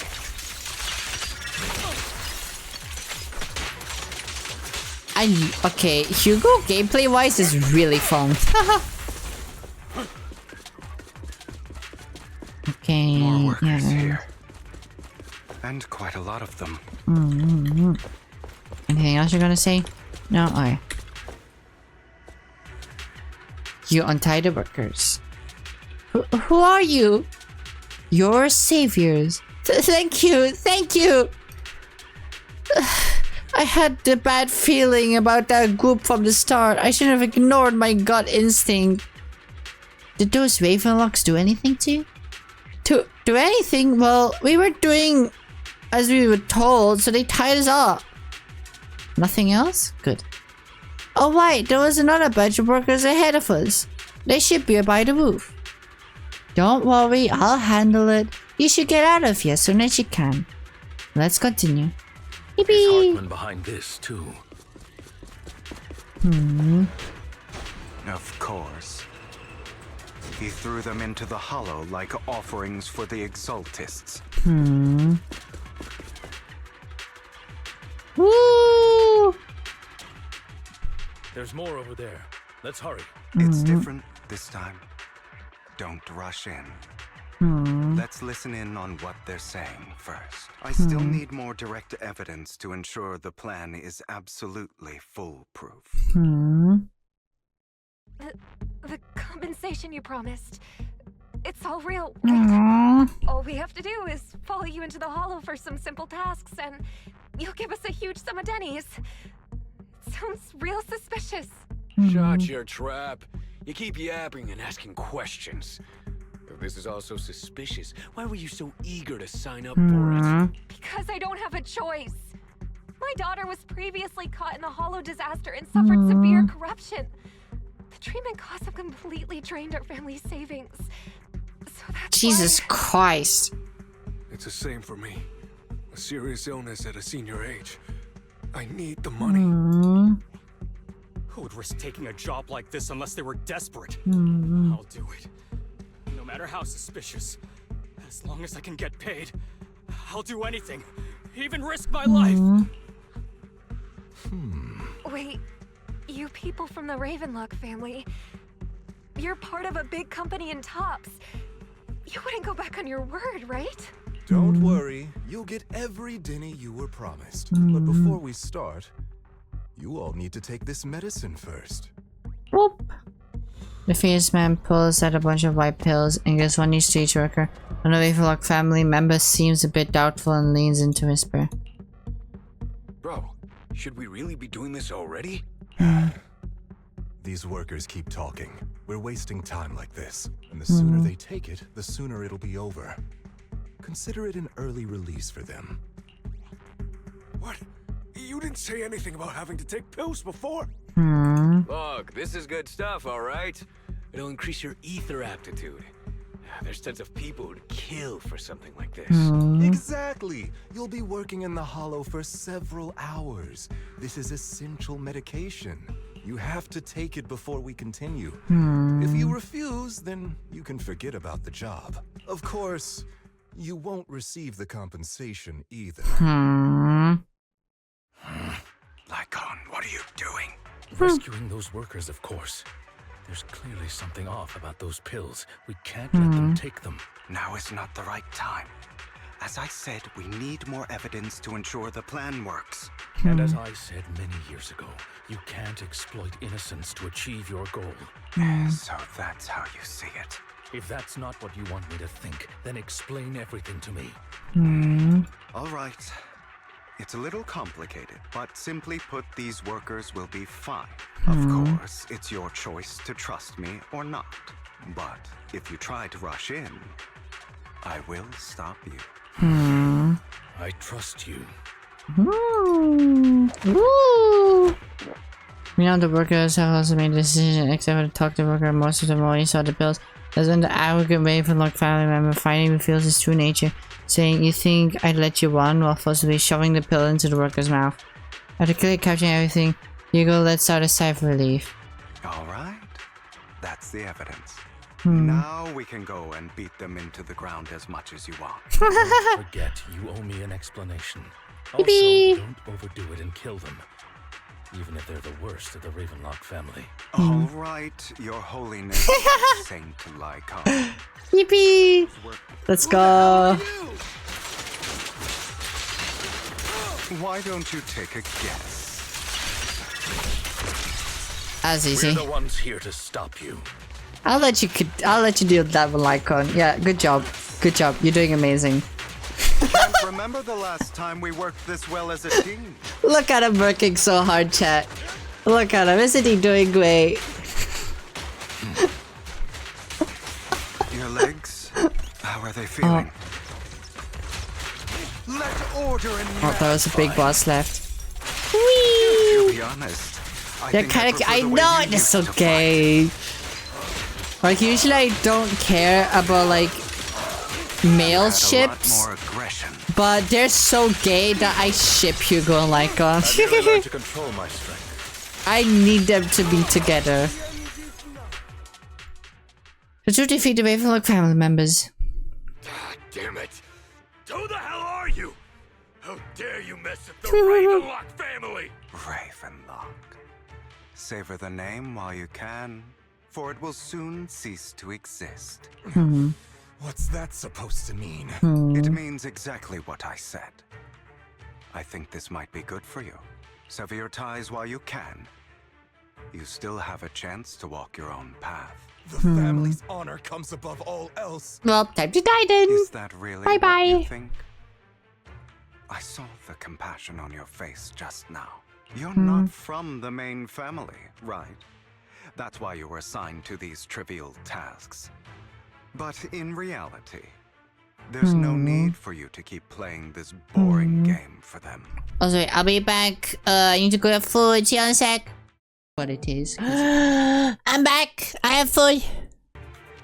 Okay, Hugo gameplay-wise is really fun. Okay, More workers here. And quite a lot of them. Anything else you're gonna say? No? Alright. You untie the workers. Who are you? Your saviors. Thank you, thank you! I had the bad feeling about that group from the start. I should have ignored my gut instinct. Did those Ravenslock do anything to you? To do anything? Well, we were doing as we were told, so they tied us up. Nothing else? Good. Oh right, there was another batch of workers ahead of us. They should be by the roof. Don't worry, I'll handle it. You should get out of here as soon as you can. Let's continue. There's Hartman behind this too. Of course. He threw them into the Hollow like offerings for the Exaltists. Woo! There's more over there. Let's hurry. It's different this time. Don't rush in. Let's listen in on what they're saying first. I still need more direct evidence to ensure the plan is absolutely foolproof. The compensation you promised. It's all real, right? All we have to do is follow you into the Hollow for some simple tasks, and you'll give us a huge sum of dennies. It sounds real suspicious. Shut your trap. You keep yapping and asking questions. If this is all so suspicious, why were you so eager to sign up for it? Because I don't have a choice. My daughter was previously caught in the Hollow disaster and suffered severe corruption. The treatment costs have completely drained our family's savings. So that's Jesus Christ. It's the same for me. A serious illness at a senior age. I need the money. Who would risk taking a job like this unless they were desperate? I'll do it. No matter how suspicious. As long as I can get paid, I'll do anything. Even risk my life. Wait, you people from the Ravenslock family, you're part of a big company in Tops. You wouldn't go back on your word, right? Don't worry, you'll get every denny you were promised. But before we start, You all need to take this medicine first. Whoop. The fierce man pulls out a bunch of white pills and gives one each to each worker. One of the VIVIAN'S family members seems a bit doubtful and leans in to whisper. Bro, should we really be doing this already? These workers keep talking. We're wasting time like this. And the sooner they take it, the sooner it'll be over. Consider it an early release for them. What? You didn't say anything about having to take pills before. Look, this is good stuff, alright? It'll increase your ether aptitude. There's tons of people who'd kill for something like this. Exactly! You'll be working in the hollow for several hours. This is essential medication. You have to take it before we continue. If you refuse, then you can forget about the job. Of course, you won't receive the compensation either. Lycon, what are you doing? Rescuing those workers, of course. There's clearly something off about those pills. We can't let them take them. Now is not the right time. As I said, we need more evidence to ensure the plan works. And as I said many years ago, you can't exploit innocence to achieve your goal. So that's how you see it. If that's not what you want me to think, then explain everything to me. All right. It's a little complicated, but simply put, these workers will be fine. Of course, it's your choice to trust me or not. But if you try to rush in, I will stop you. I trust you. We know the workers have also made a decision, except for the talk to worker. Most of them already saw the pills. That's when the arrogant VIVIAN'S family member finally reveals his true nature, saying, "You think I'd let you run?" while forcibly shoving the pill into the worker's mouth. After clearly capturing everything, Hugo lets out a sigh of relief. All right. That's the evidence. Now we can go and beat them into the ground as much as you want. Don't forget, you owe me an explanation. Also, don't overdo it and kill them. Even if they're the worst of the VIVIAN'S family. All right, Your Holiness, Saint Lycon. Yippee! Let's go. Why don't you take a guess? As easy. We're the ones here to stop you. I'll let you deal with that one, Lycon. Yeah, good job. Good job. You're doing amazing. Can't remember the last time we worked this well as a team. Look at him working so hard, chat. Look at him. Isn't he doing great? Your legs? How are they feeling? Let order in Oh, there was a big boss left. To be honest, They're kind of. I know it's okay. Like usually, I don't care about like male ships, but they're so gay that I ship Hugo and Lycon. to control my strength. I need them to be together. To defeat the VIVIAN'S family members. God damn it! Who the hell are you? How dare you mess with the Ravenlock family? Ravenlock. Savor the name while you can, for it will soon cease to exist. What's that supposed to mean? It means exactly what I said. I think this might be good for you. Sever your ties while you can. You still have a chance to walk your own path. The family's honor comes above all else. Well, time to die then. Is that really what you think? I saw the compassion on your face just now. You're not from the main family, right? That's why you were assigned to these trivial tasks. But in reality, there's no need for you to keep playing this boring game for them. Oh, sorry, I'll be back. I need to grab food. See you in a sec. What it is. I'm back. I have food.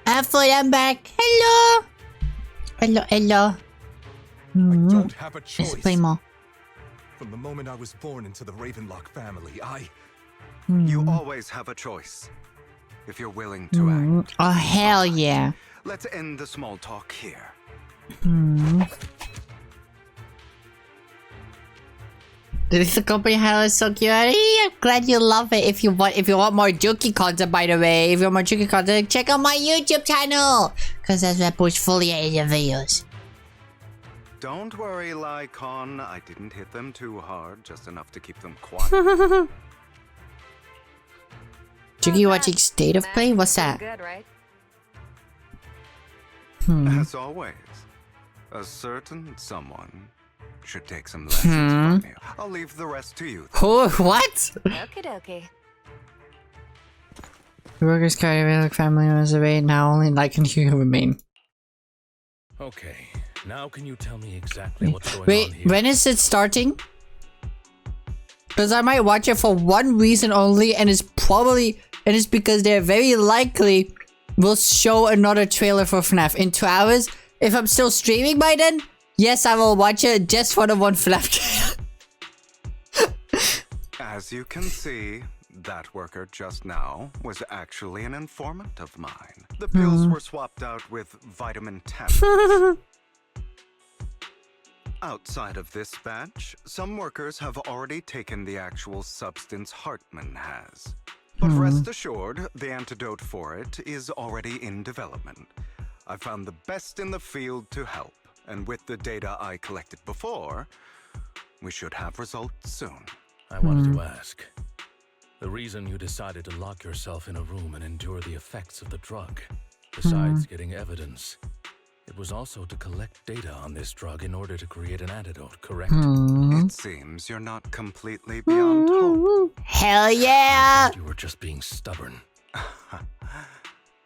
I'm back. Hello. Hello. I don't have a choice. Let's play more. From the moment I was born into the Ravenlock family, You always have a choice. If you're willing to act. Oh, hell yeah. Let's end the small talk here. The company highlights so cute. I'm glad you love it. If you want more Juki content, by the way, if you want more Juki content, check out my YouTube channel, cause that's where I push fully edited videos. Don't worry, Lycon. I didn't hit them too hard, just enough to keep them quiet. Juki watching State of Play? What's that? Good, right? As always, a certain someone should take some lessons from you. I'll leave the rest to you. Oh, what? Okie dokie. The workers carry a family members away, now only like and you remain. Okay, now can you tell me exactly what's going on Wait, here? when is it starting? Because I might watch it for one reason only, and it's because they're very likely will show another trailer for FNAF in 2 hours. If I'm still streaming by then, yes, I will watch it just for the one FNAF trailer. As you can see, that worker just now was actually an informant of mine. The pills were swapped out with vitamin tablets. Outside of this batch, some workers have already taken the actual substance Hartman has. But rest assured, the antidote for it is already in development. I found the best in the field to help, and with the data I collected before, we should have results soon. I wanted to ask. The reason you decided to lock yourself in a room and endure the effects of the drug, besides getting evidence, it was also to collect data on this drug in order to create an antidote, correct? It seems you're not completely beyond hope. Hell yeah! You were just being stubborn.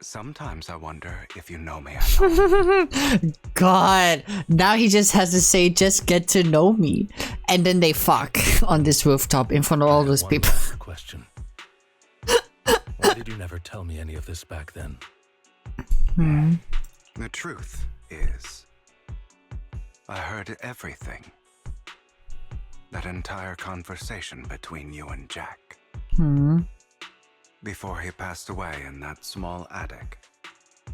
Sometimes I wonder if you know me at all. God, now he just has to say, just get to know me. And then they fuck on this rooftop in front of all those people. Question. Why did you never tell me any of this back then? The truth is, I heard everything. That entire conversation between you and Jack. Before he passed away in that small attic.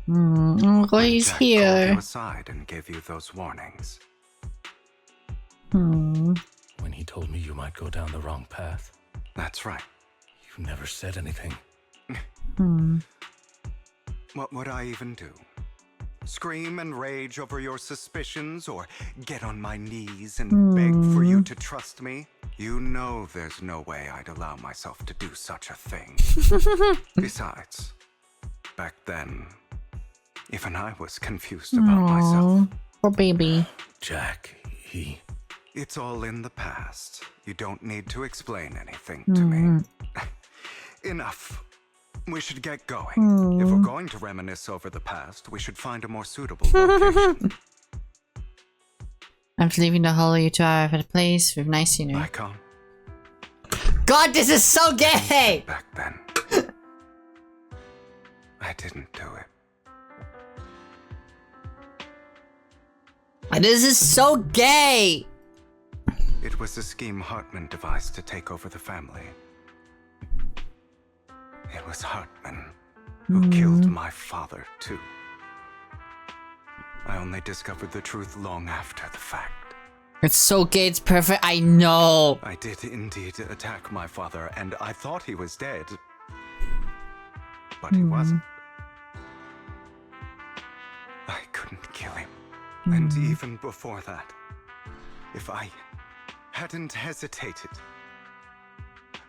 Oh, he's Jack here. called you aside and gave you those warnings. When he told me you might go down the wrong path. That's right. You never said anything. What would I even do? Scream and rage over your suspicions, or get on my knees and beg for you to trust me? You know there's no way I'd allow myself to do such a thing. Besides, back then, even I was confused about myself. Poor baby. Jack, he... It's all in the past. You don't need to explain anything to me. Enough. We should get going. If we're going to reminisce over the past, we should find a more suitable location. I'm leaving the hollow you to arrive at a place with nice scenery. Icon. God, this is so gay! Back then, I didn't do it. This is so gay! It was a scheme Hartman devised to take over the family. It was Hartman who killed my father, too. I only discovered the truth long after the fact. It's so gay, it's perfect, I know! I did indeed attack my father, and I thought he was dead. But he wasn't. I couldn't kill him. And even before that, if I hadn't hesitated,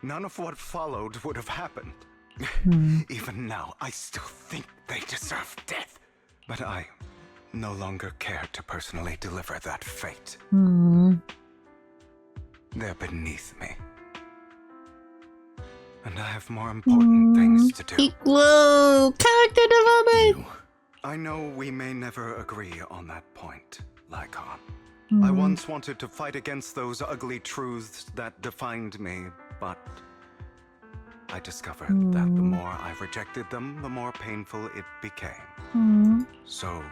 none of what followed would have happened. Even now, I still think they deserve death. But I no longer care to personally deliver that fate. They're beneath me. And I have more important things to do. Whoa! Character development! I know we may never agree on that point, Lycon. I once wanted to fight against those ugly truths that defined me, but I discovered that the more I rejected them, the more painful it became. So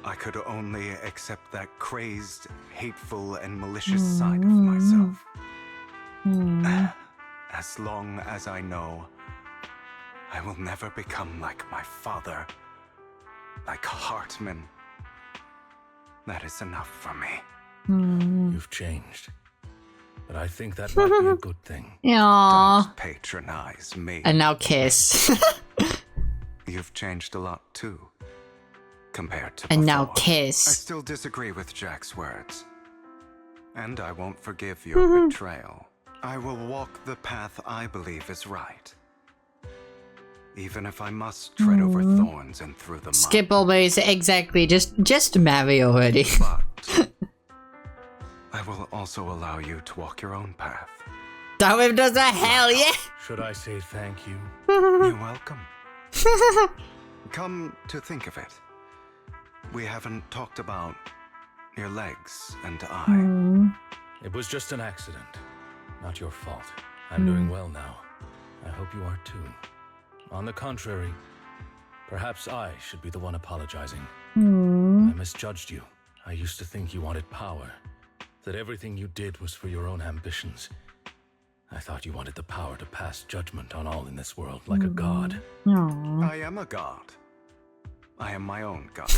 I could only accept that crazed, hateful, and malicious side of myself. As long as I know I will never become like my father, like Hartman, that is enough for me. You've changed. But I think that might be a good thing. Aww. Don't patronize me. And now kiss. You've changed a lot too, compared to And before. now kiss. I still disagree with Jack's words. And I won't forgive your betrayal. I will walk the path I believe is right. Even if I must tread over thorns and through the mud. Skip always, exactly. Just marry already. But I will also allow you to walk your own path. Darwin does that, hell yeah! Should I say thank you? You're welcome. Come to think of it, we haven't talked about your legs and eye. It was just an accident. Not your fault. I'm doing well now. I hope you are too. On the contrary, perhaps I should be the one apologizing. I misjudged you. I used to think you wanted power, that everything you did was for your own ambitions. I thought you wanted the power to pass judgment on all in this world like a god. I am a god. I am my own god.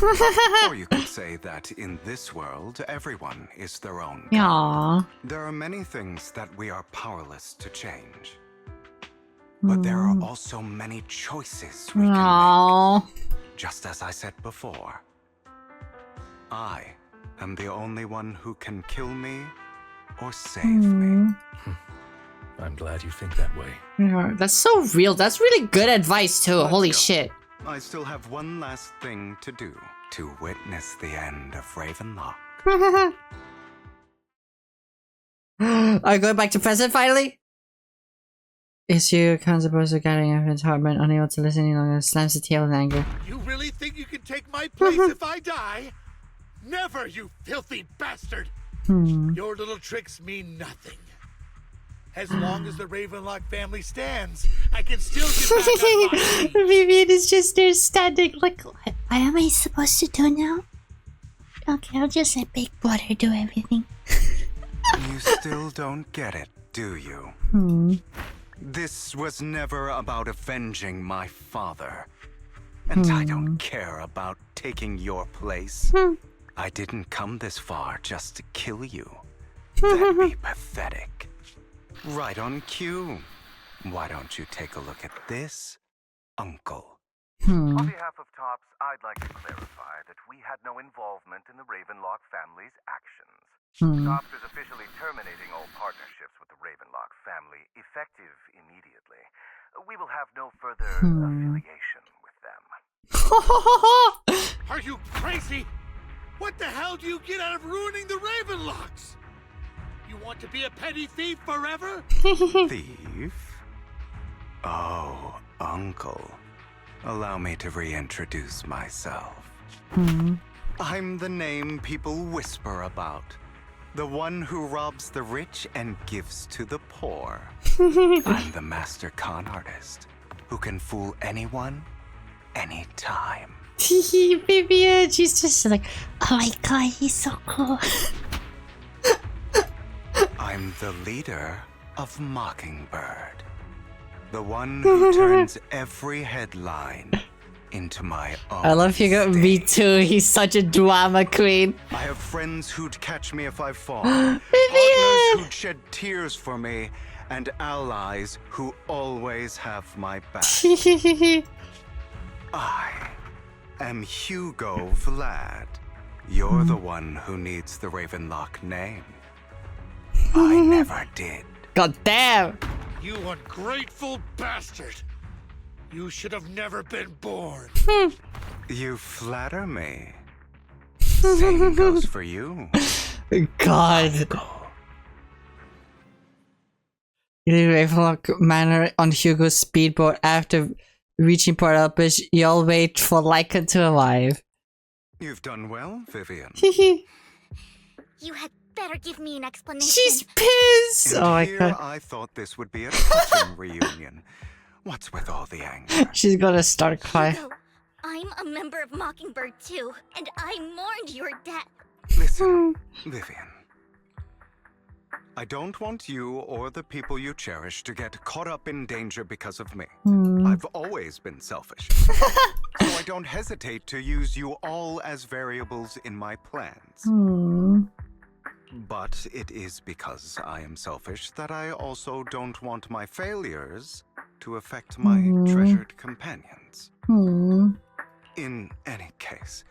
Or you could say that in this world, everyone is their own god. There are many things that we are powerless to change. But there are also many choices we can make. Just as I said before, I am the only one who can kill me or save me. I'm glad you think that way. Yeah, that's so real. That's really good advice too. Holy shit. I still have one last thing to do to witness the end of Ravenlock. Are you going back to present finally? Is you kind of supposed to getting Evan's Hartman unable to listen any longer, slams the tail in anger. You really think you can take my place if I die? Never, you filthy bastard! Your little tricks mean nothing. As long as the Ravenlock family stands, I can still get back on my feet. Vivian is just there standing like, what am I supposed to do now? Okay, I'll just let Big Brother do everything. You still don't get it, do you? This was never about avenging my father. And I don't care about taking your place. I didn't come this far just to kill you. That'd be pathetic. Right on cue. Why don't you take a look at this, Uncle? On behalf of Tops, I'd like to clarify that we had no involvement in the Ravenlock family's actions. Tops is officially terminating all partnerships with the Ravenlock family, effective immediately. We will have no further affiliation with them. Are you crazy? What the hell do you get out of ruining the Ravenlocks? You want to be a petty thief forever? Thief? Oh, Uncle. Allow me to reintroduce myself. I'm the name people whisper about. The one who robs the rich and gives to the poor. I'm the master con artist who can fool anyone, anytime. Vivian, she's just like, oh my god, he's so cool. I'm the leader of Mockingbird. The one who turns every headline into my own. I love Hugo. Me too. He's such a drama queen. I have friends who'd catch me if I fall. Partners who'd shed tears for me. And allies who always have my back. I am Hugo Vlad. You're the one who needs the Ravenlock name. I never did. God damn! You ungrateful bastard! You should have never been born. You flatter me. Same goes for you. God. You leave Ravenlock Manor on Hugo's speedboat after reaching Port Elpis. You'll wait for Lycan to arrive. You've done well, Vivian. You had better give me an explanation. She's pissed! And oh my here god. I thought this would be a touching reunion. What's with all the anger? She's gonna start crying. Hugo, I'm a member of Mockingbird too, and I mourned your death. Listen, Vivian. I don't want you or the people you cherish to get caught up in danger because of me. I've always been selfish. So I don't hesitate to use you all as variables in my plans. But it is because I am selfish that I also don't want my failures to affect my treasured companions. In any case,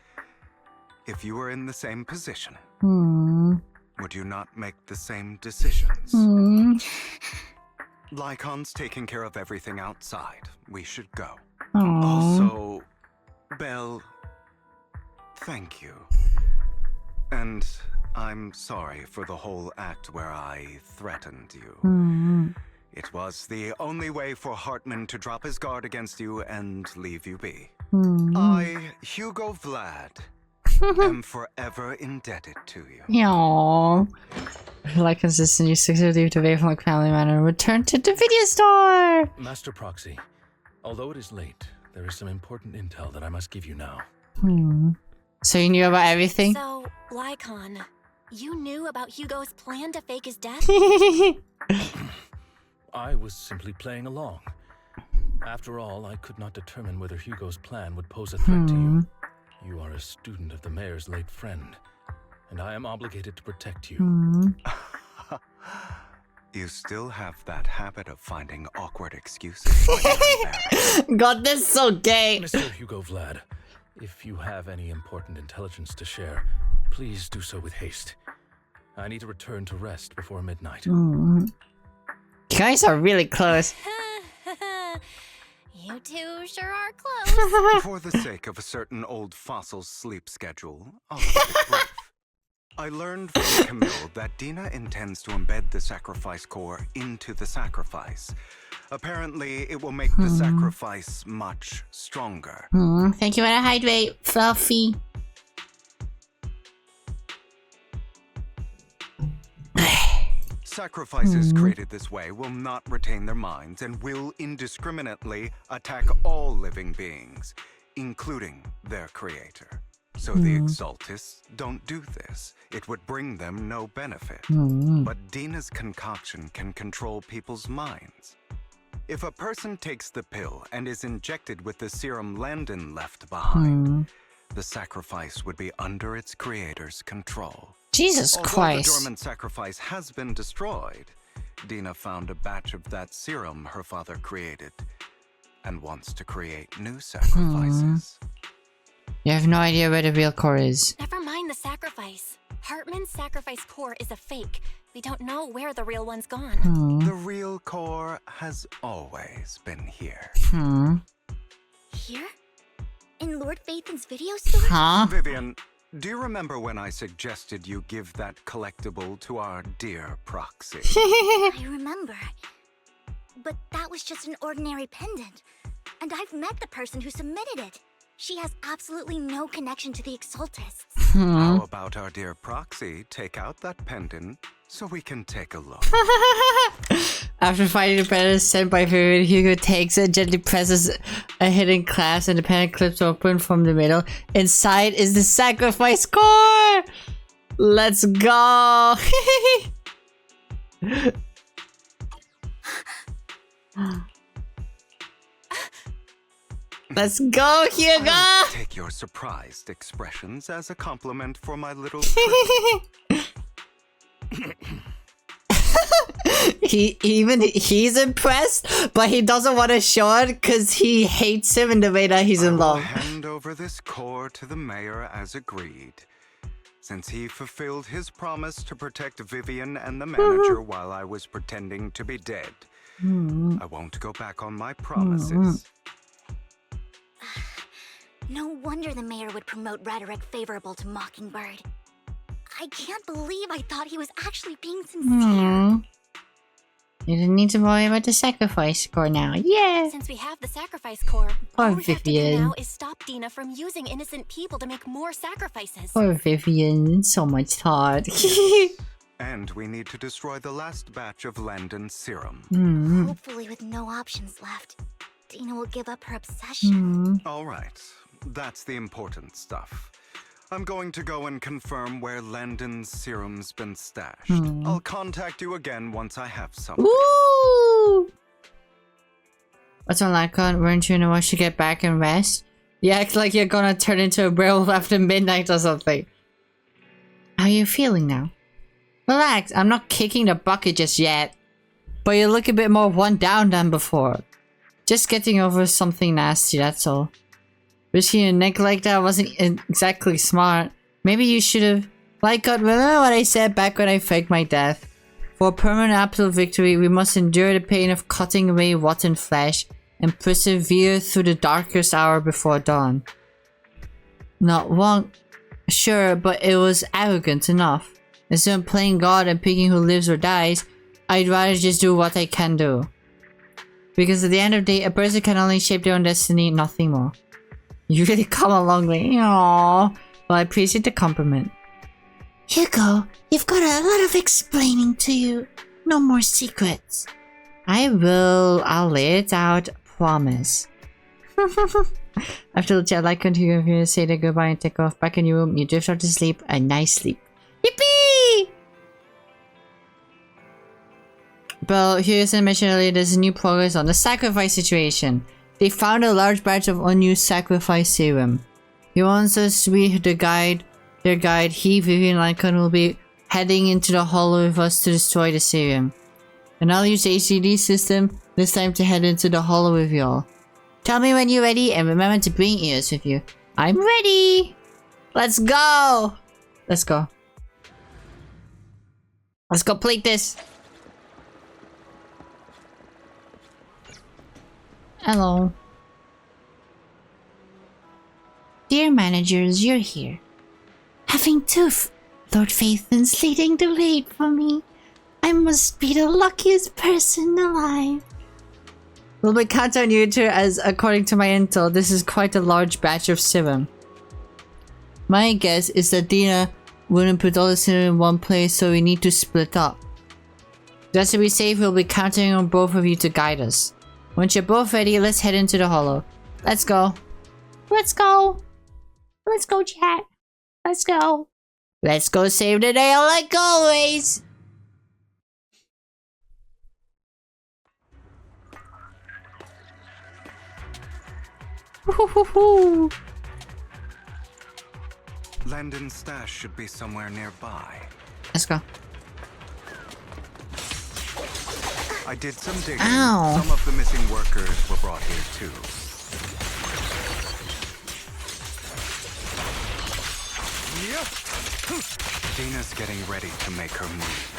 if you were in the same position, would would you not make the same decisions? Mm. Lycon's taking care of everything outside. We should go. Aww. Also, Belle, thank you. And I'm sorry for the whole act where I threatened you. Mm. It was the only way for Hartman to drop his guard against you and leave you be. Mm. I, Hugo Vlad, am forever indebted to you. Aww. Like consistent, you successfully leave the way from like family man and return to the video store. Master Proxy, although it is late, there is some important intel that I must give you now. So you knew about everything? So, Lycon, you knew about Hugo's plan to fake his death? I was simply playing along. After all, I could not determine whether Hugo's plan would pose a threat to you. You are a student of the mayor's late friend, and I am obligated to protect you. You still have that habit of finding awkward excuses. God, this is so gay. Mr. Hugo Vlad, if you have any important intelligence to share, please do so with haste. I need to return to rest before midnight. You guys are really close. You two sure are close. For the sake of a certain old fossil's sleep schedule, I'll keep it brief. I learned from Camille that Dina intends to embed the sacrifice core into the sacrifice. Apparently, it will make the sacrifice much stronger. Thank you for the hydrate, Fluffy. Sacrifices created this way will not retain their minds and will indiscriminately attack all living beings, including their creator. So the Exaltists don't do this. It would bring them no benefit. But Dina's concoction can control people's minds. If a person takes the pill and is injected with the serum Landon left behind, the sacrifice would be under its creator's control. Jesus Christ. Although the dormant sacrifice has been destroyed, Dina found a batch of that serum her father created and wants to create new sacrifices. You have no idea where the real core is. Never mind the sacrifice. Hartman's sacrifice core is a fake. We don't know where the real one's gone. The real core has always been here. Here? In Lord Phaethon's video store? Vivian, do you remember when I suggested you give that collectible to our dear Proxy? I remember. But that was just an ordinary pendant. And I've met the person who submitted it. She has absolutely no connection to the Exaltists. How about our dear Proxy take out that pendant so we can take a look? After finding the pendant sent by Vivian, Hugo takes it, gently presses a hidden clasp, and the pendant clips open from the middle. Inside is the sacrifice core! Let's go! Let's go, Hugo! I'll take your surprised expressions as a compliment for my little trip. He's impressed, but he doesn't want to show it because he hates him in the way that he's in love. I'll hand over this core to the mayor as agreed. Since he fulfilled his promise to protect Vivian and the manager while I was pretending to be dead, I won't go back on my promises. No wonder the mayor would promote rhetoric favorable to Mockingbird. I can't believe I thought he was actually being sincere. You didn't need to worry about the sacrifice core now. Yeah! Since we have the sacrifice core, Poor all we have to do Vivian. now is stop Dina from using innocent people to make more sacrifices. Poor Vivian, so much thought. And we need to destroy the last batch of Landon's serum. Hopefully with no options left, Dina will give up her obsession. All right, that's the important stuff. I'm going to go and confirm where Landon's serum's been stashed. I'll contact you again once I have some. Woo! What's on Lycon? Weren't you in a rush to get back and rest? You act like you're gonna turn into a werewolf after midnight or something. How are you feeling now? Relax, I'm not kicking the bucket just yet. But you look a bit more run down than before. Just getting over something nasty, that's all. Risking your neck like that wasn't exactly smart. Maybe you should have Like God, remember what I said back when I faked my death? For permanent absolute victory, we must endure the pain of cutting away rotten flesh and persevere through the darkest hour before dawn. Not one, sure, but it was arrogant enough. Instead of playing God and picking who lives or dies, I'd rather just do what I can do. Because at the end of the day, a person can only shape their own destiny, nothing more. You really come a long way. Aww. Well, I appreciate the compliment. Hugo, you've got a lot of explaining to you. No more secrets. I will. I'll lay it out. Promise. After the chat, like continue here, say the goodbye and take off. Back in your room, you drift off to sleep. A nice sleep. Yippee! But here's a mention earlier, there's a new progress on the sacrifice situation. They found a large batch of unused sacrifice serum. He wants us to be their guide. He, Vivian, and Lycan will be heading into the hollow with us to destroy the serum. And I'll use the HDD system this time to head into the hollow with y'all. Tell me when you're ready and remember to bring ears with you. I'm ready! Let's go! Let's go. Let's complete this. Hello. Dear managers, you're here. Having tooth, Lord Phaethon's leading the raid for me. I must be the luckiest person alive. We'll be counted on you two as, according to my intel, this is quite a large batch of serum. My guess is that Dina wouldn't put all the serum in one place, so we need to split up. Just to be safe, we'll be counting on both of you to guide us. Once you're both ready, let's head into the hollow. Let's go. Let's go. Let's go, chat. Let's go. Let's go save the day like always. Landon's stash should be somewhere nearby. Let's go. I did some digging. Ow. Some of the missing workers were brought here too. Dina's getting ready to make her move.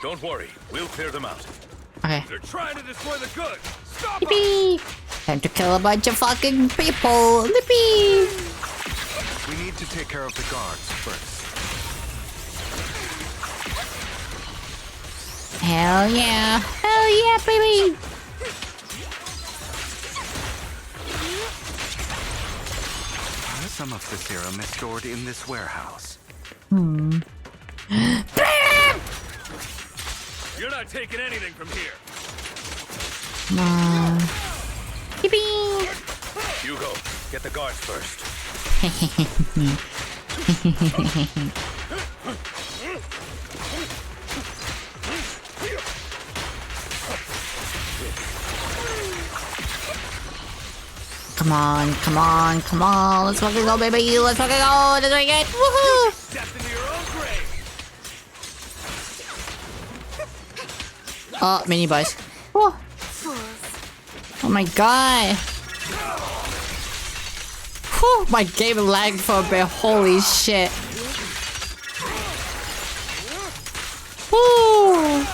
Don't worry, we'll clear them out. Okay. They're trying to destroy the goods. Stop Yippee! Time to kill a bunch of fucking people. Yippee! We need to take care of the guards first. Hell yeah! Hell yeah, baby! Some of the serum is stored in this warehouse. You're not taking anything from here. Come on. Yippee! Hugo, get the guards first. Come on, come on, come on. Let's fucking go, baby. Let's fucking go. Let's make it. Woohoo! Stepped into your own grave. Oh, mini boys. Oh. Oh my god. Whew, my game lagged for a bit. Holy shit. Woo.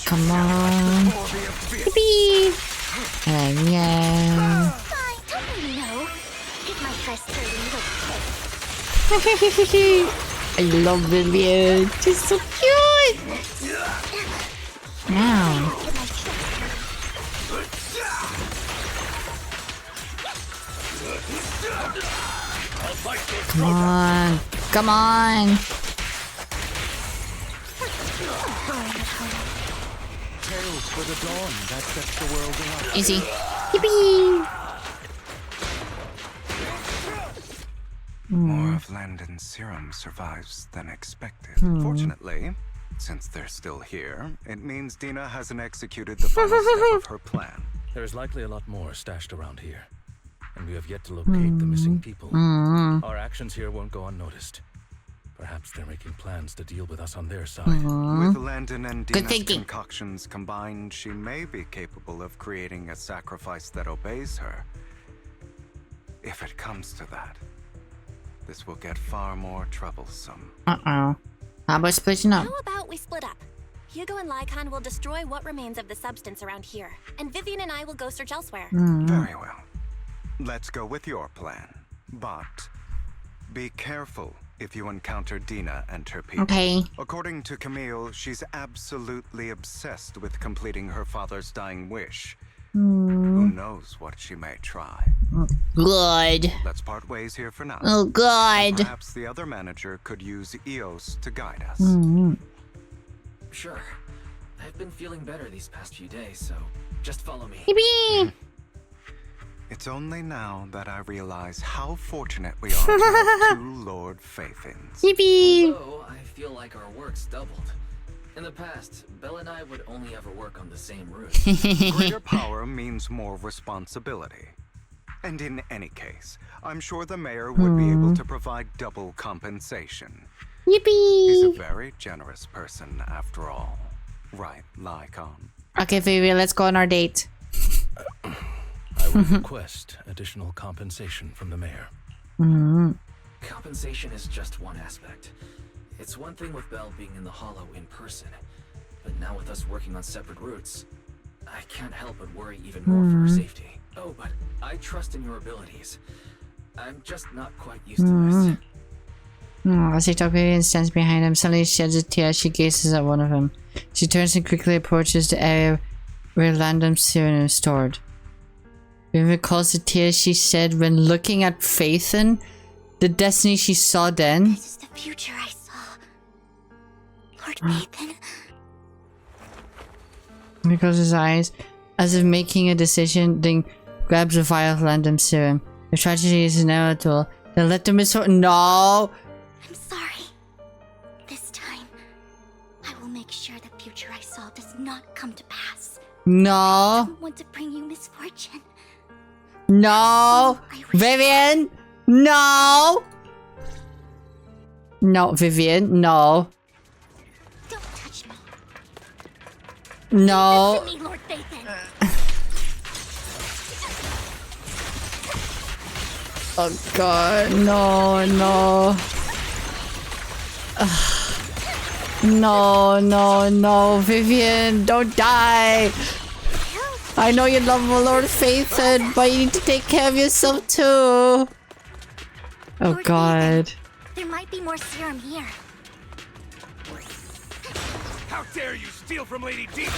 Come on. Yippee. Yeah. I totally know. Get my dress dirty little I love Vivian. She's so cute. Now. Come on. Come on. Tales for the dawn that sets the world alight. Easy. Yippee. More of Landon's serum survives than expected. Fortunately, since they're still here, it means Dina hasn't executed the final step of her plan. There is likely a lot more stashed around here, and we have yet to locate the missing people. Our actions here won't go unnoticed. Perhaps they're making plans to deal with us on their side. With Landon and Good Dina's thinking. concoctions combined, she may be capable of creating a sacrifice that obeys her. If it comes to that, this will get far more troublesome. Uh-oh. How about splitting up? How about we split up? Hugo and Lycon will destroy what remains of the substance around here, and Vivian and I will go search elsewhere. Very well. Let's go with your plan. But be careful if you encounter Dina and her people. Okay. According to Camille, she's absolutely obsessed with completing her father's dying wish. Who knows what she may try. Good. Let's part ways here for now. Oh, God. And perhaps the other manager could use EOS to guide us. Sure. I've been feeling better these past few days, so just follow me. Yippee! It's only now that I realize how fortunate we are to have two Lord Faithins. Yippee! Although I feel like our work's doubled. In the past, Belle and I would only ever work on the same route. Greater power means more responsibility. And in any case, I'm sure the mayor would be able to provide double compensation. Yippee! He's a very generous person after all. Right, Lycon? Okay, Vivian, let's go on our date. I will request additional compensation from the mayor. Compensation is just one aspect. It's one thing with Belle being in the Hollow in person, but now with us working on separate routes, I can't help but worry even more for her safety. Oh, but I trust in your abilities. I'm just not quite used to this. As he talks, Vivian stands behind him. Suddenly she sheds a tear. She gazes at one of them. She turns and quickly approaches the area where Landon's serum is stored. Vivian recalls the tears she shed when looking at Faithin, the destiny she saw then. This is the future I saw. Lord Faithin. He closes his eyes, as if making a decision, then grabs a vial of Landon's serum. The tragedy is inevitable. Then let them misfortune. No! I'm sorry. This time, I will make sure the future I saw does not come to pass. No! I don't want to bring you misfortune. No! Vivian! No! No, Vivian, no. Don't touch me. No. Listen to me, Lord Faithin. Oh god, no, no. No, no, no, Vivian, don't die. I know you love Lord Faithin, but you need to take care of yourself too. Oh Lord god. Faithin, there might be more serum here. How dare you steal from Lady Dina?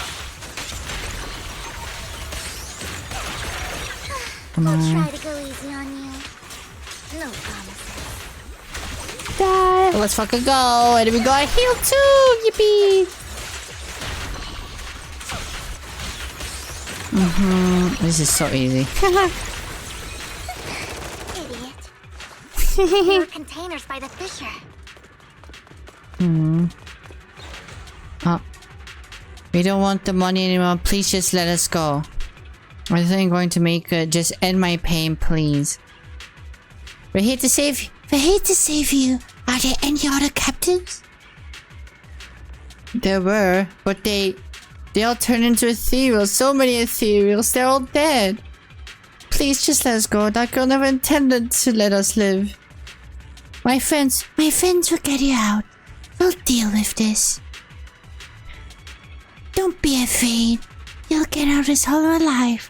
I'll try to go easy on you. No promises. Die. Let's fucking go. And we got heal too. Yippee. This is so easy. Idiot. There are containers by the fissure. Oh. We don't want the money anymore. Please just let us go. I think I'm going to make just end my pain, please. We're here to save you. We're here to save you. Are there any other captives? There were, but they all turned into ethereals. So many ethereals. They're all dead. Please just let us go. That girl never intended to let us live. My friends will get you out. We'll deal with this. Don't be afraid. You'll get out of this hole alive.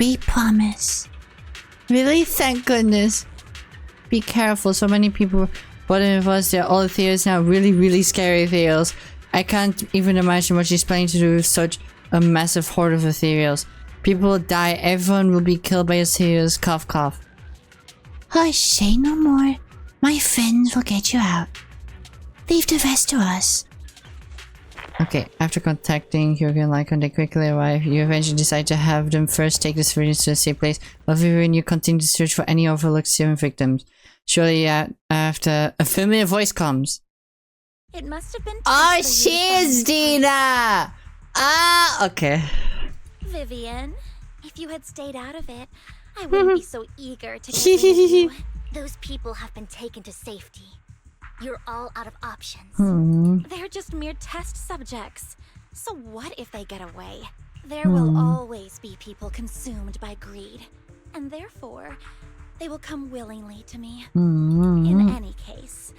We promise. Really? Thank goodness. Be careful. So many people bottom of us. They're all ethereals now. Really, really scary ethereals. I can't even imagine what she's planning to do with such a massive horde of ethereals. People will die. Everyone will be killed by ethereals. Cough, cough. Hush, say no more. My friends will get you out. Leave the rest to us. Okay, after contacting Hugo and Lycon, they quickly arrive. You eventually decide to have them first take the civilians to a safe place, while Vivian, you continue to search for any overlooked serum victims. Shortly after, a familiar voice comes. It must have been. Oh, she is Dina! Ah, okay. Vivian, if you had stayed out of it, I wouldn't be so eager to get rid of you. Those people have been taken to safety. You're all out of options. They're just mere test subjects. So what if they get away? There will always be people consumed by greed. And therefore, they will come willingly to me. In any case,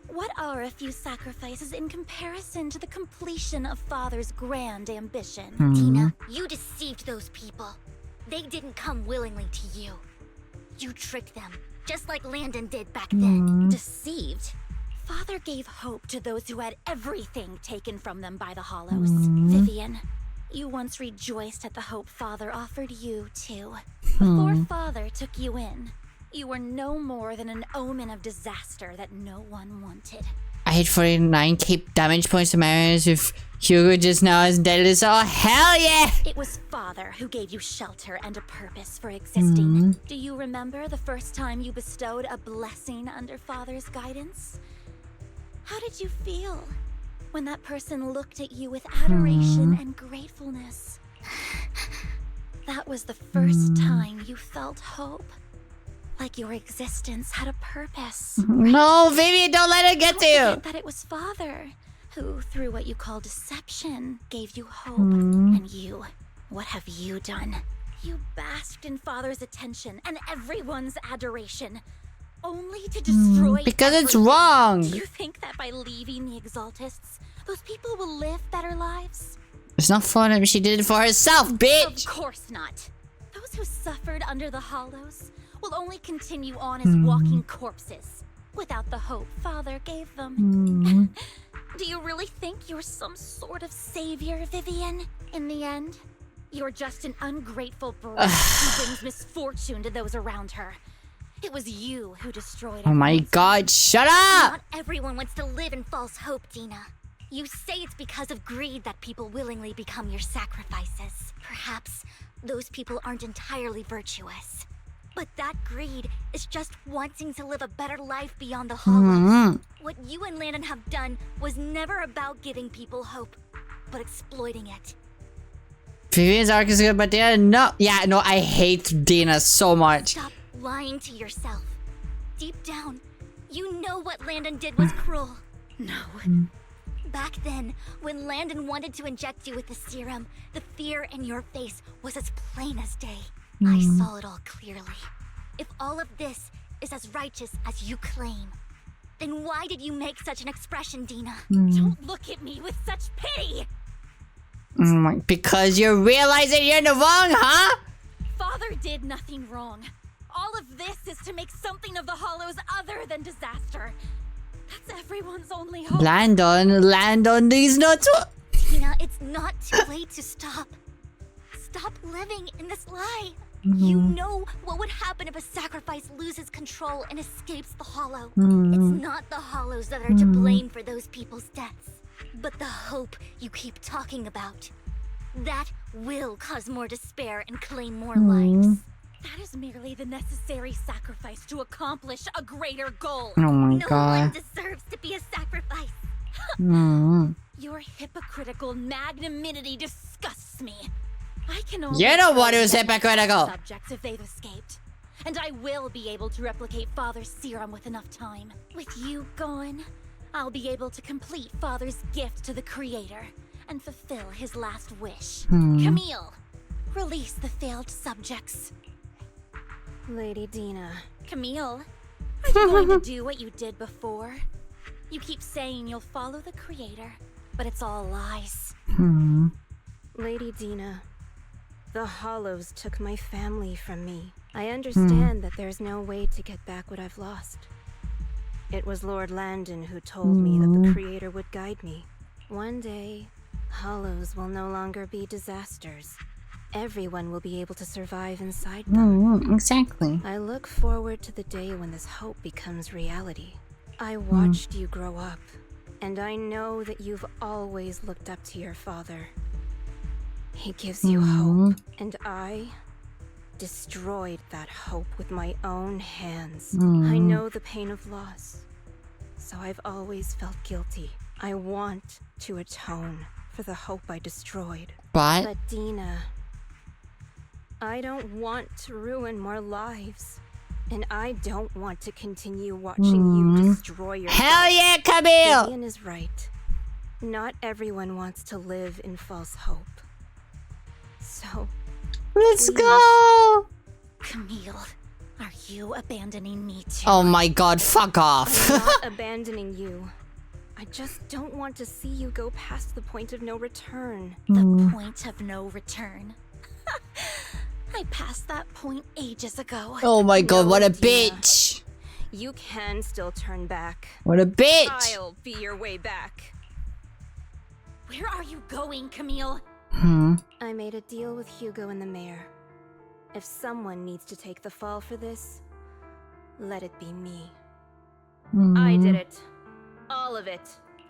what are a few sacrifices in comparison to the completion of Father's grand ambition? Dina, you deceived those people. They didn't come willingly to you. You tricked them, just like Landon did back then. Deceived? Father gave hope to those who had everything taken from them by the Hollows. Vivian, you once rejoiced at the hope Father offered you, too. Before Father took you in, you were no more than an omen of disaster that no one wanted. I hit 49k damage points to Marius if Hugo just now is dead. Oh, hell yeah! It was Father who gave you shelter and a purpose for existing. Do you remember the first time you bestowed a blessing under Father's guidance? How did you feel when that person looked at you with adoration and gratefulness? That was the first time you felt hope. Like your existence had a purpose. No, Vivian, don't let it get to you. That it was Father who, through what you call deception, gave you hope. And you, what have you done? You basked in Father's attention and everyone's adoration, only to destroy because it's everything. wrong. Do you think that by leaving the Exaltists, those people will live better lives? It's not for them. She did it for herself, bitch. Of course not. Those who suffered under the Hollows will only continue on as walking corpses, without the hope Father gave them. Do you really think you're some sort of savior, Vivian? In the end, you're just an ungrateful brat who brings misfortune to those around her. It was you who destroyed Oh my god, shut up! Not everyone wants to live in false hope, Dina. You say it's because of greed that people willingly become your sacrifices. Perhaps those people aren't entirely virtuous. But that greed is just wanting to live a better life beyond the Hollows. What you and Landon have done was never about giving people hope, but exploiting it. Vivian's arc is good, but Dina, no. Yeah, no, I hate Dina so much. Stop lying to yourself. Deep down, you know what Landon did was cruel. No. Back then, when Landon wanted to inject you with the serum, the fear in your face was as plain as day. I saw it all clearly. If all of this is as righteous as you claim, then why did you make such an expression, Dina? Don't look at me with such pity! Because you're realizing you're in the wrong, huh? Father did nothing wrong. All of this is to make something of the Hollows other than disaster. That's everyone's only hope. Landon, these nuts. Dina, it's not too late to stop. Stop living in this lie. You know what would happen if a sacrifice loses control and escapes the Hollow. It's not the Hollows that are to blame for those people's deaths, but the hope you keep talking about. That will cause more despair and claim more lives. That is merely the necessary sacrifice to accomplish a greater goal. Oh my no god. one deserves to be a sacrifice. Your hypocritical magnanimity disgusts me. I can only You're the one who's hypocritical. Subjects if they've escaped. And I will be able to replicate Father's serum with enough time. With you gone, I'll be able to complete Father's gift to the Creator and fulfill his last wish. Camille, release the failed subjects. Lady Dina. Camille, are you going to do what you did before? You keep saying you'll follow the Creator, but it's all lies. Lady Dina, the Hollows took my family from me. I understand that there's no way to get back what I've lost. It was Lord Landon who told me that the Creator would guide me. One day, Hollows will no longer be disasters. Everyone will be able to survive inside them. Exactly. I look forward to the day when this hope becomes reality. I watched you grow up, and I know that you've always looked up to your father. He gives you hope, and I destroyed that hope with my own hands. I know the pain of loss, so I've always felt guilty. I want to atone for the hope I destroyed. But Dina, I don't want to ruin more lives. And I don't want to continue watching you destroy yourself. Hell yeah, Camille! Vivian is right. Not everyone wants to live in false hope. So, let's go! Camille, are you abandoning me too? Oh my god, fuck off. I'm not abandoning you. I just don't want to see you go past the point of no return. The point of no return? I passed that point ages ago. Oh my god, what a Dina. bitch. You can still turn back. What a bitch. I'll be your way back. Where are you going, Camille? I made a deal with Hugo and the mayor. If someone needs to take the fall for this, let it be me. I did it. All of it.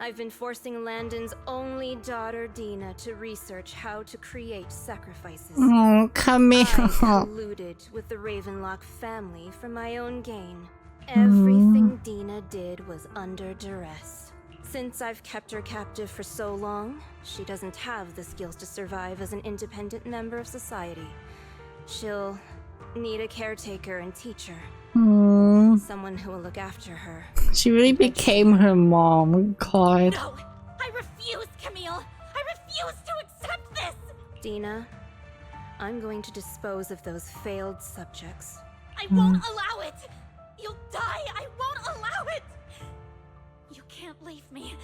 I've been forcing Landon's only daughter, Dina, to research how to create sacrifices. Oh, Camille. I colluded with the Ravenlock family for my own gain. Everything Dina did was under duress. Since I've kept her captive for so long, she doesn't have the skills to survive as an independent member of society. She'll need a caretaker and teacher. Someone who will look after her. She really became her mom. God. No! I refuse, Camille! I refuse to accept this! Dina, I'm going to dispose of those failed subjects. I won't allow it! You'll die! I won't allow it! You can't leave me.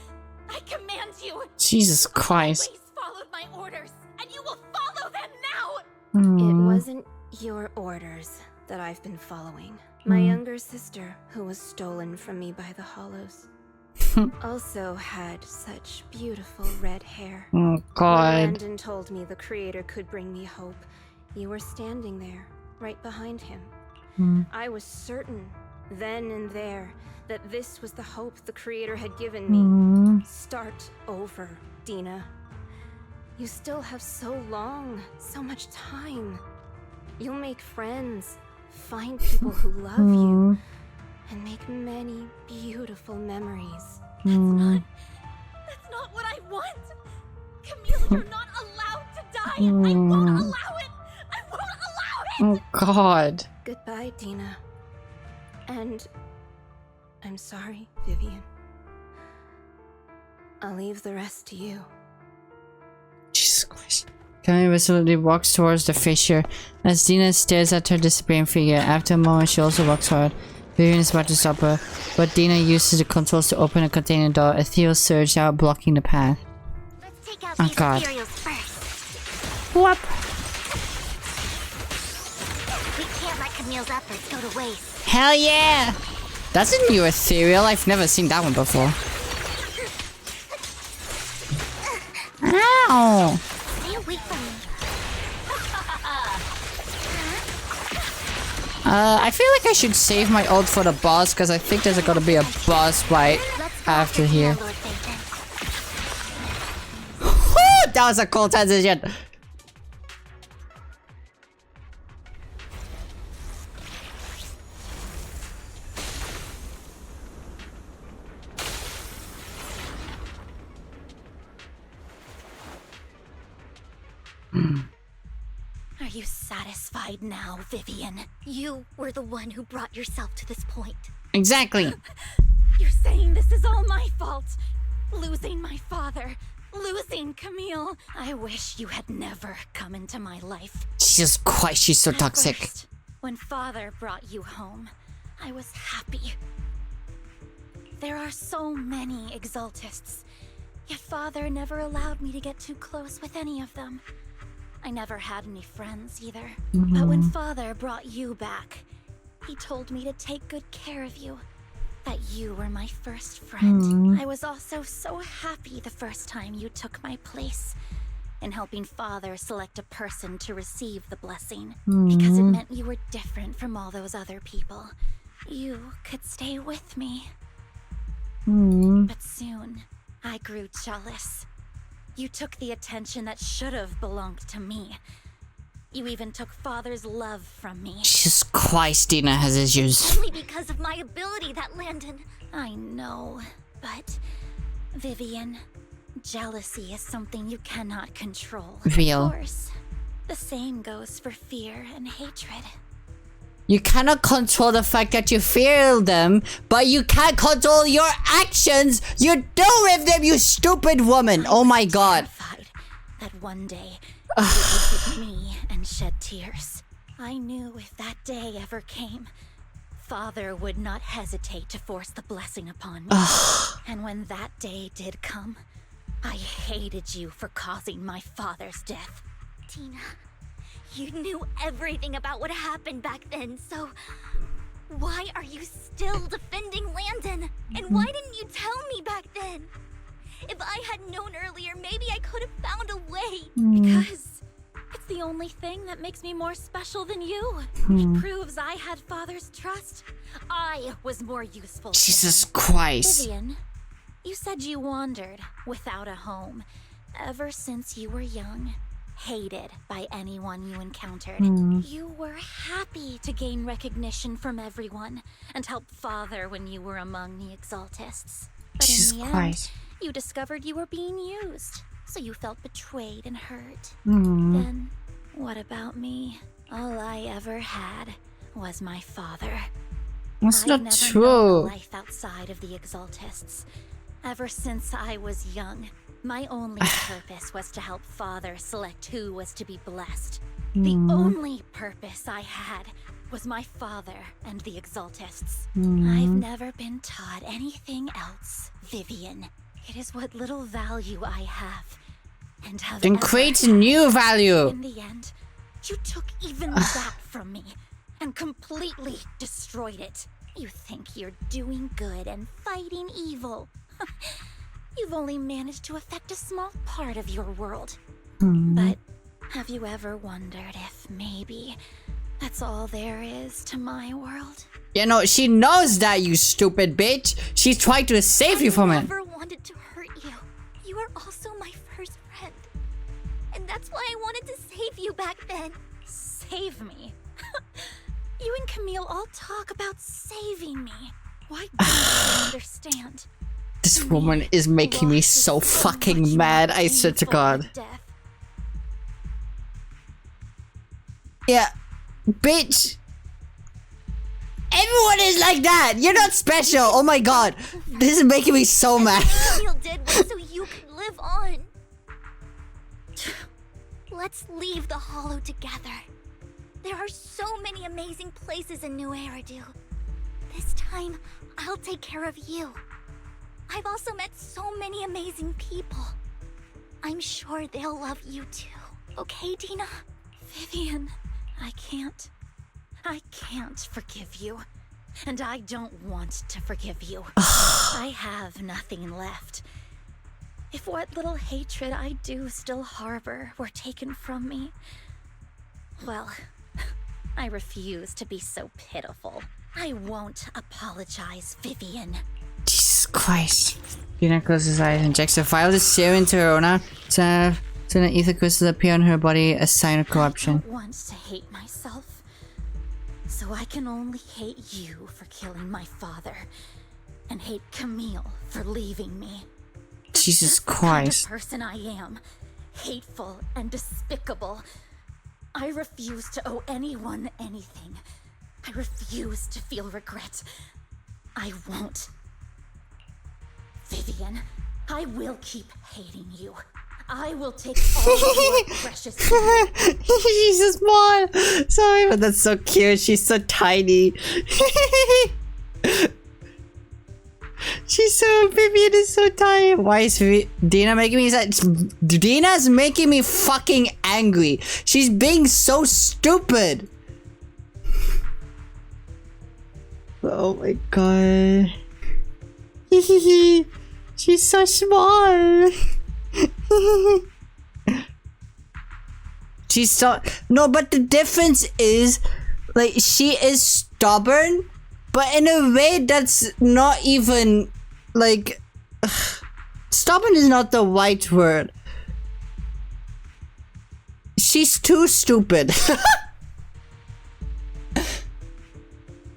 I command you! Jesus Christ. You always followed my orders, and you will follow them now! It wasn't your orders that I've been following. My younger sister, who was stolen from me by the Hollows, also had such beautiful red hair. Oh God. When Landon told me the Creator could bring me hope, you were standing there, right behind him. I was certain, then and there, that this was the hope the Creator had given me. Start over, Dina. You still have so long, so much time. You'll make friends, find people who love you, and make many beautiful memories. That's not what I want! Camille, you're not allowed to die! I won't allow it! I won't allow it! Oh God. Goodbye, Dina. And I'm sorry, Vivian. I'll leave the rest to you. Jesus Christ. Camille resolutely walks towards the fissure. As Dina stares at her disappearing figure, after a moment she also walks forward. Vivian is about to stop her, but Dina uses the controls to open a container door. A Theo surged out, blocking the path. Let's take out Oh these God. materials first. Whoop. We can't let Camille's efforts go to waste. Hell yeah! That's a new ethereal. I've never seen that one before. Ow! Stay away from me. I feel like I should save my ult for the boss, because I think there's gonna be a boss fight after here. That was a cool transition. Are you satisfied now, Vivian? You were the one who brought yourself to this point. Exactly. You're saying this is all my fault? Losing my father, losing Camille. I wish you had never come into my life. Jesus Christ, she's so At toxic. first, when father brought you home, I was happy. There are so many exaltists, yet father never allowed me to get too close with any of them. I never had any friends either. But when father brought you back, he told me to take good care of you. That you were my first friend. I was also so happy the first time you took my place in helping father select a person to receive the blessing. Because it meant you were different from all those other people. You could stay with me. But soon, I grew jealous. You took the attention that should have belonged to me. You even took father's love from me. Jesus Christ, Dina has issues. Only because of my ability, that Landon. I know, but Vivian, jealousy is something you cannot control. Real. Of course, the same goes for fear and hatred. You cannot control the fact that you feel them, but you can't control your actions you do with them, you stupid woman. Oh my god. That one day you would look at me and shed tears. I knew if that day ever came, Father would not hesitate to force the blessing upon me. And when that day did come, I hated you for causing my father's death. Tina, you knew everything about what happened back then, so why are you still defending Landon? And why didn't you tell me back then? If I had known earlier, maybe I could have found a way. Because it's the only thing that makes me more special than you. It proves I had Father's trust. I was more useful. Jesus Christ. Vivian, you said you wandered without a home ever since you were young. Hated by anyone you encountered. You were happy to gain recognition from everyone and help Father when you were among the Exaltists. But in the end, you discovered you were being used, so you felt betrayed and hurt. Then, what about me? All I ever had was my father. That's not never true. known a life outside of the Exaltists. Ever since I was young, my only purpose was to help Father select who was to be blessed. The only purpose I had was my father and the Exaltists. I've never been taught anything else, Vivian. It is what little value I have. And have Then create a new value. In the end, you took even that from me and completely destroyed it. You think you're doing good and fighting evil. You've only managed to affect a small part of your world. But have you ever wondered if maybe that's all there is to my world? You know, she knows that, you stupid bitch. She's trying to save you from it. I never wanted to hurt you. You are also my first friend. And that's why I wanted to save you back then. Save me? You and Camille all talk about saving me. Why don't you understand? This woman is making me so fucking mad, I swear to God. Yeah, bitch. Everyone is like that. You're not special. Oh my god. This is making me so mad. Camille did was so you could live on. Let's leave the Hollow together. There are so many amazing places in ᴡᴏʟᴅ. This time, I'll take care of you. I've also met so many amazing people. I'm sure they'll love you too. Okay, Dina? Vivian, I can't forgive you. And I don't want to forgive you. I have nothing left. If what little hatred I do still harbor were taken from me, well, I refuse to be so pitiful. I won't apologize, Vivian. Jesus Christ. Dina closes his eyes and injects a vial of serum into her owner. So an ether crystal appear on her body, a sign of corruption. I want to hate myself. So I can only hate you for killing my father. And hate Camille for leaving me. Jesus That's the kind Christ. of person I am. Hateful and despicable. I refuse to owe anyone anything. I refuse to feel regret. I won't. Vivian, I will keep hating you. I will take all of your precious She's so small. Sorry, but that's so cute. She's so tiny. She's so, Vivian is so tiny. Why is Dina making me sad? Dina's making me fucking angry. She's being so stupid. Oh my god. She's so small. She's so no, but the difference is, like, she is stubborn, but in a way that's not even like stubborn is not the right word. She's too stupid.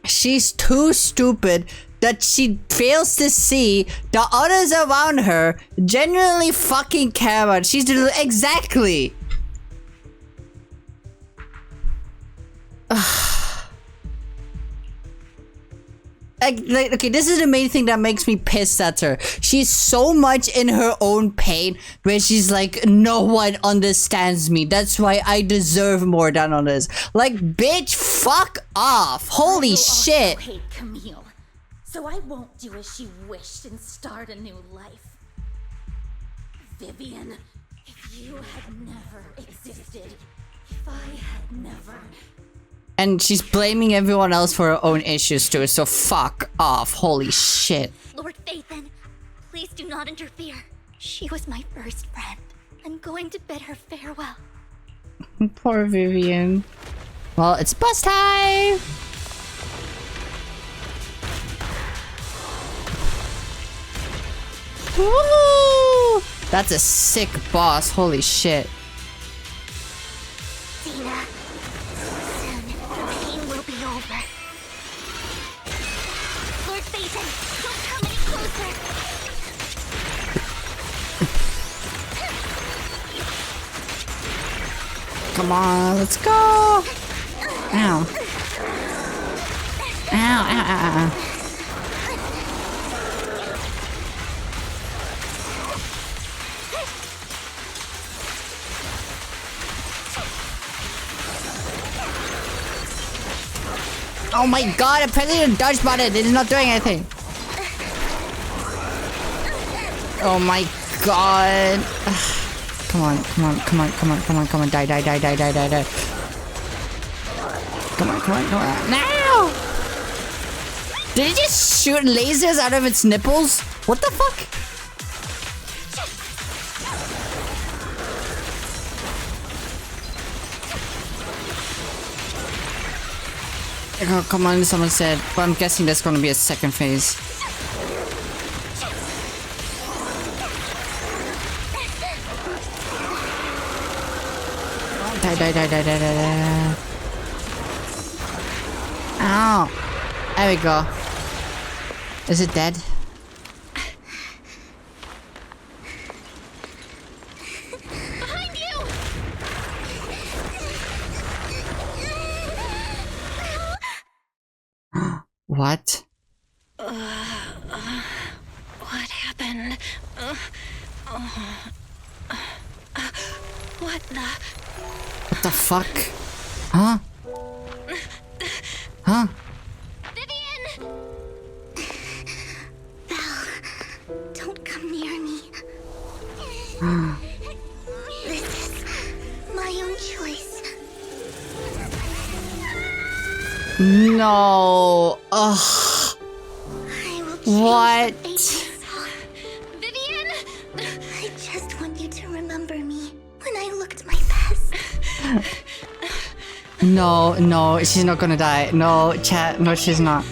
She's too stupid that she fails to see the others around her genuinely fucking care about. She's exactly. okay, this is the main thing that makes me pissed at her. She's so much in her own pain where she's like, no one understands me. That's why I deserve more than others. Like, bitch, fuck off. Holy shit. I hate Camille, so I won't do as she wished and start a new life. Vivian, if you had never existed, if I had never... And she's blaming everyone else for her own issues too, so fuck off. Holy shit. Lord Phaethon, please do not interfere. She was my first friend. I'm going to bid her farewell. Poor Vivian. Well, it's bus time! Woo! That's a sick boss. Holy shit. Dina, soon the pain will be over. Lord Phaethon, don't come any closer. Come on, let's go! Ow. Ow, ow, ow, ow. Oh my god, I'm pressing the dodge button. It is not doing anything. Oh my god. Come on, come on, come on, come on, come on, come on. Die, die, die, die, die, die, die. Come on, come on, come on. No! Did it just shoot lasers out of its nipples? What the fuck? Oh, come on, someone said. But I'm guessing there's gonna be a second phase. Die, die, die, die, die, die, die. Ow. There we go. Is it dead? Behind you! What? What happened? What the? What the fuck? Huh? Huh? Vivian! Belle, don't come near me. This is my own choice. No. Ugh. What? Vivian! I just want you to remember me when I looked my best. No, no, she's not gonna die. No, chat, no, she's not.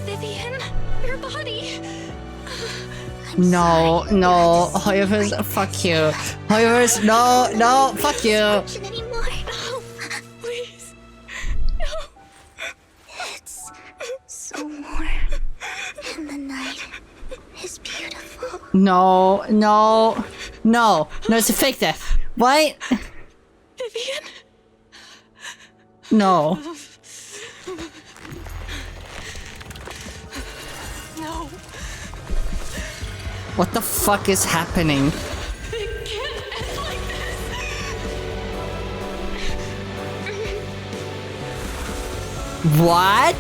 Vivian, your body. No, no, Hoyoverse, fuck you. Hoyoverse, no, no, fuck you. Anymore. No, please. No. It's so warm. And the night is beautiful. No, no, no, no, it's a fake death. What? Vivian. No. No. What the fuck is happening? It can't end like this. What?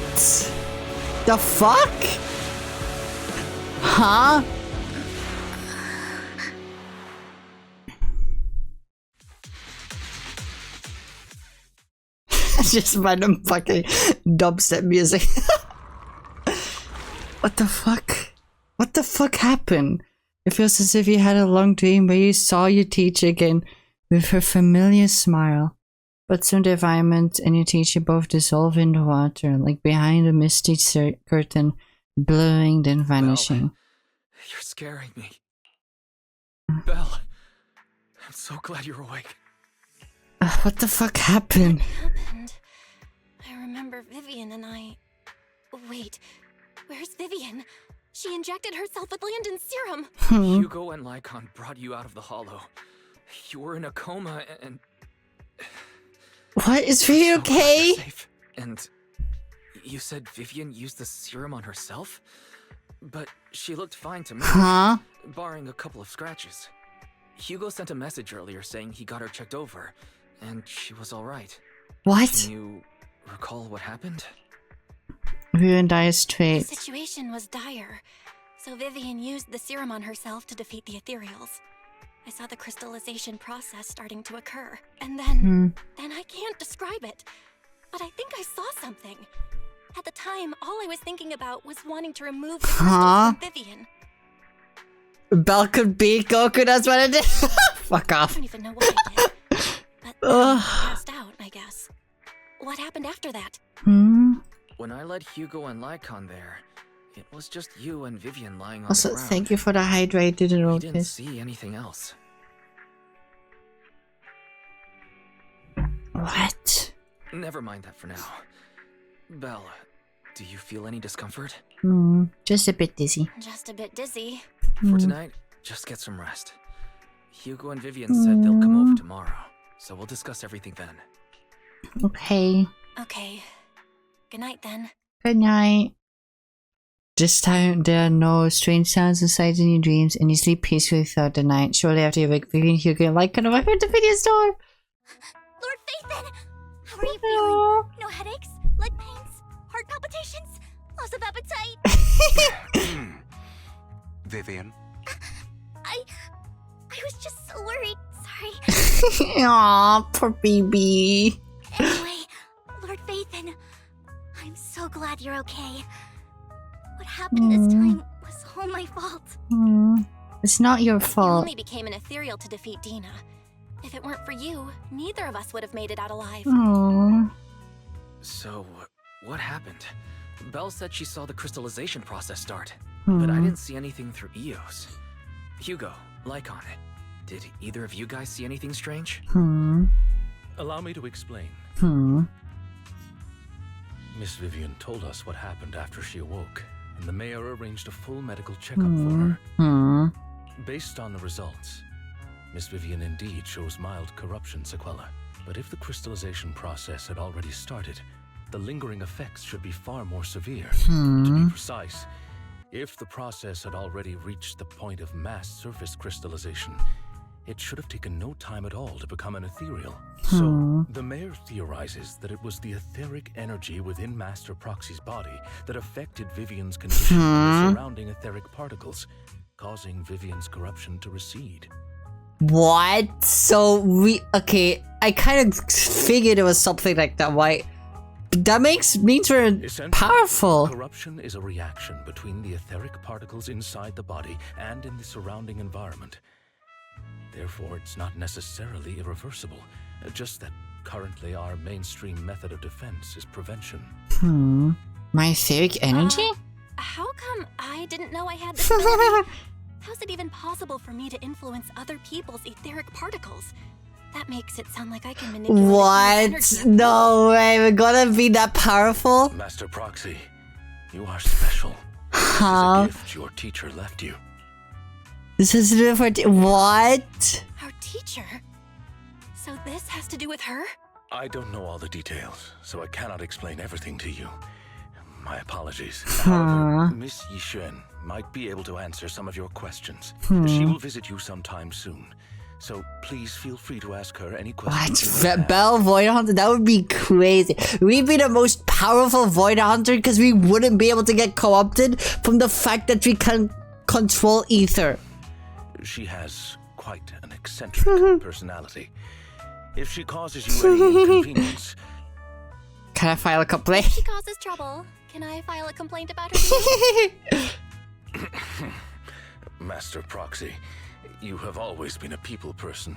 The fuck? Huh? Just random fucking dubstep music. What the fuck? What the fuck happened? It feels as if you had a long dream where you saw your teacher again with her familiar smile. But soon the environment and your teacher both dissolve in the water, like behind a misty curtain, blurring then vanishing. Belle, you're scaring me. Belle, I'm so glad you're awake. What the fuck happened? I remember Vivian and I... Wait, where's Vivian? She injected herself with Landon's serum. Hugo and Lycon brought you out of the hollow. You were in a coma and... What? Is Vivian okay? And You said Vivian used the serum on herself? But she looked fine to me, barring a couple of scratches. Hugo sent a message earlier saying he got her checked over, and she was alright. What? Can you recall what happened? Vivian dies straight. The situation was dire, so Vivian used the serum on herself to defeat the ethereals. I saw the crystallization process starting to occur, and then I can't describe it, but I think I saw something. At the time, all I was thinking about was wanting to remove the crystals from Vivian. Belle could beat Goku, that's what I did. Fuck off. I don't even know what I did, but I passed out, I guess. What happened after that? When I led Hugo and Lycon there, it was just you and Vivian lying on Also, the ground. thank you for the hydrate, didn't I notice. didn't see anything else. What? Never mind that for now. Belle, do you feel any discomfort? Just a bit dizzy. Just a bit dizzy. For tonight, just get some rest. Hugo and Vivian said they'll come over tomorrow, so we'll discuss everything then. Okay. Okay. Good night then. Good night. This time, there are no strange sounds or sights in your dreams, and you sleep peacefully throughout the night. Shortly after you wake, Vivian, Hugo, and Lycon arrive at the video store. Lord Phaethon! How are you feeling? No headaches? Leg pains? Heart palpitations? Loss of appetite? Vivian? I was just so worried. Sorry. Aw, poor baby. Anyway, Lord Phaethon, I'm so glad you're okay. What happened this time was all my fault. It's not your You fault. only became an ethereal to defeat Dina. If it weren't for you, neither of us would have made it out alive. Aww. So, what happened? Belle said she saw the crystallization process start, but I didn't see anything through Eos. Hugo, Lycon, did either of you guys see anything strange? Allow me to explain. Miss Vivian told us what happened after she awoke, and the mayor arranged a full medical checkup for her. Based on the results, Miss Vivian indeed shows mild corruption sequela. But if the crystallization process had already started, the lingering effects should be far more severe. To be precise, if the process had already reached the point of mass surface crystallization, it should have taken no time at all to become an ethereal. So, the mayor theorizes that it was the etheric energy within Master Proxy's body that affected Vivian's condition and the surrounding etheric particles, causing Vivian's corruption to recede. What? So okay, I kind of figured it was something like that. Why? That means we're powerful. Corruption is a reaction between the etheric particles inside the body and in the surrounding environment. Therefore, it's not necessarily irreversible, just that currently our mainstream method of defense is prevention. My etheric energy? How come I didn't know I had this ability? How's it even possible for me to influence other people's etheric particles? That makes it sound like I can manipulate What? No way, we're gonna be that powerful? Master Proxy, you are special. How? This is a gift your teacher left you. This is different. What? Our teacher? So this has to do with her? I don't know all the details, so I cannot explain everything to you. My apologies. However, Miss Yixuan might be able to answer some of your questions. She will visit you sometime soon, so please feel free to ask her any questions. What? Belle Void Hunter? That would be crazy. We'd be the most powerful Void Hunter because we wouldn't be able to get co-opted from the fact that we can control ether. She has quite an eccentric personality. If she causes you any inconvenience... Can I file a complaint? If she causes trouble, can I file a complaint about her? Master Proxy, you have always been a people person,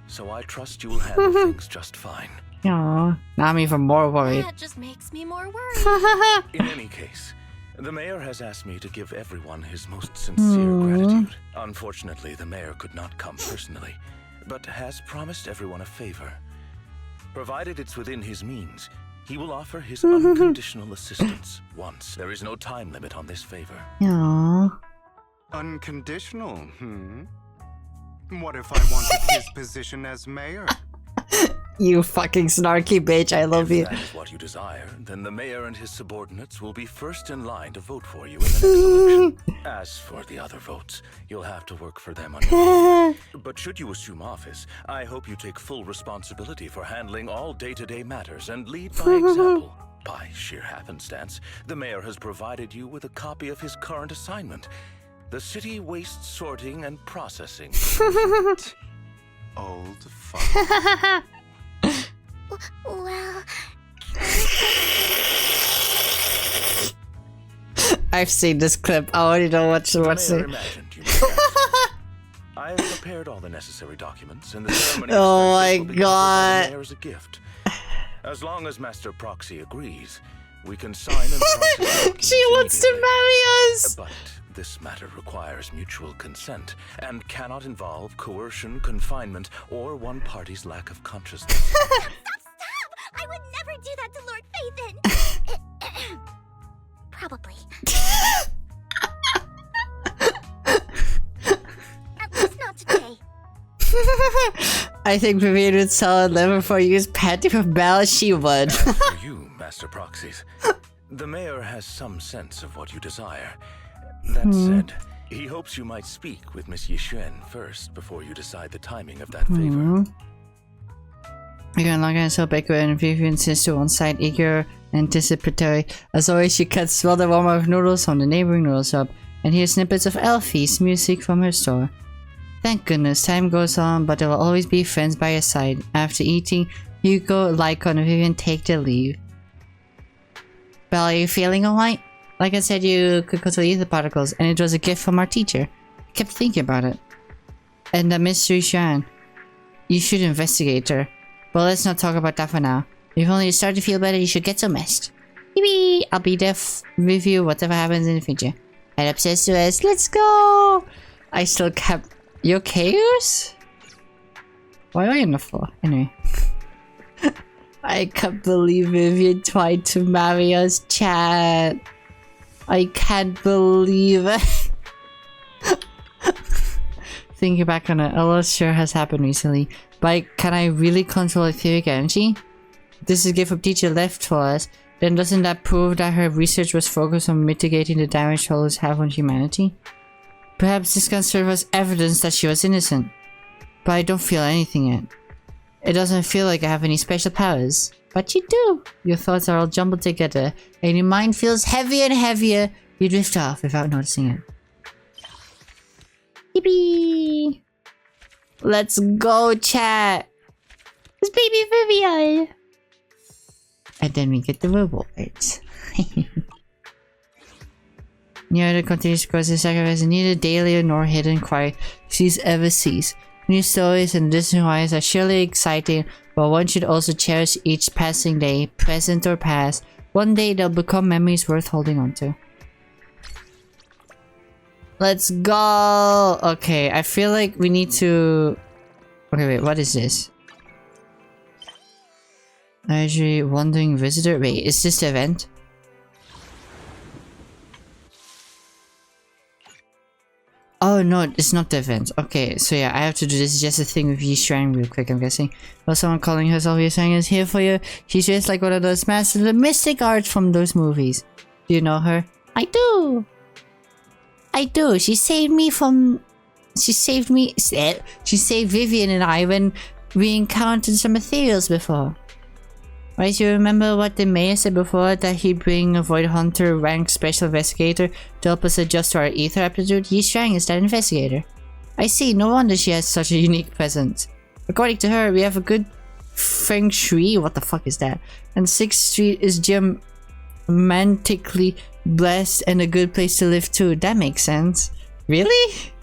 so I trust you will handle things just fine. Aww, now I'm even more worried. That just makes me more worried. In any case, the mayor has asked me to give everyone his most sincere gratitude. Unfortunately, the mayor could not come personally, but has promised everyone a favor. Provided it's within his means, he will offer his unconditional assistance once. There is no time limit on this favor. Aww. Unconditional, What if I wanted his position as mayor? You fucking snarky bitch, I love you. If that is what you desire, then the mayor and his subordinates will be first in line to vote for you in the next election. As for the other votes, you'll have to work for them on your own. But should you assume office, I hope you take full responsibility for handling all day-to-day matters and lead by example. By sheer happenstance, the mayor has provided you with a copy of his current assignment. The City Waste Sorting and Processing. Old fuck. Well... I've seen this clip. I already know what to watch it. I have prepared all the necessary documents, and the ceremony oh my will be god. as a gift. As long as Master Proxy agrees, we can sign and process. She wants to marry us. But this matter requires mutual consent and cannot involve coercion, confinement, or one party's lack of consciousness. Stop! I would never do that to Lord Phaethon! Probably. At least not today. I think Vivian would sell a liver for you as patty for Belle, she would. As for you, Master Proxies, the mayor has some sense of what you desire. That said, he hopes you might speak with Miss Yixuan first before you decide the timing of that favor. You can log in so Baker and Vivian sits to one side, eager, anticipatory. As always, she can smell the aroma of noodles from the neighboring noodle shop and hear snippets of Elfie's music from her store. Thank goodness, time goes on, but there will always be friends by your side. After eating, Hugo, Lycon, and Vivian take their leave. Belle, are you feeling alright? Like I said, you could go to the ether particles, and it was a gift from our teacher. I kept thinking about it. And the mystery Shan. You should investigate her. But let's not talk about that for now. If only you start to feel better, you should get some rest. Maybe I'll be there with you, whatever happens in the future. Head upstairs to us. Let's go! I still kept... You okay, Goose? Why are you on the floor? Anyway. I can't believe Vivian tried to marry us, chat. I can't believe it. Thinking back on it, a lot sure has happened recently. But can I really control etheric energy? This is a gift from teacher left for us. Then doesn't that prove that her research was focused on mitigating the damage hollows have on humanity? Perhaps this can serve as evidence that she was innocent. But I don't feel anything yet. It doesn't feel like I have any special powers. But you do! Your thoughts are all jumbled together, and your mind feels heavier and heavier. You drift off without noticing it. Yippee! Let's go, chat! It's baby Vivian! And then we get the rewards. Neither continues to cause the sacrifice, neither daily nor hidden quiet she's ever sees. New stories and Disney wise are surely exciting, but one should also cherish each passing day, present or past. One day they'll become memories worth holding on to. Let's go! Okay, I feel like we need to... Okay, wait, what is this? Actually, wandering visitor? Wait, is this the event? Oh no, it's not the event. Okay, so yeah, I have to do this. It's just a thing with Yixuan real quick, I'm guessing. Well, someone calling herself Yixuan is here for you. She's just like one of those masters of the mystic arts from those movies. Do you know her? I do! I do. She saved me from... She saved me... She saved Vivian and I when we encountered some ethereals before. Right, you remember what the mayor said before, that he'd bring a Void Hunter rank special investigator to help us adjust to our ether aptitude? Yixuan is that investigator. I see, no wonder she has such a unique presence. According to her, we have a good feng shui, what the fuck is that? And 6th Street is geomantically blessed and a good place to live too. That makes sense. Really?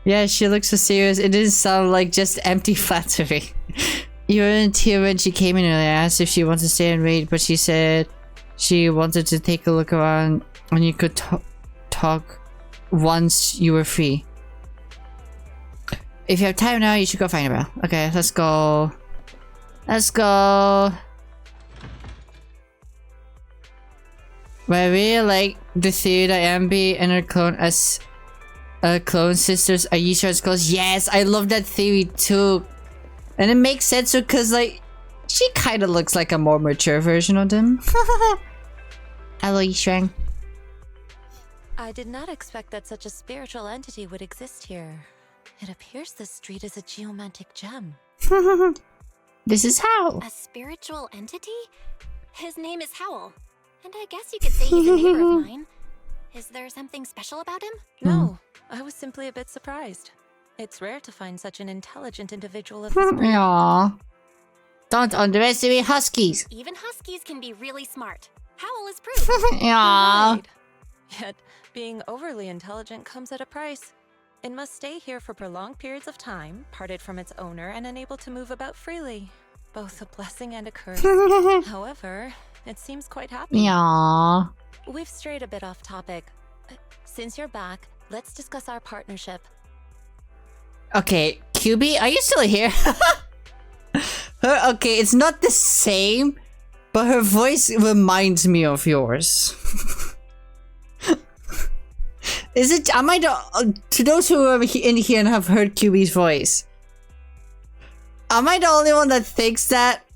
Yeah, she looks so serious. It doesn't sound like just empty flattery. You weren't here when she came in earlier. I asked if she wanted to stay and read, but she said she wanted to take a look around and you could talk once you were free. If you have time now, you should go find her. Okay, let's go. Let's go. But I really like the theory that Ambi and her clone as clone sisters are Yixuan's clones. Yes, I love that theory too. And it makes sense because, like, She kind of looks like a more mature version of them. Hello, Yishuang. I did not expect that such a spiritual entity would exist here. It appears this street is a geomantic gem. This is Howl. A spiritual entity? His name is Howl. And I guess you could say he's a neighbor of mine. Is there something special about him? No, I was simply a bit surprised. It's rare to find such an intelligent individual of this breed. Aww. Don't underestimate huskies. Even huskies can be really smart. Howl is proof. Aww. Right. Yet, being overly intelligent comes at a price. It must stay here for prolonged periods of time, parted from its owner and unable to move about freely. Both a blessing and a curse. However, it seems quite happy. Aww. We've strayed a bit off topic. Since you're back, let's discuss our partnership. Okay, QB, are you still here? Okay, it's not the same, but her voice reminds me of yours. Is it? Am I to those who are in here and have heard QB's voice? Am I the only one that thinks that?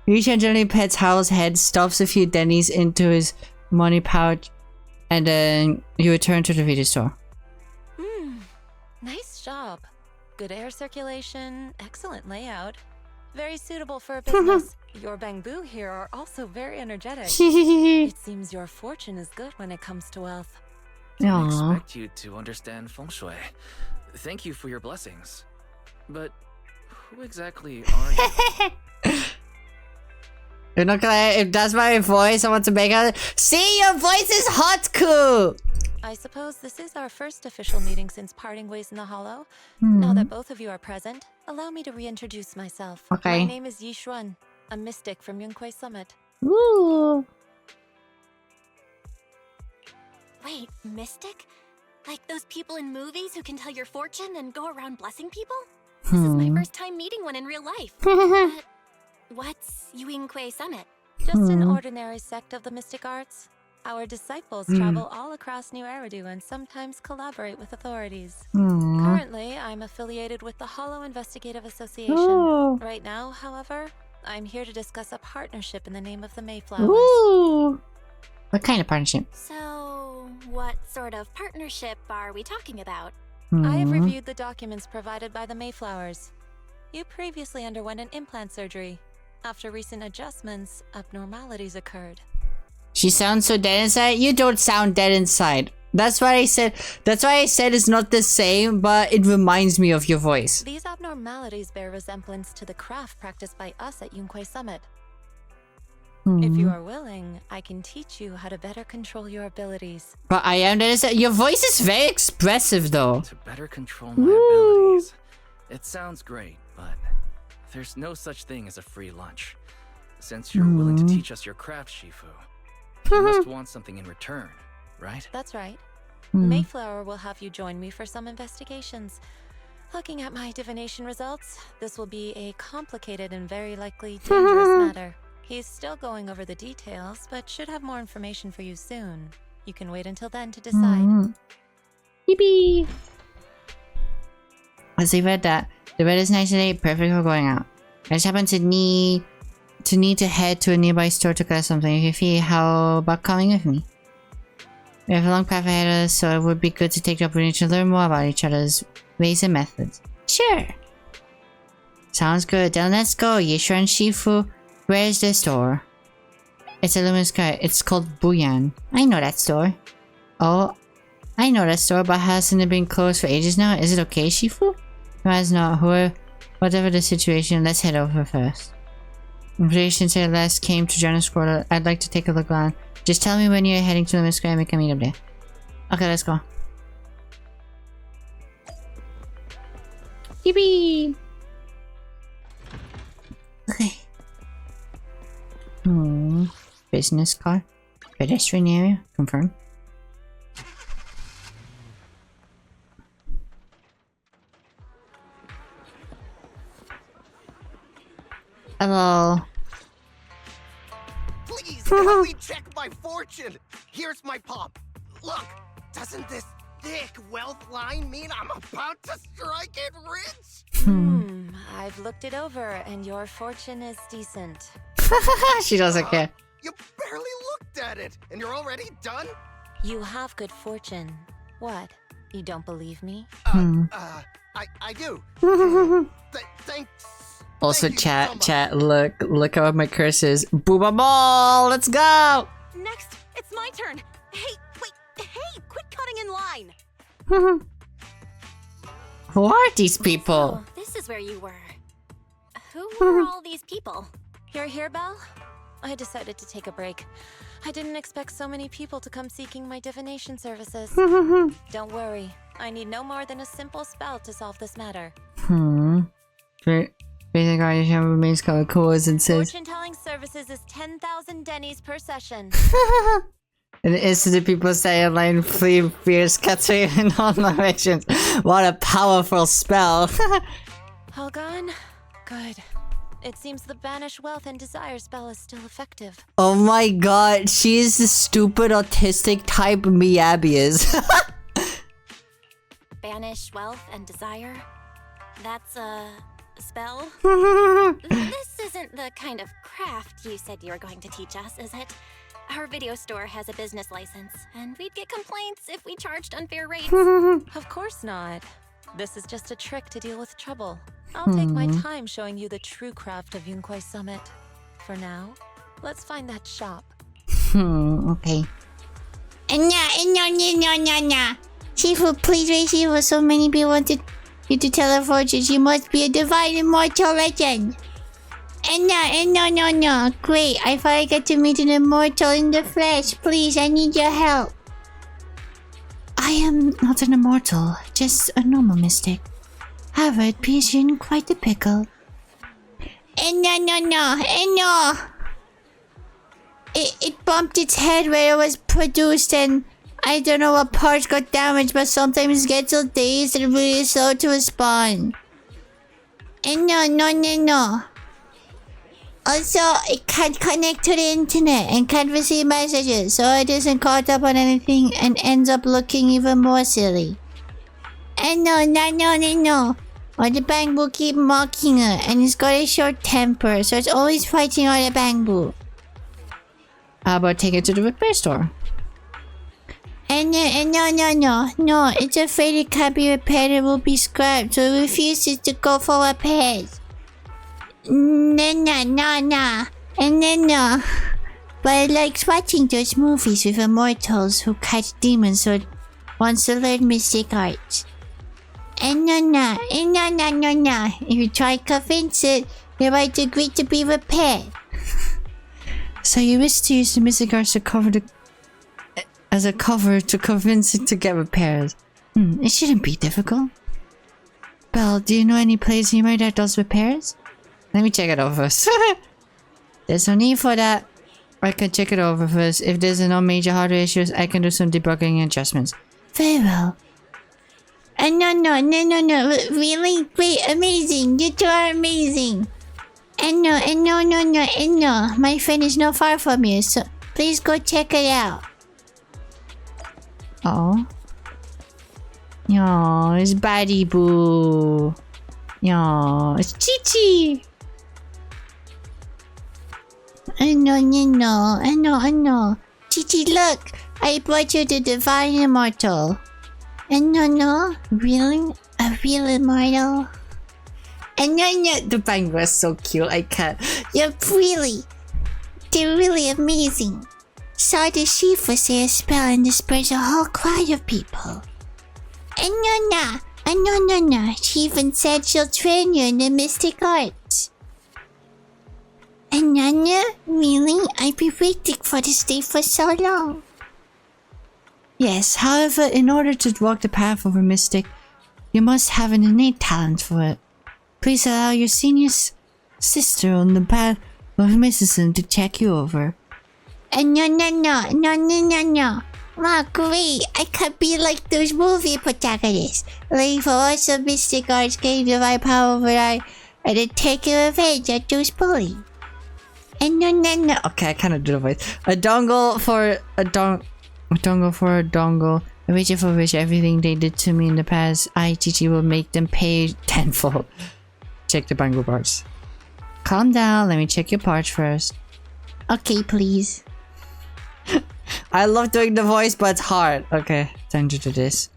Yishuang generally pets Howl's head, stuffs a few dennies into his money pouch, and then you return to the video store. Nice job. Good air circulation, excellent layout. Very suitable for a business. Your bamboo here are also very energetic. It seems your fortune is good when it comes to wealth. Didn't expect you to understand feng shui. Thank you for your blessings. But who exactly are you? You're not gonna. If that's my voice, I want to make her. See, your voice is hot, cool. I suppose this is our first official meeting since parting ways in the Hollow. Now that both of you are present, allow me to reintroduce myself. Okay. My name is Yishuang, a mystic from ᴊᴇɪʅᴅ. Ooh. Wait, mystic? Like those people in movies who can tell your fortune and go around blessing people? This is my first time meeting one in real life. But what's ᴊᴇɪʅᴅ? Just an ordinary sect of the mystic arts. Our disciples travel all across New Eridu and sometimes collaborate with authorities. Currently, I'm affiliated with the Hollow Investigative Association. Ooh. Right now, however, I'm here to discuss a partnership in the name of the Mayflowers. Ooh. What kind of partnership? So, what sort of partnership are we talking about? I have reviewed the documents provided by the Mayflowers. You previously underwent an implant surgery. After recent adjustments, abnormalities occurred. She sounds so dead inside. You don't sound dead inside. That's why I said. That's why I said it's not the same, but it reminds me of your voice. These abnormalities bear resemblance to the craft practiced by us at ᴊᴇɪʅᴅ. If you are willing, I can teach you how to better control your abilities. But I am dead inside. Your voice is very expressive, though. To better control my abilities. It sounds great, but there's no such thing as a free lunch. Since you're willing to teach us your craft, Shifu, you must want something in return, right? That's right. Mayflower will have you join me for some investigations. Looking at my divination results, this will be a complicated and very likely dangerous matter. He's still going over the details, but should have more information for you soon. You can wait until then to decide. Yippee! Let's leave it at that. The weather is nice today, perfect for going out. I just happen to need to head to a nearby store to collect something. If you feel, how about coming with me? We have a long path ahead of us, so it would be good to take the opportunity to learn more about each other's ways and methods. Sure! Sounds good. Then let's go. Yishuang Shifu. Where's the store? It's a luminous sky. It's called VIVIAN'S. I know that store. Oh, I know that store, but hasn't it been closed for ages now? Is it okay, Shifu? No, it's not. Whatever the situation, let's head over first. Since I last came to Jonas Quarter, I'd like to take a look around. Just tell me when you're heading to the sky and we can meet up there. Okay, let's go. Yippee! Okay. Business car. Pedestrian area. Confirm. Hello. Please help me check my fortune. Here's my palm. Look, doesn't this thick wealth line mean I'm about to strike it rich? I've looked it over, and your fortune is decent. She doesn't care. You barely looked at it, and you're already done? You have good fortune. What? You don't believe me? I do. Thanks. Also, chat, look at my curses. Booba ball, let's go! Next, it's my turn. Hey, wait, hey, quit cutting in line. Who are these people? Oh, this is where you were. Who were all these people? You're here, Belle? I decided to take a break. I didn't expect so many people to come seeking my divination services. Don't worry, I need no more than a simple spell to solve this matter. Basic audition remains coincidence. Fortune-telling services is 10,000 dennies per session. And instantly people say online flee fierce Katsuya in all directions. What a powerful spell. All gone? Good. It seems the banish wealth and desire spell is still effective. Oh my god, she is the stupid autistic type Miyabi is. Banish wealth and desire? That's a spell? This isn't the kind of craft you said you were going to teach us, is it? Our video store has a business license, and we'd get complaints if we charged unfair rates. Of course not. This is just a trick to deal with trouble. I'll take my time showing you the true craft of ᴡᴇɪʅ. For now, let's find that shop. Okay. No. Shifu, please raise you. So many people wanted you to tell her fortunes. You must be a divine immortal legend. No. Great, I finally get to meet an immortal in the flesh. Please, I need your help. I am not an immortal, just a normal mystic. However, it appears you're in quite a pickle. No. It bumped its head where it was produced, and I don't know what parts got damaged, but sometimes it gets so dazed and really slow to respond. No. Also, it can't connect to the internet and can't receive messages, so it isn't caught up on anything and ends up looking even more silly. No. Or the Bangbu keep mocking her, and it's got a short temper, so it's always fighting all the Bangbu. How about take it to the repair store? No, it's afraid it can't be repaired, it will be scrapped, so it refuses to go for repairs. No. But it likes watching those movies with immortals who catch demons, so it wants to learn mystic arts. No. If you try to convince it, it might agree to be repaired. So you wish to use the mystic arts to cover as a cover to convince it to get repairs. It shouldn't be difficult. Belle, do you know any place nearby that does repairs? Let me check it over first. There's no need for that. I can check it over first. If there's no major hardware issues, I can do some debugging adjustments. Very well. No. Really great, amazing. You two are amazing. No. My friend is not far from you, so please go check it out. Oh. No, it's Buddy Boo. No, it's Chi-Chi. No. Chi-Chi, look. I brought you the divine immortal. No. Really? A real immortal? No. The bang was so cute, I can't. They're really amazing. Saw the Shifu say a spell and disperse a whole crowd of people. No. She even said she'll train you in the mystic arts. Nana, really? I've been waiting for this day for so long. Yes, however, in order to walk the path of a mystic, you must have an innate talent for it. Please allow your senior sister on the path of mysticism to check you over. No. Wow, great. I could be like those movie protagonists. Learning for awesome mystic arts, gain divine power over I, and then taking revenge at those bullies. No. Okay, I kind of do the voice. A dongle for a dongle. A wager for which everything they did to me in the past, I, Chi-Chi, will make them pay tenfold. check the bamboo parts. Calm down, let me check your parts first. Okay, please. I love doing the voice, but it's hard. Okay, time to do this.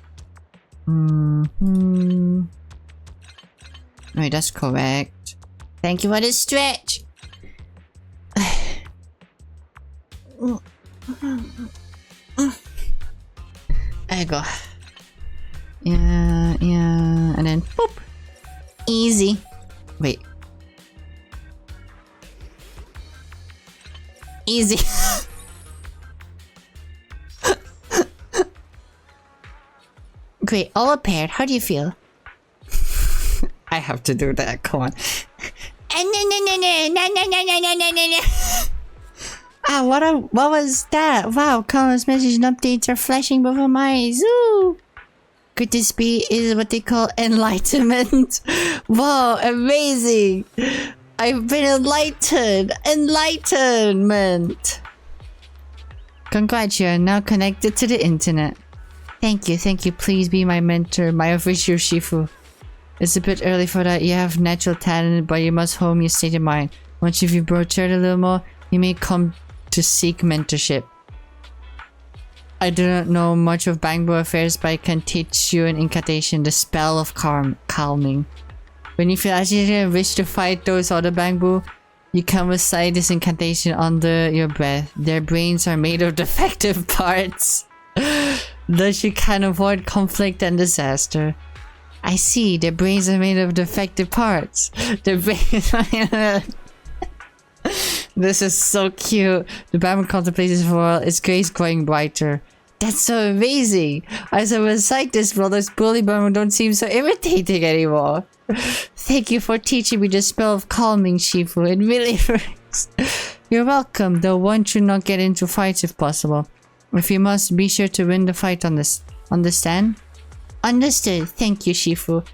Wait, that's correct. Thank you for the stretch. There you go. Yeah, and then boop. Easy. Wait. Easy. Great, all repaired. How do you feel? I have to do that. Come on. Ah, what was that? Wow, countless messages and updates are flashing before my eyes. Ooh. Could this be is what they call enlightenment? Wow, amazing. I've been enlightened. Enlightenment. Congrats, you are now connected to the internet. Thank you. Please be my mentor, my official Shifu. It's a bit early for that. You have natural talent, but you must hone your state of mind. Once you've matured a little more, you may come to seek mentorship. I do not know much of bamboo affairs, but I can teach you an incantation, the spell of calming. When you feel agitated and wish to fight those other bamboo, you can recite this incantation under your breath. Their brains are made of defective parts. Thus you can avoid conflict and disaster. I see, their brains are made of defective parts. Their brains are made of... This is so cute. The bamboo contemplates this world. Its grace growing brighter. That's so amazing. As I recite this, brothers, bully bamboo don't seem so irritating anymore. Thank you for teaching me the spell of calming, Shifu. It really works. You're welcome, though one should not get into fights if possible. If you must, be sure to win the fight on this. Understand? Understood. Thank you, Shifu.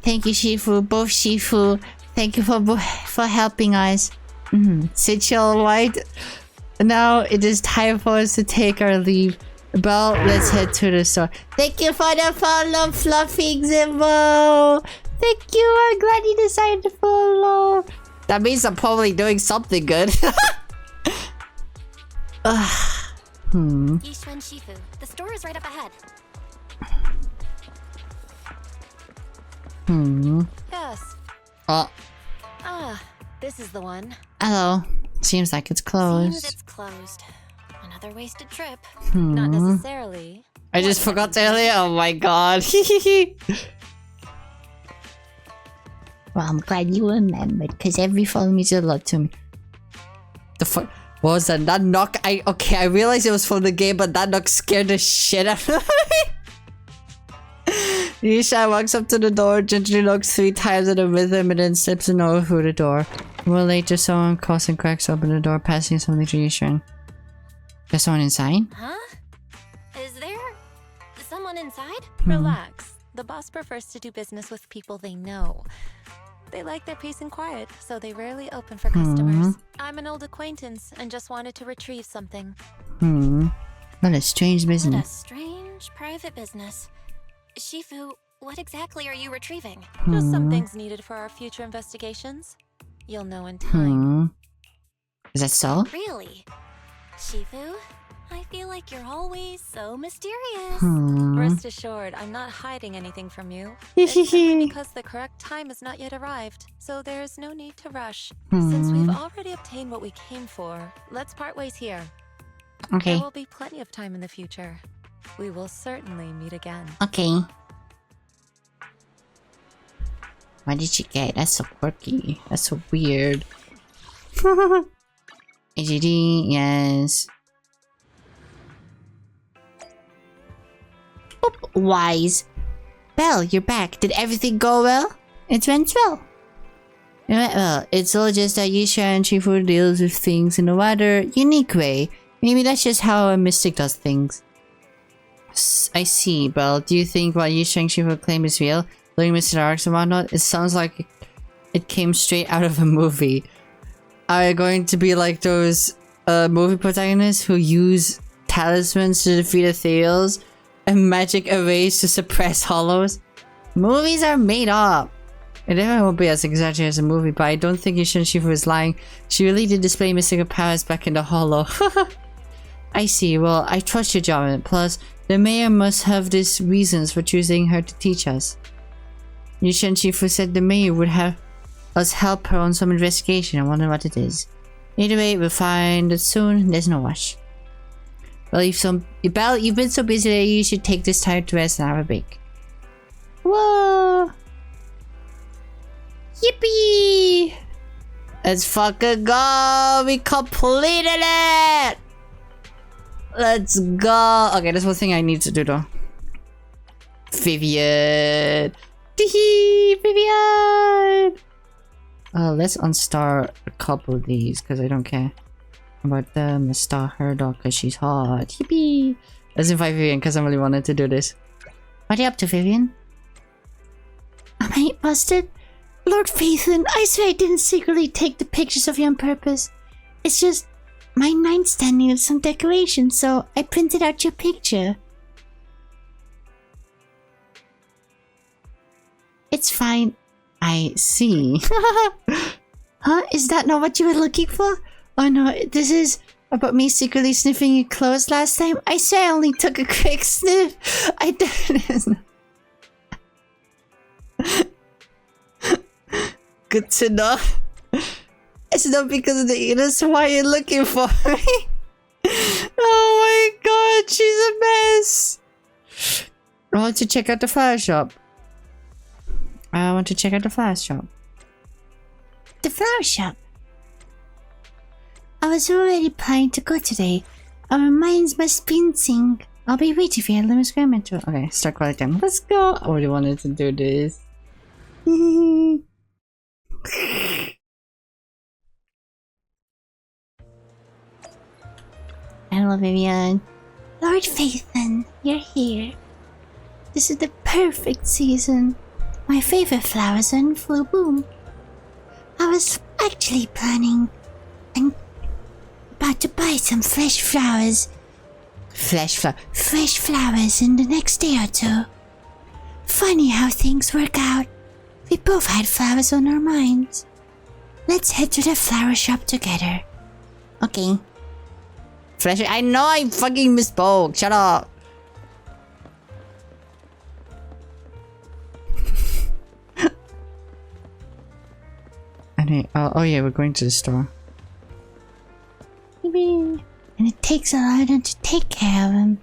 Thank you, Shifu. Both Shifu. Thank you for helping us. Sit you all right. Now it is time for us to take our leave. Well, let's head to the store. Thank you for the follow, Fluffy Zimbo. Thank you. I'm glad you decided to follow. That means I'm probably doing something good. Yishuan Shifu. The store is right up ahead. Yes. Oh. Ah, this is the one. Hello. Seems like it's closed. Seems it's closed. Another wasted trip. Not necessarily. I just forgot earlier. Oh my god. Well, I'm glad you remembered, because every follow means a lot to me. The fuck? What was that? That knock? Okay, I realized it was from the game, but that knock scared the shit out of me. Yisha walks up to the door, gently knocks 3 times at the rhythm, and then slips an over through the door. A while later, someone coughs and cracks open the door, passing something to Yisha. There's someone inside? Huh? Is there someone inside? Relax. The boss prefers to do business with people they know. They like their peace and quiet, so they rarely open for customers. I'm an old acquaintance and just wanted to retrieve something. What a strange business. What a strange private business. Shifu, what exactly are you retrieving? Just some things needed for our future investigations. You'll know in time. Is that so? Really? Shifu, I feel like you're always so mysterious. Rest assured, I'm not hiding anything from you. It's simply because the correct time has not yet arrived, so there is no need to rush. Since we've already obtained what we came for, let's part ways here. Okay. There will be plenty of time in the future. We will certainly meet again. Okay. What did you get? That's so quirky. That's so weird. AGD, yes. Boop, wise. Belle, you're back. Did everything go well? It went well. It went well. It's all just that Yisha and Shifu deals with things in a rather unique way. Maybe that's just how a mystic does things. I see, Belle. Do you think what Yisha and Shifu claim is real? Learning Mr. Arcs and whatnot? It sounds like it came straight out of a movie. Are you going to be like those movie protagonists who use talismans to defeat ethereals and magic arrays to suppress hollows? Movies are made up. It definitely won't be as exaggerated as a movie, but I don't think Yushun Shifu is lying. She really did display mystical powers back in the hollow. I see. Well, I trust your judgment. Plus, the mayor must have these reasons for choosing her to teach us. Yushun Shifu said the mayor would have us help her on some investigation. I wonder what it is. Either way, we'll find it soon. There's no rush. Well, you've been so busy that you should take this time to rest and have a break. Whoa! Yippee! Let's fucking go! We completed it! Let's go! Okay, there's one thing I need to do though. Vivian! Teehee! Vivian! Let's unstar a couple of these because I don't care about them. Let's star her dog because she's hot. Yippee! Let's invite Vivian because I really wanted to do this. What are you up to, Vivian? Am I busted? Lord Phaethon, I swear I didn't secretly take the pictures of you on purpose. It's just my nightstand needed some decoration, so I printed out your picture. It's fine. I see. Huh? Is that not what you were looking for? Oh no, this is about me secretly sniffing your clothes last time. I swear I only took a quick sniff. I didn't. Good to know. It's not because of the eaters why you're looking for me. Oh my god, she's a mess. I want to check out the flower shop. The flower shop? I was already planning to go today. Our minds must be in sync. I'll be waiting for you. Let me scram into it. Okay, start collecting. Let's go. I already wanted to do this. Hello, Vivian. Lord Phaethon, you're here. This is the perfect season. My favorite flowers are in full bloom. I was actually planning and about to buy some fresh flowers. Fresh flowers in the next day or two. Funny how things work out. We both had flowers on our minds. Let's head to the flower shop together. Okay. I know I fucking misspoke. Shut up. Oh yeah, we're going to the store. And it takes a lot to take care of them.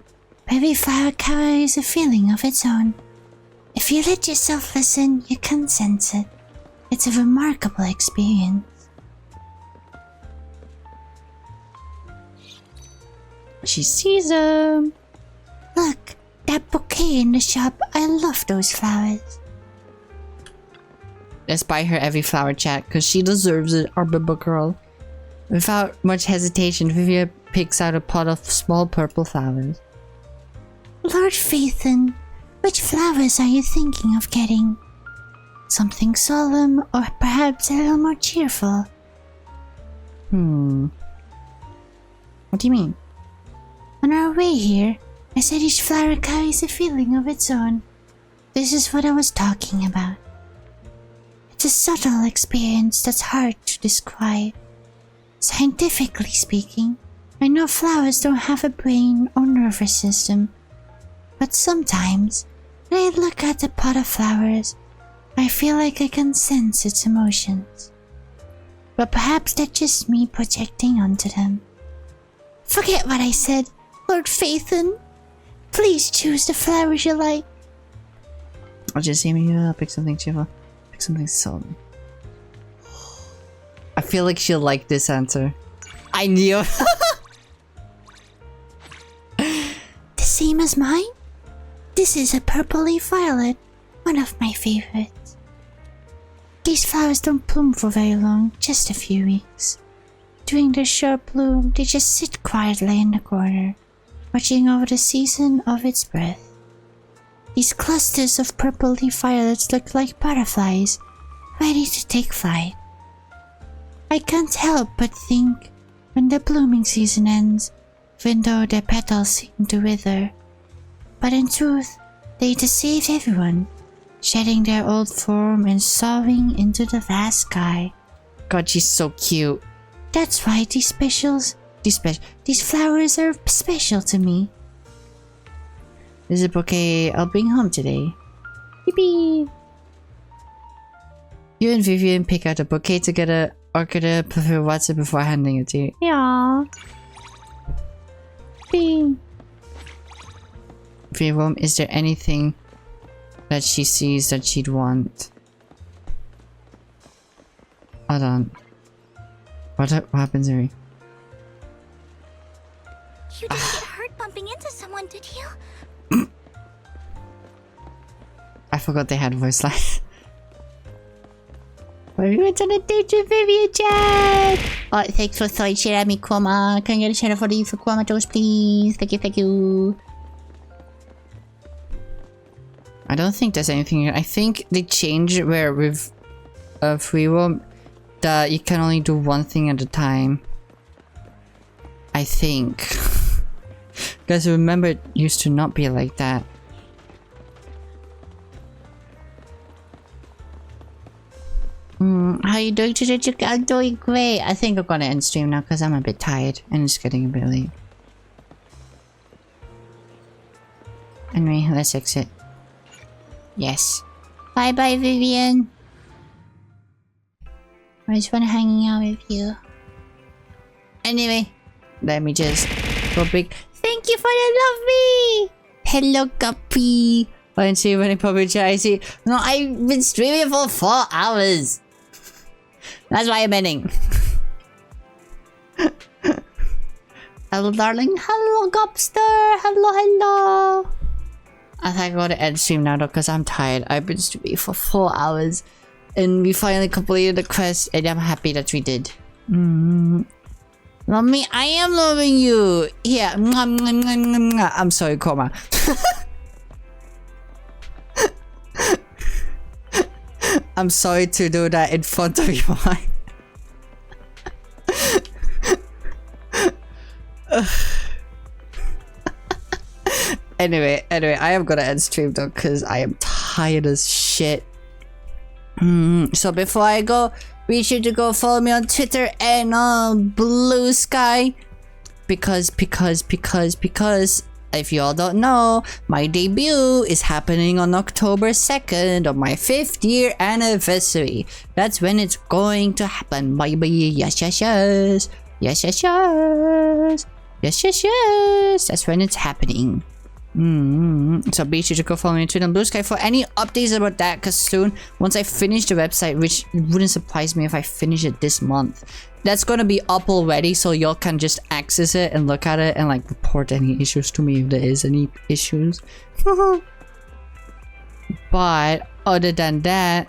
Every flower carries a feeling of its own. If you let yourself listen, you can sense it. It's a remarkable experience. She sees them. Look, that bouquet in the shop. I love those flowers. Let's buy her every flower, chat, because she deserves it, our Bibba girl. Without much hesitation, Vivian picks out a pot of small purple flowers. Lord Phaethon, which flowers are you thinking of getting? Something solemn, or perhaps a little more cheerful? What do you mean? On our way here, I said each flower carries a feeling of its own. This is what I was talking about. It's a subtle experience that's hard to describe. Scientifically speaking, I know flowers don't have a brain or nervous system, but sometimes, when I look at a pot of flowers, I feel like I can sense its emotions. But perhaps that's just me projecting onto them. Forget what I said, Lord Phaethon. Please choose the flowers you like. I'll just see me pick something cheerful. Pick something solemn. I feel like she'll like this answer. I knew. The same as mine? This is a purpley violet, one of my favorites. These flowers don't bloom for very long, just a few weeks. During their short bloom, they just sit quietly in the corner, watching over the season of its birth. These clusters of purpley violets look like butterflies, ready to take flight. I can't help but think, when the blooming season ends, even though their petals seem to wither, but in truth, they deceive everyone. shedding their old form and soaring into the vast sky. God, she's so cute. That's right, these flowers are special to me. This is a bouquet I'll bring home today. Yippee! You and Vivian pick out a bouquet together, orchid prefer what's it before handing it to you. Yeah. Bing. Vivian, is there anything that she sees that she'd want? Hold on. What happens, Ari? You didn't get hurt bumping into someone, did you? I forgot they had voice lines. We went on a date with Vivian Chan! Oh, thanks for throwing shit at me, Kwama. Can I get a shout out for you for Kwama toast, please? Thank you, thank you. I don't think there's anything here. I think they changed where with free roam that you can only do one thing at a time. I think. Guys, remember it used to not be like that. How you doing today, Juki? I'm doing great. I think I'm gonna end stream now because I'm a bit tired and it's getting a bit late. Anyway, let's exit. Yes. Bye bye, Vivian. I just want to hanging out with you. Anyway, let me just go big. Thank you for the love me. Hello, Guppy. I didn't see you running public chat. I see. No, I've been streaming for 4 hours. That's why I'm ending. Hello, darling. Hello, Gopster. Hello, hello. I think I'm gonna end stream now though, because I'm tired. I've been streaming for 4 hours. And we finally completed the quest, and I'm happy that we did. Love me? I am loving you. Here. I'm sorry, Koma. I'm sorry to do that in front of you. Anyway, I am gonna end stream though, because I am tired as shit. So before I go, be sure to go follow me on Twitter and on Blue Sky. Because if you all don't know, my debut is happening on October 2nd of my 5th year anniversary. That's when it's going to happen, baby. Yes. Yes. That's when it's happening. So be sure to go follow me on Twitter and Blue Sky for any updates about that, because soon, once I finish the website, which wouldn't surprise me if I finish it this month, that's gonna be up already, so y'all can just access it and look at it and like report any issues to me if there is any issues. But other than that,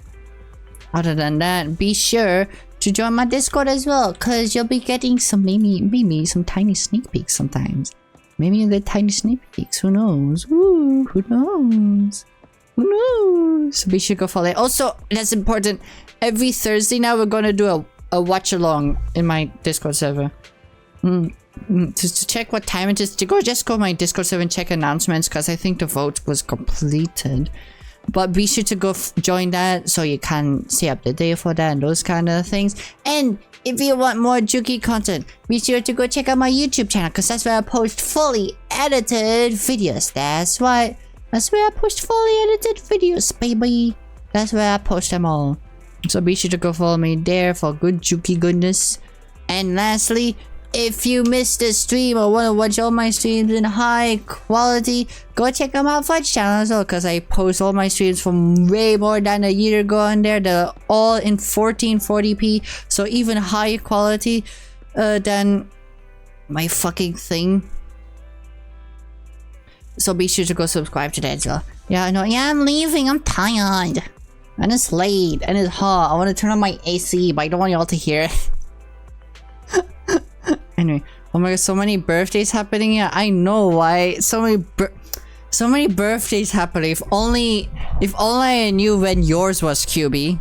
be sure to join my Discord as well, because you'll be getting some maybe some tiny sneak peeks sometimes. Maybe the tiny sneak peeks, who knows? Ooh, who knows? Who knows? So be sure to go follow it. Also, that's important. Every Thursday now we're gonna do a watch along in my Discord server. Just to check what time it is, to go just go my Discord server and check announcements, because I think the vote was completed. But be sure to go join that so you can stay up to date for that and those kind of things. And if you want more Juki content, be sure to go check out my YouTube channel, because that's where I post fully edited videos. That's right. That's where I post fully edited videos, baby. That's where I post them all. So be sure to go follow me there for good Juki goodness. And lastly, if you missed the stream or want to watch all my streams in high quality, go check out my Fudge channel as well, because I post all my streams from way more than a year ago on there. They're all in 1440p, so even higher quality than my fucking thing. So be sure to go subscribe to that as well. Yeah, I know. Yeah, I'm leaving. I'm tired. And it's late. And it's hot. I want to turn on my AC, but I don't want y'all to hear it. Anyway, oh my god, so many birthdays happening here. I know why. So many birthdays happening. If only I knew when yours was, QB.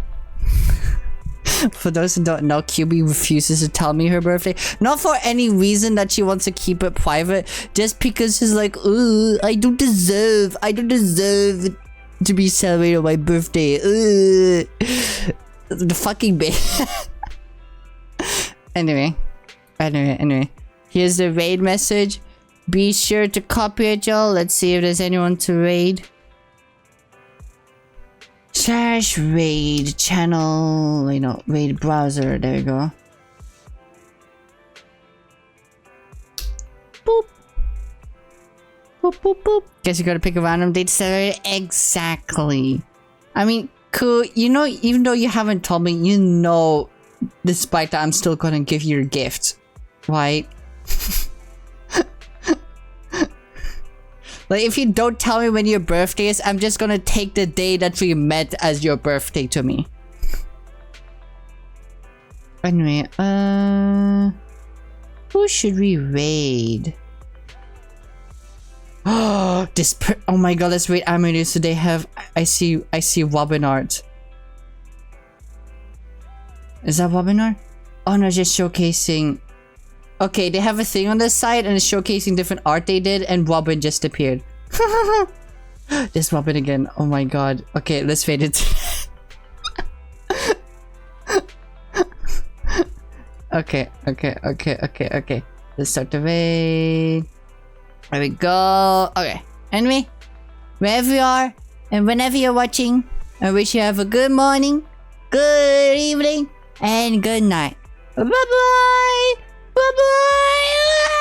For those who don't know, QB refuses to tell me her birthday. Not for any reason that she wants to keep it private. Just because she's like, ooh, I don't deserve to be celebrated on my birthday. The fucking bait. Anyway. Here's the raid message. Be sure to copy it, y'all. Let's see if there's anyone to raid. /raid channel. Wait, no, raid browser. There we go. Boop. Boop, boop, boop. Guess you gotta pick a random date to celebrate. Exactly. I mean, cool. You know, even though you haven't told me, you know, despite that, I'm still gonna give you a gift. Right? Like, if you don't tell me when your birthday is, I'm just gonna take the day that we met as your birthday to me. Anyway, who should we raid? Oh, oh my god, let's raid Amethyst. So they have, I see Robin art. Is that Robin art? Oh no, just showcasing. Okay, they have a thing on the side and it's showcasing different art they did, and Robin just appeared. There's Robin again. Oh my god. Okay, let's fade it. Okay. Let's start the raid. There we go. Okay. Anyway, wherever you are and whenever you're watching, I wish you have a good morning, good evening, and good night. Bye-bye! Bye-bye!